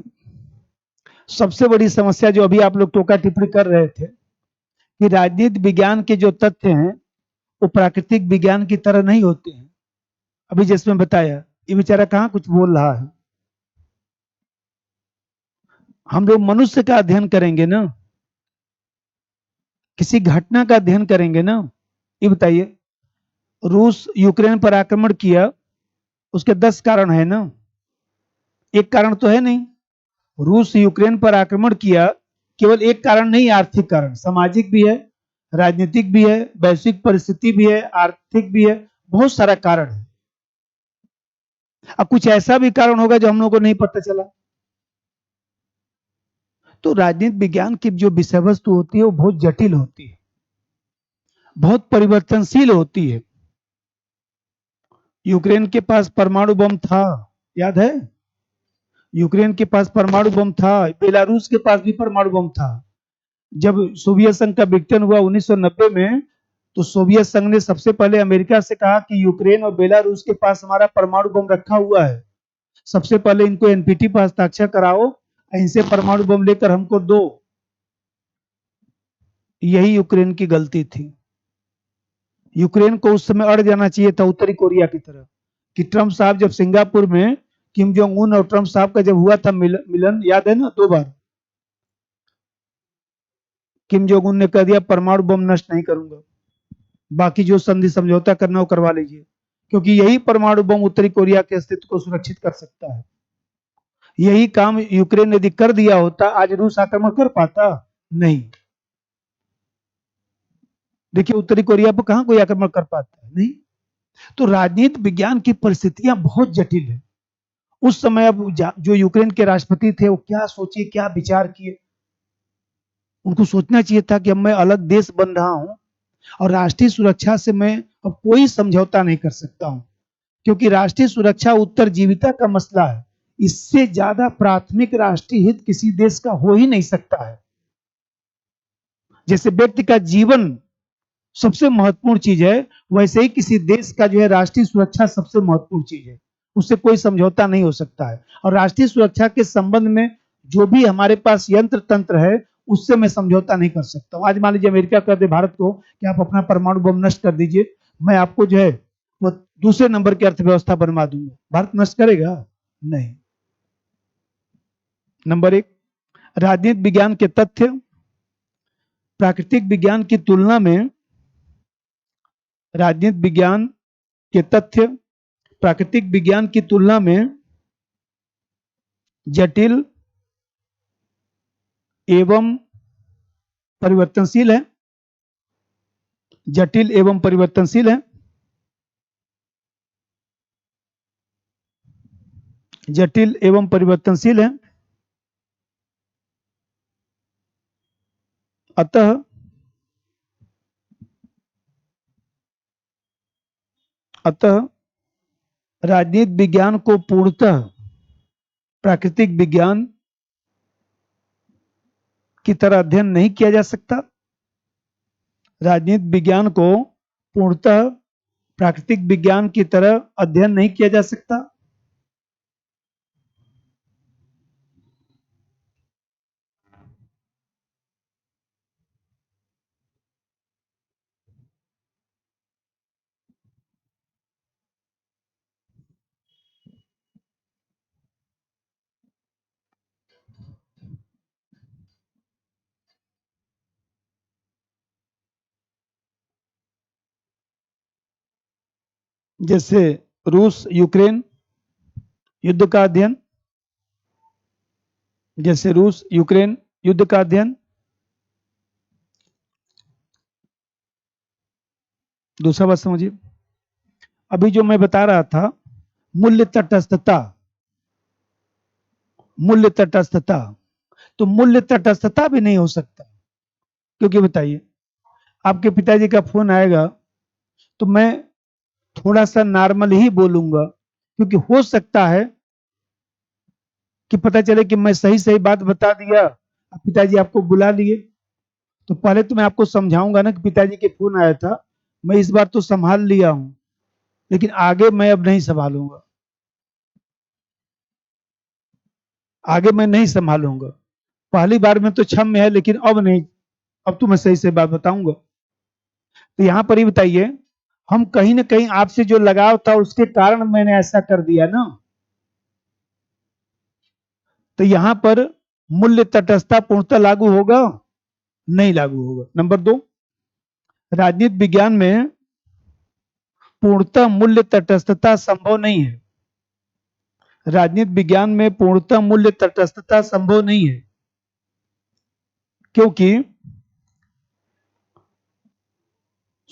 सबसे बड़ी समस्या जो अभी आप लोग टोका टिप्पणी कर रहे थे कि राजनीति विज्ञान के जो तथ्य हैं वो प्राकृतिक विज्ञान की तरह नहीं होते हैं। अभी जिसमें बताया, ये बेचारा कहाँ कुछ बोल रहा है। हम लोग मनुष्य का अध्ययन करेंगे ना, किसी घटना का अध्ययन करेंगे ना। ये बताइए, रूस यूक्रेन पर आक्रमण किया, उसके 10 कारण है ना, एक कारण तो है नहीं। रूस यूक्रेन पर आक्रमण किया, केवल एक कारण नहीं, आर्थिक कारण, सामाजिक भी है, राजनीतिक भी है, वैश्विक परिस्थिति भी है, आर्थिक भी है, बहुत सारा कारण है। अब कुछ ऐसा भी कारण होगा जो हम लोगों को नहीं पता चला। तो राजनीति विज्ञान की जो विषय वस्तु होती है वो बहुत जटिल होती है, बहुत परिवर्तनशील होती है। यूक्रेन के पास परमाणु बम था, याद है। यूक्रेन के पास परमाणु बम था, बेलारूस के पास भी परमाणु बम था। जब सोवियत संघ का विघटन हुआ 1990 में, तो सोवियत संघ ने सबसे पहले अमेरिका से कहा कि यूक्रेन और बेलारूस के पास हमारा परमाणु बम रखा हुआ है, सबसे पहले इनको एनपीटी पर हस्ताक्षर कराओ, इनसे परमाणु बम लेकर हमको दो। यही यूक्रेन की गलती थी। यूक्रेन को उस समय अड़ जाना चाहिए था उत्तरी कोरिया की तरह, कि ट्रंप साहब जब सिंगापुर में किम जोंग उन और ट्रंप साहब का जब हुआ था मिलन, याद है ना, 2 बार किम जोंग उन ने कह दिया परमाणु बम नष्ट नहीं करूंगा, बाकी जो संधि समझौता करना हो करवा लीजिए, क्योंकि यही परमाणु बम उत्तरी कोरिया के अस्तित्व को सुरक्षित कर सकता है। यही काम यूक्रेन ने यदि कर दिया होता, आज रूस आक्रमण कर पाता? नहीं। देखिए उत्तरी कोरिया पर कहां कोई आक्रमण कर पाता है, नहीं। तो राजनीति विज्ञान की परिस्थितियां बहुत जटिल है। उस समय अब जो यूक्रेन के राष्ट्रपति थे वो क्या सोचे, क्या विचार किए। उनको सोचना चाहिए था कि अब मैं अलग देश बन रहा हूं और राष्ट्रीय सुरक्षा से मैं अब कोई समझौता नहीं कर सकता हूं, क्योंकि राष्ट्रीय सुरक्षा उत्तरजीविता का मसला है। इससे ज्यादा प्राथमिक राष्ट्रीय हित किसी देश का हो ही नहीं सकता है। जैसे व्यक्ति का जीवन सबसे महत्वपूर्ण चीज है, वैसे ही किसी देश का जो है राष्ट्रीय सुरक्षा सबसे महत्वपूर्ण चीज है। उससे कोई समझौता नहीं हो सकता है। और राष्ट्रीय सुरक्षा के संबंध में जो भी हमारे पास यंत्र तंत्र है, उससे मैं समझौता नहीं कर सकता हूं। आज मान लीजिए अमेरिका कर दे भारत को कि आप अपना परमाणु बम नष्ट कर दीजिए, मैं आपको जो है वो दूसरे नंबर की अर्थव्यवस्था बनवा दूंगा। भारत नष्ट करेगा? नहीं। नंबर 1, राजनीति विज्ञान के तथ्य प्राकृतिक विज्ञान की तुलना में, राजनीति विज्ञान के तथ्य प्राकृतिक विज्ञान की तुलना में जटिल एवं परिवर्तनशील है। जटिल एवं परिवर्तनशील है। जटिल एवं परिवर्तनशील है। अतः अतः राजनीति विज्ञान को पूर्णतः प्राकृतिक विज्ञान की तरह अध्ययन नहीं किया जा सकता। राजनीति विज्ञान को पूर्णतः प्राकृतिक विज्ञान की तरह अध्ययन नहीं किया जा सकता। जैसे रूस यूक्रेन युद्ध का अध्ययन, जैसे रूस यूक्रेन युद्ध का अध्ययन। दूसरा बात समझिए, अभी जो मैं बता रहा था मूल्य तटस्थता, मूल्य तटस्थता, तो मूल्य तटस्थता भी नहीं हो सकता। क्योंकि बताइए, आपके पिताजी का फोन आएगा तो मैं थोड़ा सा नॉर्मल ही बोलूंगा, क्योंकि हो सकता है कि पता चले कि मैं सही सही बात बता दिया, अब पिताजी आपको बुला लिए, तो पहले तो मैं आपको समझाऊंगा ना कि पिताजी के फोन आया था, मैं इस बार तो संभाल लिया हूं, लेकिन आगे मैं अब नहीं संभालूंगा, आगे मैं नहीं संभालूंगा। पहली बार में तो क्षम्य है, लेकिन अब नहीं, अब तो मैं सही से बात बताऊंगा। तो यहां पर ही बताइए, हम कहीं ना कहीं आपसे जो लगाव था उसके कारण मैंने ऐसा कर दिया ना, तो यहां पर मूल्य तटस्थता पूर्णतः लागू होगा? नहीं लागू होगा। नंबर दो, राजनीति विज्ञान में पूर्णतः मूल्य तटस्थता संभव नहीं है। राजनीति विज्ञान में पूर्णतः मूल्य तटस्थता संभव नहीं है, क्योंकि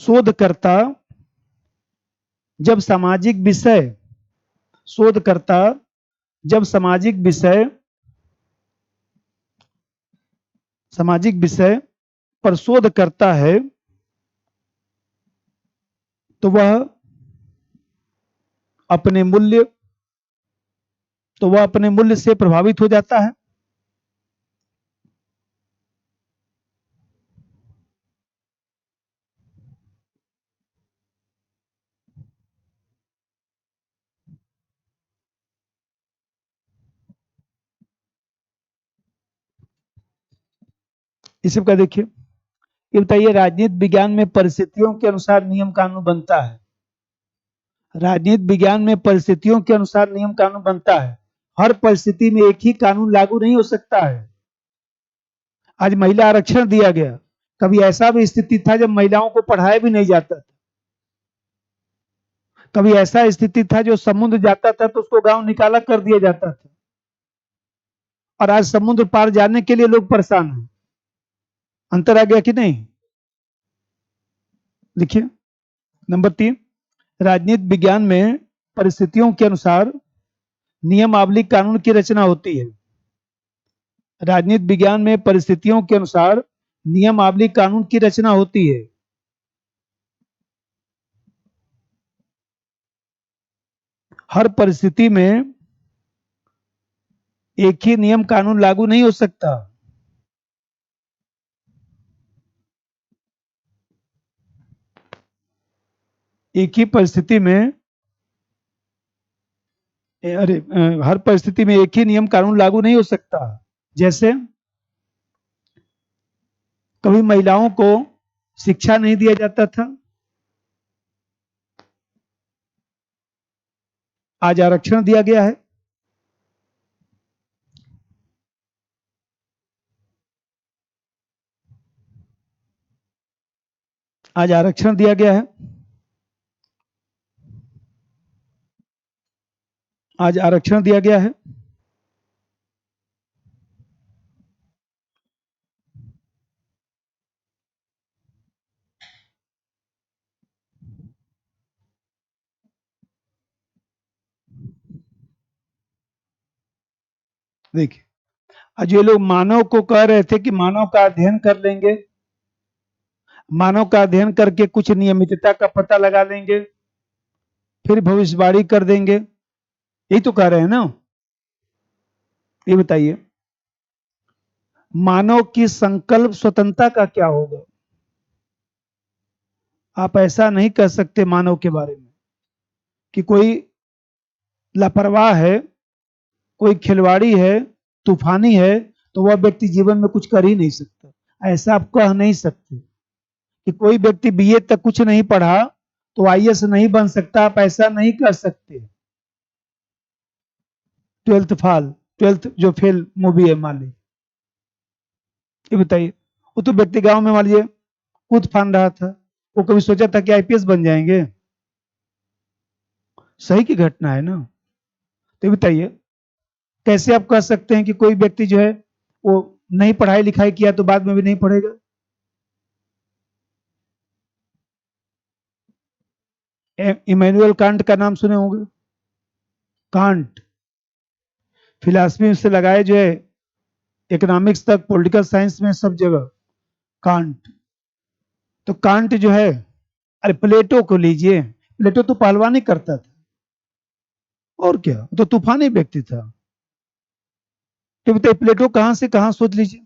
शोधकर्ता जब सामाजिक विषय, शोधकर्ता जब सामाजिक विषय पर शोध करता है तो वह अपने मूल्य अपने मूल्य से प्रभावित हो जाता है। इसी का देखिए, ये बताइए, राजनीति विज्ञान में परिस्थितियों के अनुसार नियम कानून बनता है। राजनीति विज्ञान में परिस्थितियों के अनुसार नियम कानून बनता है। हर परिस्थिति में एक ही कानून लागू नहीं हो सकता है। आज महिला आरक्षण दिया गया, कभी ऐसा भी स्थिति था जब महिलाओं को पढ़ाया भी नहीं जाता था। कभी ऐसा स्थिति था जो समुद्र जाता था तो उसको गांव निकाला कर दिया जाता था, और आज समुद्र पार जाने के लिए लोग परेशान हैं। अंतर आ गया कि नहीं? लिखिए, नंबर तीन, राजनीति विज्ञान में परिस्थितियों के अनुसार नियमावली कानून की रचना होती है। राजनीति विज्ञान में परिस्थितियों के अनुसार नियमावली कानून की रचना होती है। हर परिस्थिति में एक ही नियम कानून लागू नहीं हो सकता। एक ही परिस्थिति में हर परिस्थिति में एक ही नियम कानून लागू नहीं हो सकता। जैसे कभी महिलाओं को शिक्षा नहीं दिया जाता था, आज आरक्षण दिया गया है। आज आरक्षण दिया गया है। आज आरक्षण दिया गया है। देखिए, आज ये लोग मानव को कह रहे थे कि मानव का अध्ययन कर लेंगे, मानव का अध्ययन करके कुछ नियमितता का पता लगा लेंगे, फिर भविष्यवाणी कर देंगे, यही तो कह रहे हैं ना। ये बताइए, मानव की संकल्प स्वतंत्रता का क्या होगा? आप ऐसा नहीं कह सकते मानव के बारे में कि कोई लापरवाह है, कोई खिलवाड़ी है, तूफानी है, तो वह व्यक्ति जीवन में कुछ कर ही नहीं सकता। ऐसा आप कह नहीं सकते कि कोई व्यक्ति बीए तक कुछ नहीं पढ़ा तो आईएएस नहीं बन सकता, आप ऐसा नहीं कर सकते। ट्वेल्थ जो फेल मूवी है, मान लीजिए, ये बताइए, वो तो व्यक्ति गांव में मान लीजिए कूद फान रहा था, वो कभी सोचा था कि आईपीएस बन जाएंगे? सही की घटना है ना। तो बताइए कैसे आप कह सकते हैं कि कोई व्यक्ति जो है वो नहीं पढ़ाई लिखाई किया तो बाद में भी नहीं पढ़ेगा। इमैनुअल कांट का नाम सुने होंगे। कांट फिलॉसफी से लगाए जो है इकोनॉमिक्स तक, पॉलिटिकल साइंस में, सब जगह कांट। तो कांट जो है, अरे प्लेटो को लीजिए, प्लेटो तो पहलवानी करता था और क्या, तो तूफानी व्यक्ति था। तो बताइए प्लेटो कहां से कहां सोच लीजिए।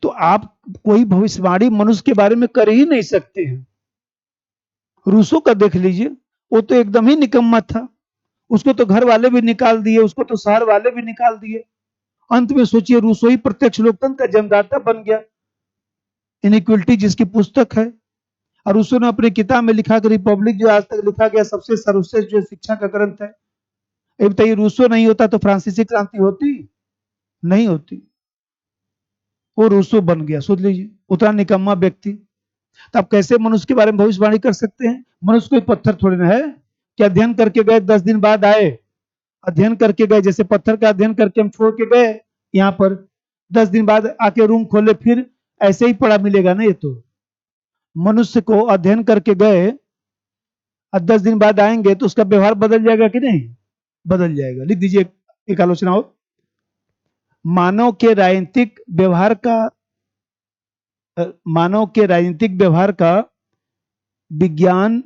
तो आप कोई भविष्यवाणी मनुष्य के बारे में कर ही नहीं सकते हैं। रूसो का देख लीजिए, वो तो एकदम ही निकम्मा था। उसको तो घर वाले भी निकाल दिए, उसको तो शहर वाले भी निकाल दिए। अंत में सोचिए रूसो ही प्रत्यक्ष लोकतंत्र का जन्मदाता बन गया। इनइक्वलिटी जिसकी पुस्तक है, और रूसो ने अपनी किताब में लिखा कि रिपब्लिक जो आज तक लिखा गया सबसे सर्वश्रेष्ठ जो शिक्षा का ग्रंथ है। ये बताइए रूसो नहीं होता तो फ्रांसीसी क्रांति होती नहीं होती। वो रूसो बन गया, सोच लीजिए उतना निकम्मा व्यक्ति। तो आप कैसे मनुष्य के बारे में भविष्यवाणी कर सकते हैं। मनुष्य कोई पत्थर थोड़ी ना है कि अध्ययन करके गए 10 दिन बाद आए, अध्ययन करके गए, जैसे पत्थर का अध्ययन करके हम छोड़ के गए यहाँ पर, 10 दिन बाद आके रूम खोले फिर ऐसे ही पड़ा मिलेगा ना। ये तो मनुष्य को अध्ययन करके गए और 10 दिन बाद आएंगे तो उसका व्यवहार बदल जाएगा कि नहीं, बदल जाएगा। लिख दीजिए एक आलोचना हो, मानव के राजनीतिक व्यवहार का, मानव के राजनीतिक व्यवहार का विज्ञान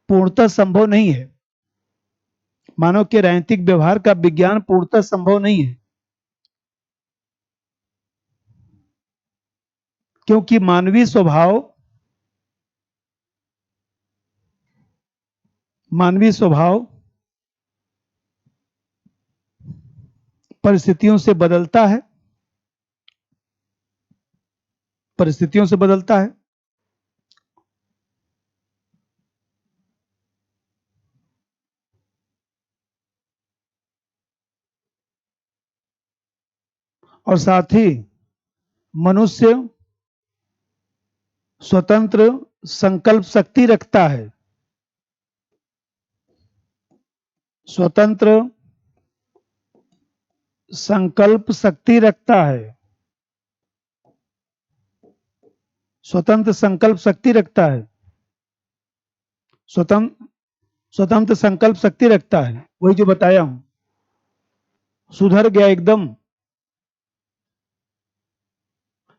पूर्णतः संभव नहीं है। मानव के राजनीतिक व्यवहार का विज्ञान पूर्णतः संभव नहीं है, क्योंकि मानवीय स्वभाव परिस्थितियों से बदलता है, परिस्थितियों से बदलता है। और साथ ही मनुष्य स्वतंत्र संकल्प शक्ति रखता है, स्वतंत्र संकल्प शक्ति रखता है, स्वतंत्र संकल्प शक्ति रखता है, स्वतंत्र स्वतंत्र संकल्प शक्ति रखता है। वही जो बताया हूं, सुधर गया एकदम।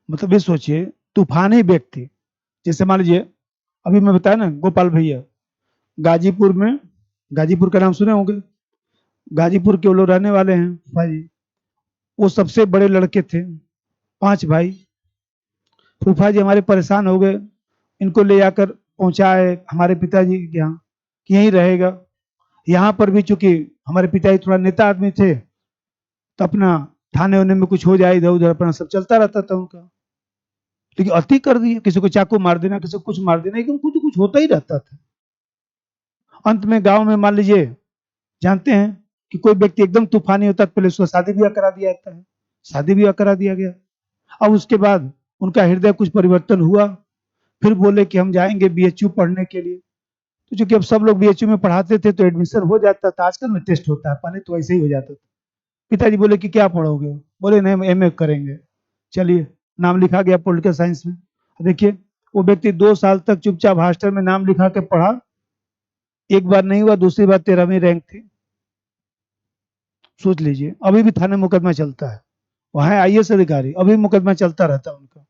मतलब ये सोचिए तूफानी व्यक्ति, जैसे मान लीजिए अभी मैं बताया ना गोपाल भैया, गाजीपुर में, गाजीपुर का नाम सुने होंगे, गाजीपुर के वो लोग रहने वाले हैं भाई। वो सबसे बड़े लड़के थे, 5 भाई। फूफा जी हमारे परेशान हो गए, इनको ले जाकर पहुंचाए हमारे पिताजी के यहाँ कि यहीं रहेगा। यहाँ पर भी चूंकि हमारे पिताजी थोड़ा नेता आदमी थे, तो अपना थाने होने में कुछ हो जाए इधर उधर अपना सब चलता रहता था उनका। लेकिन अति कर दिया, किसी को चाकू मार देना, किसी को कुछ मार देना, एकदम कुछ कुछ होता ही रहता था। अंत में गांव में मान लीजिए, जानते हैं कि कोई व्यक्ति एकदम तूफानी होता है, पहले उसका शादी ब्याह करा दिया जाता है, शादी ब्याह करा दिया गया। अब उसके बाद उनका हृदय कुछ परिवर्तन हुआ, फिर बोले कि हम जाएंगे बीएचयू पढ़ने के लिए। तो चूंकि अब सब लोग बीएचयू में पढ़ाते थे तो एडमिशन हो जाता था, आजकल में टेस्ट होता है, पहले तो ऐसे ही हो जाता था। पिताजी बोले कि क्या पढ़ोगे, बोले नहीं हम एमए करेंगे। चलिए नाम लिखा गया पॉलिटिकल साइंस में। देखिए वो व्यक्ति 2 साल तक चुपचाप हॉस्टल में नाम लिखा के पढ़ा, एक बार नहीं हुआ, दूसरी बार 13वीं रैंक थी। सोच लीजिए अभी भी थाने मुकदमा चलता है, वहां आईएएस अधिकारी, अभी मुकदमा चलता रहता है उनका,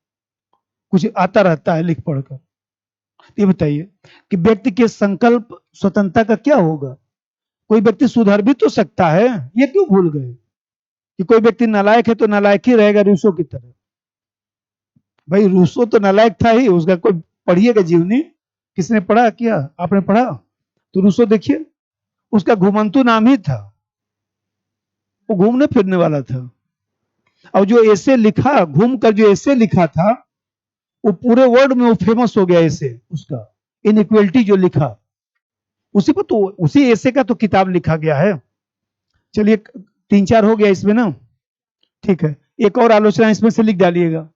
कुछ आता रहता है लिख पढ़कर। ये बताइए कि व्यक्ति के संकल्प स्वतंत्रता का क्या होगा। कोई व्यक्ति सुधर भी तो सकता है, ये क्यों भूल गए कि कोई व्यक्ति नालायक है तो नालायक ही रहेगा रूसो की तरह। भाई रूसो तो नालायक था ही, उसका कोई पढ़िएगा जीवनी, किसने पढ़ा, किया आपने पढ़ा तो रूसो देखिए उसका घुमंतु नाम ही था, वो घूमने फिरने वाला था। और जो ऐसे लिखा, घूम कर जो ऐसे लिखा था, वो पूरे वर्ल्ड में वो फेमस हो गया ऐसे उसका, इनइक्वलिटी जो लिखा, उसी पर तो, उसी ऐसे का तो किताब लिखा गया है। चलिए 3-4 हो गया इसमें ना, ठीक है, एक और आलोचना इसमें से लिख डालिएगा।